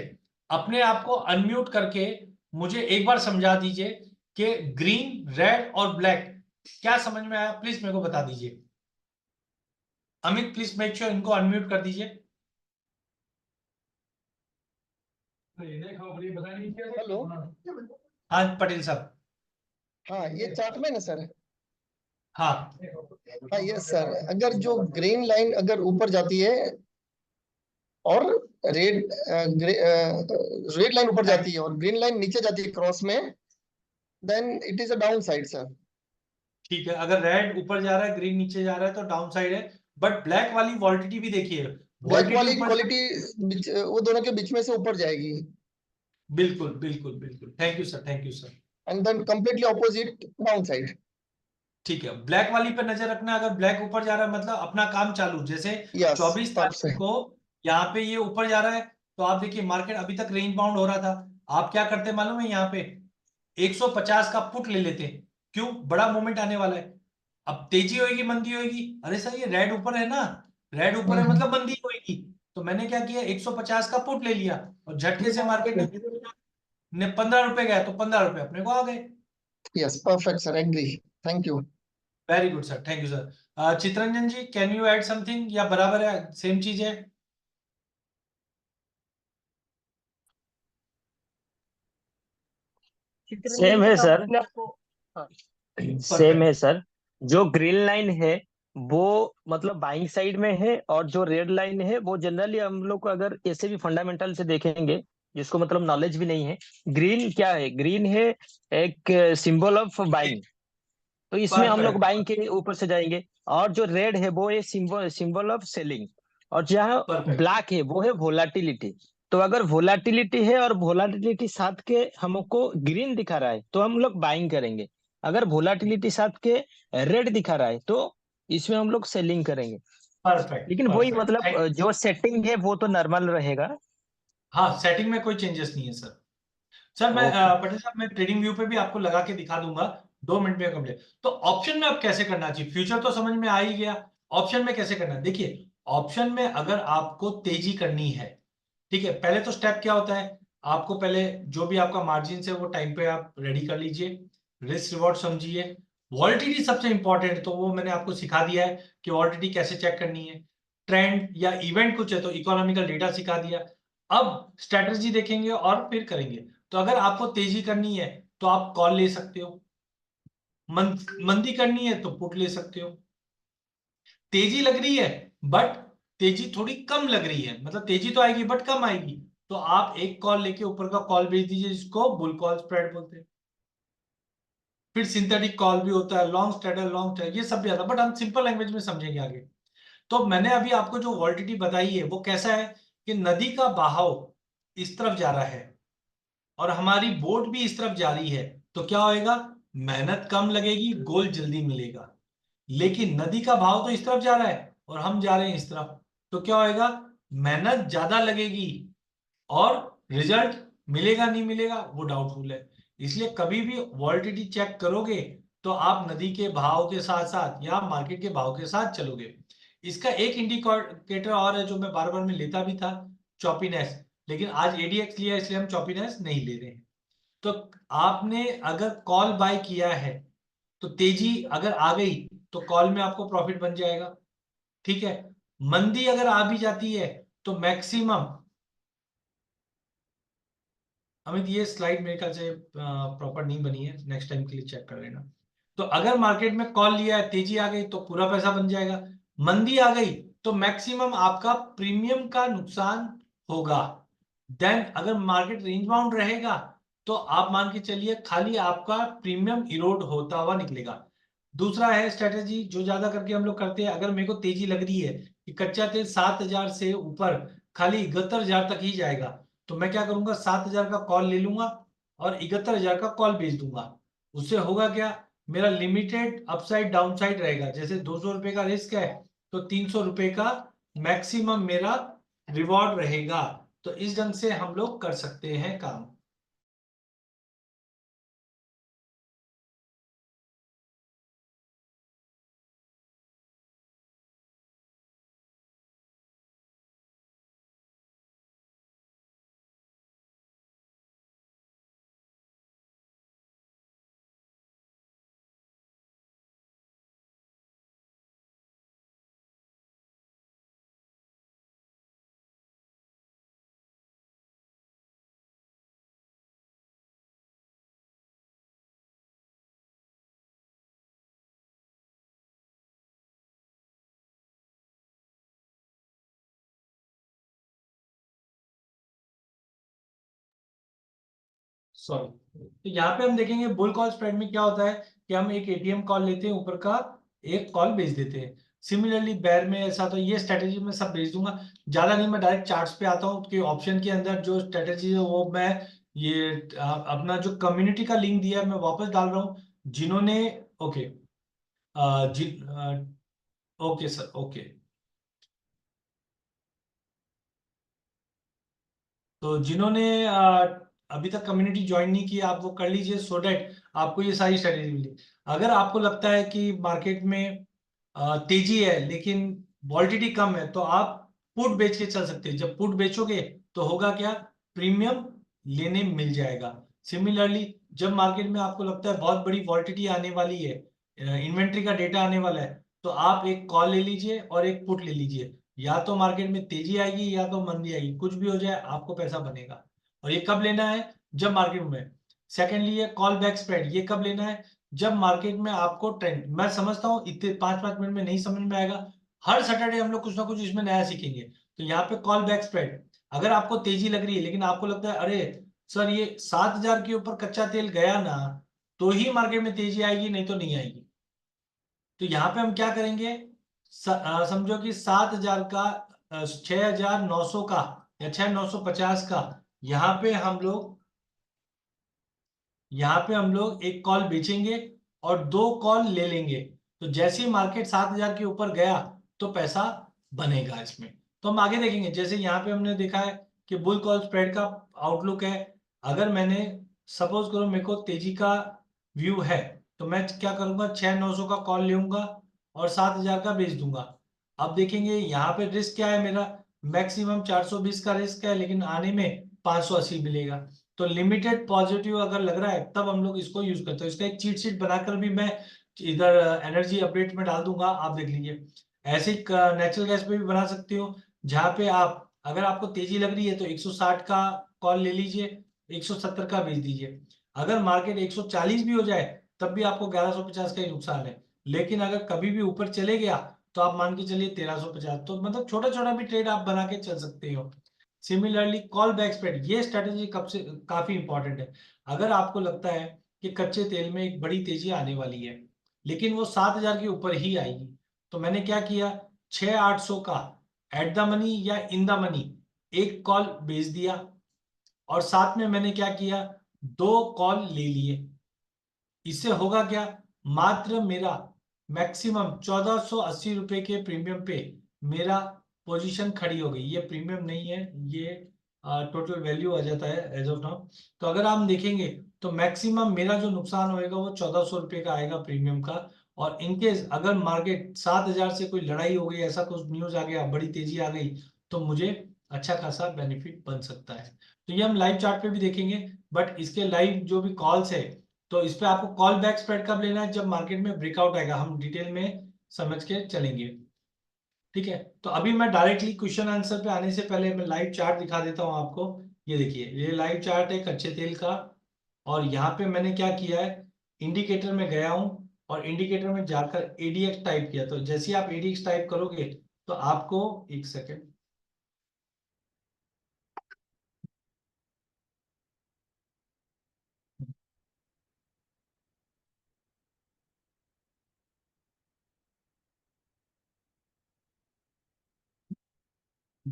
अपने आप को अनम्यूट करके मुझे एक बार समझा दीजिए कि ग्रीन, रेड और ब्लैक क्या समझ में आया, प्लीज मेरे को बता दीजिए। अमित प्लीज मेक श्योर इनको अनम्यूट कर दीजिए। हेलो। हाँ पटेल साहब। हाँ, ये चार्ट में ना सर। हाँ हाँ यस सर, अगर जो ग्रीन लाइन अगर ऊपर जाती है और रेड रेड लाइन ऊपर जाती है और ग्रीन लाइन नीचे जाती है क्रॉस में, then it is a down side sir. ठीक है, अगर रेड ऊपर जा रहा है ग्रीन नीचे जा रहा है तो डाउन साइड है, बट ब्लैक वाली वॉलिटिलिटी भी देखिए, ब्लैक वॉलिटिलिटी वाली ऊपर क्वालिटी वो दोनों के बीच में से ऊपर जाएगी, बिल्कुल बिल्कुल बिल्कुल, thank you sir, thank you sir. And then completely opposite down side. ठीक है, ब्लैक वाली पे नजर रखना, अगर ब्लैक ऊपर जा रहा है मतलब अपना काम चालू, जैसे यस 24 तब से। तारीख को यहाँ पे ये ऊपर जा रहा है, तो आप देखिए मार्केट अभी तक रेंज बाउंड हो रहा था, आप क्या करते मालूम है, यहाँ पे 150 का पुट ले लेते। क्यों? बड़ा मूवमेंट आने वाला है, अब तेजी होगी मंदी होगी, अरे सर ये रेड ऊपर है ना, रेड ऊपर है मतलब मंदी होगी, तो मैंने क्या किया 150 का पुट ले लिया और झटके से मार्केट ने 15 रुपए गया तो 15 रुपए अपने को आ गए। Yes perfect sir, agree, thank you. Very good sir, thank you sir. Chittaranjan ji can you add something या बराबर है, सेम चीज है? सेम है सर, सेम है सर। जो ग्रीन लाइन है वो मतलब बाइंग साइड में है, और जो रेड लाइन है वो जनरली हम लोग को अगर ऐसे भी फंडामेंटल से देखेंगे, जिसको मतलब नॉलेज भी नहीं है, ग्रीन क्या है, ग्रीन है एक सिंबल ऑफ बाइंग, तो इसमें हम लोग परफेक्ट, बाइंग के ऊपर से जाएंगे। और जो रेड है वो है सिंबल ऑफ सेलिंग, और जहाँ परफेक्ट, ब्लैक है वो है वोलाटिलिटी। तो अगर वोलाटिलिटी है और वोलाटिलिटी साथ के हमको ग्रीन दिखा रहा है तो हम लोग बाइंग करेंगे, अगर वोलाटिलिटी साथ के रेड दिखा रहा है तो इसमें हम लोग सेलिंग करेंगे। परफेक्ट, लेकिन वही मतलब परफेक्ट। जो सेटिंग है वो तो नॉर्मल रहेगा। हाँ सेटिंग में कोई चेंजेस नहीं है सर। सर मैं ओके। पटेल साहब मैं ट्रेडिंग व्यू पे भी आपको लगा के दिखा दूंगा, 2 मिनट में कंप्लीट। तो ऑप्शन में अब कैसे करना चाहिए, फ्यूचर तो समझ में आ ही गया, ऑप्शन में कैसे करना है देखिए। ऑप्शन में अगर आपको तेजी करनी है, ठीक है, पहले तो स्टेप क्या होता है, आपको पहले जो भी आपका मार्जिन है वो टाइम पे आप रेडी कर लीजिए, रिस्क रिवॉर्ड समझिए, वॉलिटिलिटी सबसे इंपॉर्टेंट है तो वो मैंने आपको सिखा दिया है कि वॉलिटिलिटी कैसे चेक करनी है, ट्रेंड या इवेंट कुछ है तो इकोनॉमिकल डेटा सिखा दिया। अब स्ट्रेटजी देखेंगे और फिर करेंगे। तो अगर आपको तेजी करनी है तो आप कॉल ले सकते हो, मंदी करनी है तो पुट ले सकते हो। तेजी लग रही है बट तेजी थोड़ी कम लग रही है, मतलब तेजी तो आएगी बट कम आएगी, तो आप एक कॉल लेके ऊपर का कॉल बेच दीजिए, जिसको बुल कॉल स्प्रेड बोलते हैं। फिर सिंथेटिक कॉल भी होता है, लॉन्ग स्ट्रेडल, लॉन्ग स्ट्रेडल, ये सब भी आता है, बट हम सिंपल लैंग्वेज में समझेंगे आगे। तो मैंने अभी आपको जो वॉलिटिलिटी बताई है वो कैसा है कि नदी का बहाव इस तरफ जा रहा है और हमारी बोट भी इस तरफ जा रही है, तो क्या होएगा, मेहनत कम लगेगी, गोल जल्दी मिलेगा। लेकिन नदी का भाव तो इस तरफ जा रहा है और हम जा रहे हैं इस तरफ, तो क्या होएगा, मेहनत ज्यादा लगेगी और रिजल्ट मिलेगा नहीं मिलेगा वो डाउटफुल है। इसलिए कभी भी वॉलिटिलिटी चेक करोगे तो आप नदी के भाव के साथ साथ या मार्केट के भाव के साथ चलोगे। इसका एक इंडिकेटर और है जो मैं बार बार में लेता भी था, चॉपीनेस, लेकिन आज एडीएक्स लिया इसलिए हम चॉपीनेस नहीं ले रहे हैं। तो आपने अगर कॉल बाय किया है तो तेजी अगर आ गई तो कॉल में आपको प्रॉफिट बन जाएगा, ठीक है। मंदी अगर आ भी जाती है तो मैक्सिमम, अमित ये स्लाइड मेरे ख्याल से प्रॉपर नहीं बनी है, नेक्स्ट टाइम के लिए चेक कर लेना। तो अगर मार्केट में कॉल लिया है, तेजी आ गई तो पूरा पैसा बन जाएगा, मंदी आ गई तो मैक्सिमम आपका प्रीमियम का नुकसान होगा। देन अगर मार्केट रेंज बाउंड रहेगा तो आप मान के चलिए खाली आपका प्रीमियम इरोड होता हुआ निकलेगा। दूसरा है स्ट्रेटेजी जो ज्यादा करके हम लोग करते हैं, अगर मेरे को तेजी लग रही है कि कच्चा तेल 7,000 से ऊपर खाली 71,000 तक ही जाएगा, तो मैं क्या करूंगा, 7,000 का कॉल ले लूंगा और 71,000 का कॉल बेच दूंगा। उससे होगा क्या, मेरा लिमिटेड अपसाइड डाउनसाइड रहेगा। जैसे 200 रुपए का रिस्क है तो 300 रुपए का मैक्सिमम मेरा रिवॉर्ड रहेगा। तो इस ढंग से हम लोग कर सकते हैं काम। सॉरी, तो यहाँ पे हम देखेंगे बुल कॉल स्प्रेड में क्या होता है कि हम एक एटीएम कॉल लेते हैं, ऊपर का एक कॉल बेच देते हैं। सिमिलरली बैर में ऐसा, तो ये स्ट्रेटेजी में सब बेच दूंगा। ज्यादा नहीं, मैं डायरेक्ट चार्ट्स पे आता हूँ कि ऑप्शन के अंदर जो स्ट्रेटेजी है वो मैं ये अपना जो कम्युनिटी का लिंक दिया है मैं वापस डाल रहा हूँ। जिन्होंने ओके ओके सर, ओके, तो जिन्होंने अभी तक कम्युनिटी ज्वाइन नहीं किया आप वो कर लीजिए, सो डेट आपको ये सारी स्ट्रेटेजी मिली। अगर आपको लगता है कि मार्केट में तेजी है लेकिन वॉलिटिलिटी कम है तो आप पुट बेच के चल सकते हैं। जब पुट बेचोगे तो होगा क्या, प्रीमियम लेने मिल जाएगा। सिमिलरली जब मार्केट में आपको लगता है बहुत बड़ी वॉलिटिलिटी आने वाली है, इन्वेंट्री का डेटा आने वाला है, तो आप एक कॉल ले लीजिए और एक पुट ले लीजिए। या तो मार्केट में तेजी आएगी या तो मंदी आएगी, कुछ भी हो जाए आपको पैसा बनेगा। और ये कब लेना है, जब मार्केट में। सेकेंडली है कॉल बैक स्प्रेड, ये कब लेना है, जब मार्केट में आपको ट्रेंड, मैं समझता हूँ इतने 5-5 मिनट में नहीं समझ में आएगा, हर सैटरडे हम लोग कुछ ना कुछ इसमें नया सीखेंगे। तो यहाँ पे कॉल बैक स्प्रेड, अगर आपको तेजी लग रही है लेकिन आपको लगता है अरे सर ये 7,000 के ऊपर कच्चा तेल गया ना तो ही मार्केट में तेजी आएगी, नहीं तो नहीं आएगी। तो यहाँ पे हम क्या करेंगे, समझो कि 7,000 का 6,900 का या 6,950 का यहाँ पे हम लोग एक कॉल बेचेंगे और 2 कॉल ले लेंगे। तो जैसे ही मार्केट 7,000 के ऊपर गया तो पैसा बनेगा इसमें। तो हम आगे देखेंगे, जैसे यहाँ पे हमने देखा है कि बुल कॉल स्प्रेड का आउटलुक है। अगर मैंने सपोज करो मेरे को तेजी का व्यू है तो मैं क्या करूंगा, 6,900 का कॉल लूंगा और 7,000 का बेच दूंगा। अब देखेंगे यहाँ पे रिस्क क्या है, मेरा मैक्सिमम 420 का रिस्क है लेकिन आने में 580 मिलेगा। तो लिमिटेड पॉजिटिव अगर लग रहा है तब हम लोग इसको यूज करते हैं। इसका एक चीट शीट बनाकर भी मैं इधर एनर्जी अपडेट में डाल दूंगा, आप देख लीजिए। ऐसे नेचुरल गैस पे भी बना सकते हो, जहां पे आप अगर आपको तेजी लग रही है तो 160 का कॉल ले लीजिए, 170 का बेच दीजिए। अगर मार्केट 140 भी हो जाए तब भी आपको 1150 का ही नुकसान है। लेकिन अगर कभी भी ऊपर चले गया तो आप मान के चलिए 1350, तो मतलब छोटा छोटा भी ट्रेड आप बना के चल सकते हो। सिमिलरली कॉल बैक स्प्रेड, ये स्ट्रेटेजी कब से काफी इंपॉर्टेंट है। अगर आपको लगता है कि कच्चे तेल में एक बड़ी तेजी आने वाली है लेकिन वो 7,000 के ऊपर ही आएगी, तो मैंने क्या किया, 6,800 का एट द मनी या इन द मनी एक कॉल बेच दिया और साथ में मैंने क्या किया, 2 कॉल ले लिए। इससे होगा क्या, मात्र मेरा मैक्सिमम 1,480 रुपए के प्रीमियम पे मेरा पोजीशन खड़ी हो गई। ये प्रीमियम नहीं है, ये टोटल वैल्यू आ जाता है एज ऑफ नाउ। तो अगर आप देखेंगे तो मैक्सिमम मेरा जो नुकसान होएगा वो 1,400 रुपए का आएगा प्रीमियम का। और इनकेस अगर मार्केट 7,000 से कोई लड़ाई हो गई, ऐसा कुछ न्यूज आ गया, बड़ी तेजी आ गई, तो मुझे अच्छा खासा बेनिफिट बन सकता है। तो ये हम लाइव चार्ट पे भी देखेंगे, बट इसके लाइव जो भी कॉल्स है तो इस पे आपको कॉल बैक स्प्रेड कब लेना है, जब मार्केट में ब्रेकआउट आएगा, हम डिटेल में समझ के चलेंगे। ठीक है, तो अभी मैं डायरेक्टली क्वेश्चन आंसर पे आने से पहले मैं लाइव चार्ट दिखा देता हूं आपको। ये देखिए, ये लाइव चार्ट है कच्चे तेल का। और यहाँ पे मैंने क्या किया है, इंडिकेटर में गया हूं और इंडिकेटर में जाकर एडीएक्स टाइप किया। तो जैसे ही आप एडीएक्स टाइप करोगे तो आपको एक सेकेंड,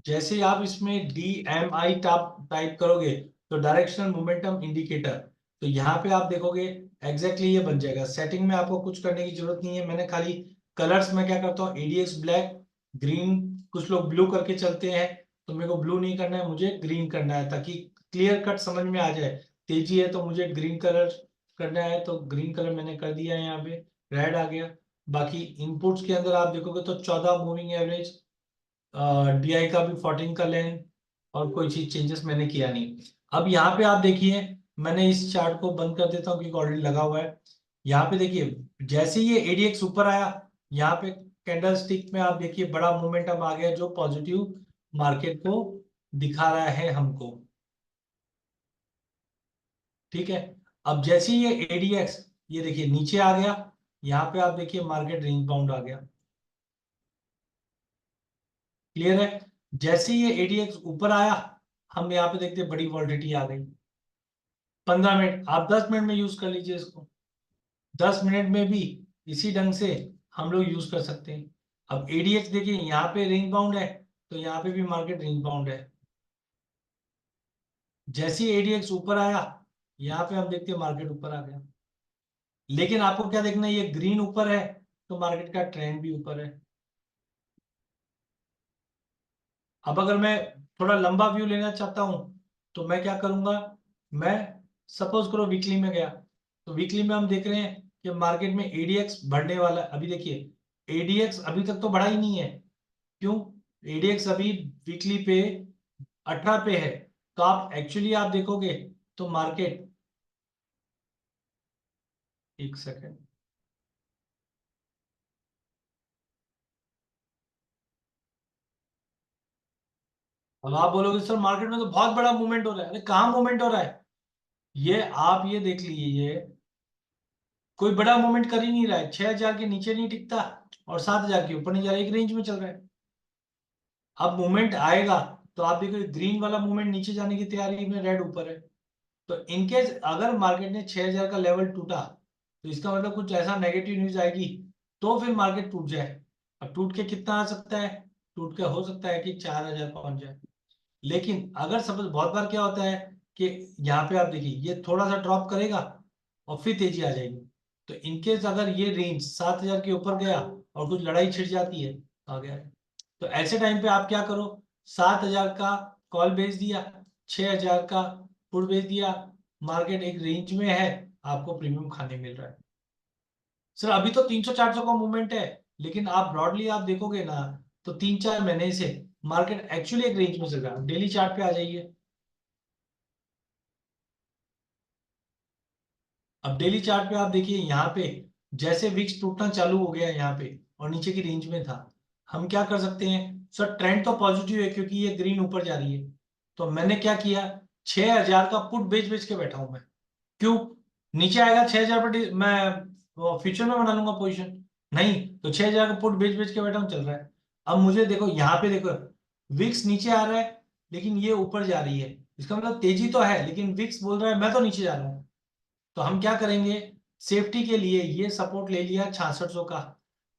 जैसे ही आप इसमें DMI टाइप करोगे तो डायरेक्शनल मोमेंटम इंडिकेटर, तो यहाँ पे आप देखोगे एग्जैक्टली ये बन जाएगा। सेटिंग में आपको कुछ करने की जरूरत नहीं है, मैंने खाली कलर्स में क्या करता हूँ, ADX ब्लैक, ग्रीन, कुछ लोग ब्लू करके चलते हैं, तो मेरे को ब्लू नहीं करना है, मुझे ग्रीन करना है, ताकि क्लियर कट समझ में आ जाए। तेजी है तो मुझे ग्रीन कलर करना है, तो ग्रीन कलर मैंने कर दिया है, यहाँ पे रेड आ गया। बाकी इनपुट्स के अंदर आप देखोगे तो 14 मूविंग एवरेज, DI का भी 14 का लेंथ, और कोई चीज चेंजेस मैंने किया नहीं। अब यहाँ पे आप देखिए, मैंने इस चार्ट को बंद कर देता हूँ क्योंकि ऑलरेडी लगा हुआ है। यहाँ पे देखिए जैसे ही ये ADX ऊपर आया, यहाँ पे कैंडल स्टिक में आप देखिए बड़ा मोमेंटम आ गया जो पॉजिटिव मार्केट को दिखा रहा है हमको, ठीक है। अब जैसे ही ये ADX ये देखिए नीचे आ गया, यहाँ पे आप देखिए मार्केट रेंज बाउंड आ गया, क्लियर है। जैसे ही ये ADX ऊपर आया, हम यहाँ पे देखते हैं बड़ी वॉलिडिटी आ गई। 15 मिनट, आप 10 मिनट में यूज कर लीजिए इसको, 10 मिनट में भी इसी ढंग से हम लोग यूज कर सकते हैं। अब ADX देखिए यहाँ पे रेंज बाउंड है, तो यहाँ पे भी मार्केट रेंज बाउंड है। जैसे ही ADX ऊपर आया, यहाँ पे हम देखते हैं मार्केट ऊपर आ गया। लेकिन आपको क्या देखना है, ये ग्रीन ऊपर है तो मार्केट का ट्रेंड भी ऊपर है। अब अगर मैं थोड़ा लंबा व्यू लेना चाहता हूं तो मैं क्या करूंगा, मैं सपोज करो वीकली में गया, तो वीकली में हम देख रहे हैं कि मार्केट में ADX बढ़ने वाला है। अभी देखिए ADX अभी तक तो बढ़ा ही नहीं है, क्यों? ADX अभी वीकली पे 18 पे है, तो आप एक्चुअली आप देखोगे तो मार्केट, एक सेकेंड, अब आप बोलोगे सर मार्केट में तो बहुत बड़ा मूवमेंट हो रहा है। अरे कहाँ मूवमेंट हो रहा है, ये आप ये देख लीजिए, कोई बड़ा मूवमेंट कर ही नहीं रहा है। 6000 के नीचे नहीं टिकता और 7000 के ऊपर नहीं जा रहा, एक रेंज में चल रहा है। अब मूवमेंट आएगा तो आप देखो ग्रीन वाला मूवमेंट नीचे जाने की तैयारी में, रेड ऊपर है। तो इनकेस अगर मार्केट ने 6000 का लेवल टूटा, तो इसका मतलब कुछ ऐसा नेगेटिव न्यूज आएगी तो फिर मार्केट टूट जाए। अब टूट के कितना आ सकता है, टूट के हो सकता है कि 4000 पहुंच जाए। लेकिन अगर सपोज बहुत बार क्या होता है कि यहाँ पे आप देखिए ये थोड़ा सा ड्रॉप करेगा और फिर तेजी आ जाएगी। तो इनकेस अगर ये रेंज 7000 के ऊपर गया और कुछ लड़ाई छिड़ जाती है, आ गया है, तो ऐसे टाइम पे आप क्या करो, 7000 का कॉल बेच दिया, 6000 का पुट बेच दिया, मार्केट एक रेंज में है, आपको प्रीमियम खाने मिल रहा है। सर अभी तो 300-400 का मूवमेंट है, लेकिन आप ब्रॉडली आप देखोगे ना, तो 3-4 महीने से मार्केट एक्चुअली एक रेंज में चल रहा है। डेली चार्ट पे आ जाइए, अब डेली चार्ट पे आप देखिए, यहाँ पे जैसे विक्स टूटना चालू हो गया यहाँ पे और नीचे की रेंज में था, हम क्या कर सकते हैं, सर ट्रेंड तो पॉजिटिव है क्योंकि ये ग्रीन ऊपर जा रही है। तो मैंने क्या किया, 6000 का पुट बेच बेच के बैठा हूं मैं। क्यों? नीचे आएगा 6000 पर मैं फ्यूचर में बना लूंगा पोजिशन, नहीं तो 6000 का पुट बेच बेच के बैठा हूं, चल रहा है। अब मुझे देखो यहाँ पे देखो, विक्स नीचे आ रहा है लेकिन ये ऊपर जा रही है, इसका मतलब तेजी तो है, लेकिन विक्स बोल रहा है मैं तो नीचे जा रहा हूँ। तो हम क्या करेंगे, सेफ्टी के लिए ये सपोर्ट ले लिया 6600 का,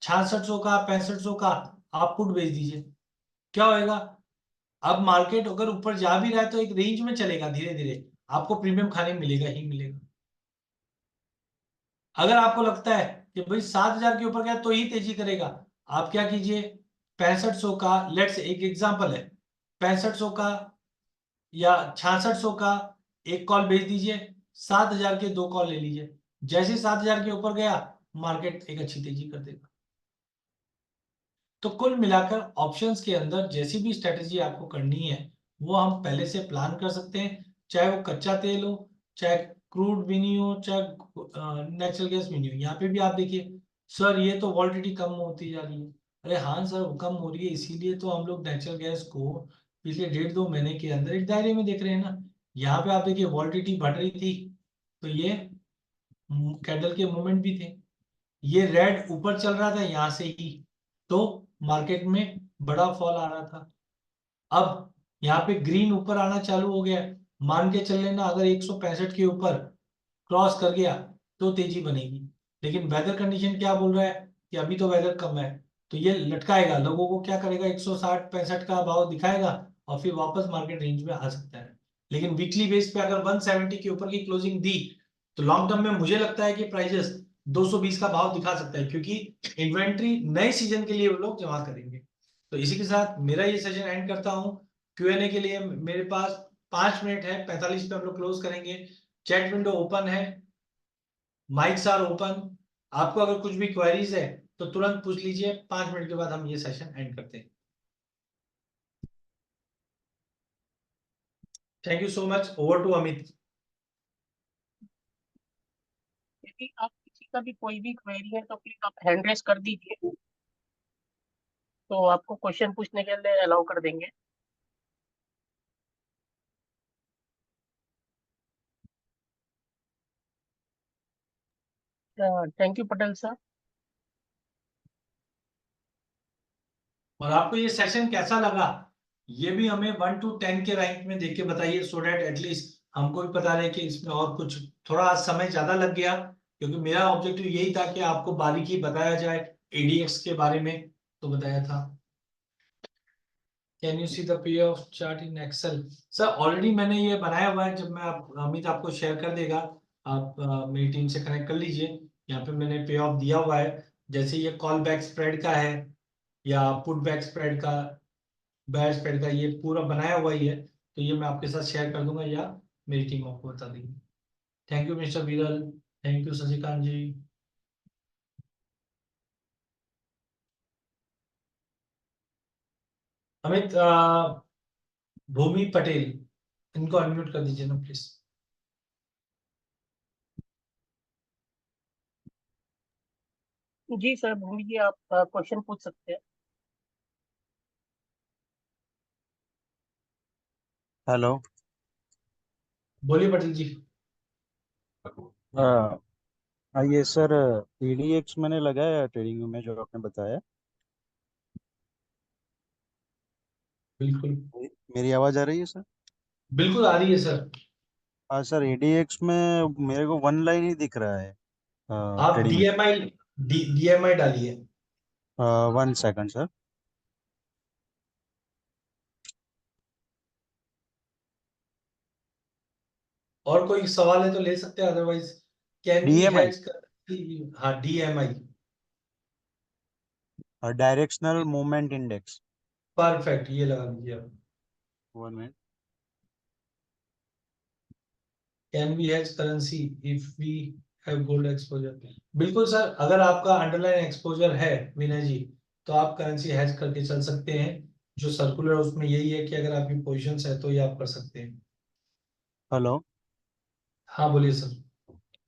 6600 का, 6500 का, आप पुट बेच दीजिए। क्या होएगा, अब मार्केट अगर ऊपर जा भी रहा है तो एक रेंज में चलेगा, धीरे धीरे आपको प्रीमियम खाने मिलेगा ही मिलेगा। अगर आपको लगता है कि भाई 7000 के ऊपर गया तो ही तेजी करेगा, आप क्या कीजिए, 6500 का, लेट्स एक एग्जांपल है, 6500 का या 6600 का एक कॉल बेच दीजिए, 7000 के 2 कॉल ले लीजिए। जैसे 7000 के ऊपर गया, मार्केट एक अच्छी तेजी कर देगा। तो कुल मिलाकर ऑप्शंस के अंदर जैसी भी स्ट्रेटेजी आपको करनी है वो हम पहले से प्लान कर सकते हैं, चाहे वो कच्चा तेल हो, चाहे क्रूड भी नहीं हो, चाहे नेचुरल गैस भी नहीं हो। यहाँ पे भी आप देखिए, सर ये तो वॉलिडिटी कम होती जा रही है। अरे हाँ सर, वो कम हो रही है, इसीलिए तो हम लोग नेचुरल गैस को पिछले 1.5-2 महीने के अंदर एक दायरे में देख रहे हैं ना। यहाँ पे आप देखिए वॉलिडिटी बढ़ रही थी, तो ये कैंडल के मूवमेंट भी थे, ये रेड ऊपर चल रहा था यहाँ से ही, तो मार्केट में बड़ा फॉल आ रहा था। अब यहाँ पे ग्रीन ऊपर आना चालू हो गया, मान के चल लेना अगर 165 के ऊपर क्रॉस कर गया तो तेजी बनेगी। लेकिन वेदर कंडीशन क्या बोल रहा है कि अभी तो वेदर कम है, तो ये लटकाएगा, लोगों को क्या करेगा, 160-65 का भाव दिखाएगा और फिर वापस मार्केट रेंज में आ सकता है। लेकिन वीकली बेस पे अगर 170 के ऊपर की क्लोजिंग दी तो लॉन्ग टर्म में मुझे लगता है कि प्राइजेस 220 का भाव दिखा सकता है, क्योंकि इन्वेंट्री नए सीजन के लिए वो लोग जमा करेंगे। तो इसी के साथ मेरा ये सेशन एंड करता हूँ। Q&A के लिए मेरे पास 5 मिनट है, 45 पे हम लोग क्लोज करेंगे। चैट विंडो ओपन है, माइक्स आर ओपन। आपको अगर कुछ भी क्वेरीज है तो तुरंत पूछ लीजिए, 5 मिनट के बाद हम ये सेशन एंड करते हैं। Thank you so much. Over to Amit. यदि आप किसी का भी कोई भी क्वेरी है तो प्लीज आप हैंड रेस कर दीजिए, तो आपको क्वेश्चन पूछने के लिए अलाउ कर देंगे। Thank you Patel sir. और आपको ये सेशन कैसा लगा ये भी हमें 1 to 10 के रैंक में देख के बताइए, सो डेट एटलीस्ट हमको भी पता रहे कि इसमें और कुछ थोड़ा आज समय ज्यादा लग गया, क्योंकि मेरा ऑब्जेक्टिव यही था कि आपको बारीकी बताया जाए, एडीएक्स के बारे में तो बताया था। Can you see the payoff chart in Excel? Sir already मैंने ये बनाया हुआ है, जब मैं अमित आपको शेयर कर देगा, आप मेरी टीम से कनेक्ट कर लीजिए। यहाँ पे मैंने पे ऑफ दिया हुआ है, जैसे ये कॉल बैक स्प्रेड का है या पुट बैक स्प्रेड का, बैच स्प्रेड का, ये पूरा बनाया हुआ ही है, तो ये मैं आपके साथ शेयर कर दूंगा या मेरी टीम आपको बता देगी। थैंक यू मिस्टर विरल, थैंक यू शशिकांत जी। अमित, भूमि पटेल, इनको अनम्यूट कर दीजिए ना प्लीज। जी सर, भूमि जी आप क्वेश्चन पूछ सकते हैं। हेलो। बोलिए पटेल जी। ये सर EDX मैंने लगाया ट्रेडिंग में जो आपने बताया। बिल्कुल मेरी आवाज़ आ रही है सर? बिल्कुल आ रही है सर। हाँ सर, EDX में मेरे को वन लाइन ही दिख रहा है आप ट्रेडिंग। डीएमआई डालिए। 1 सेकंड सर। और कोई सवाल है तो ले सकते हैं, otherwise can be DMI has. हाँ DMI. Directional movement index. Perfect, ये लगा दीजिए आप। 1 minute. Can we hedge currency if we have gold exposure? बिल्कुल सर, अगर आपका अंडरलाइन एक्सपोजर है विनय जी, तो आप करेंसी हैज करके चल सकते हैं। जो सर्कुलर उसमें यही है कि अगर आपकी पोजीशंस है तो ये आप कर सकते हैं। हेलो। हाँ बोलिए सर।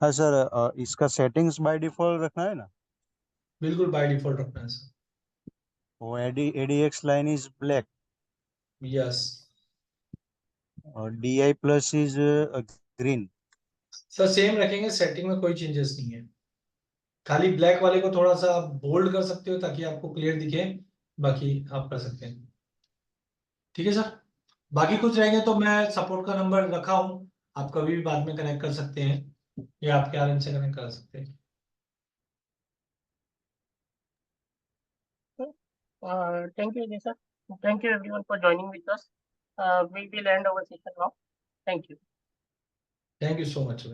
हाँ सर, इसका सेटिंग्स बाय डिफॉल्ट रखना है ना? बिल्कुल बाय डिफॉल्ट रखना है सर। वो ADX line is black yes और DI plus is green. Sir, same रखेंगे, सेटिंग में कोई चेंजेस नहीं है। खाली ब्लैक वाले को थोड़ा सा आप बोल्ड कर सकते हो ताकि आपको क्लियर दिखे, बाकी आप कर सकते हैं। ठीक है सर। बाकी कुछ रहेंगे तो मैं सपोर्ट का नंबर रखा हूँ, आप कभी भी बाद में कनेक्ट कर सकते हैं या आपके आरएम से कनेक्ट कर सकते हैं। Thank you, sir. Thank you everyone for joining with us. We will end our session now. Thank you. Thank you so much.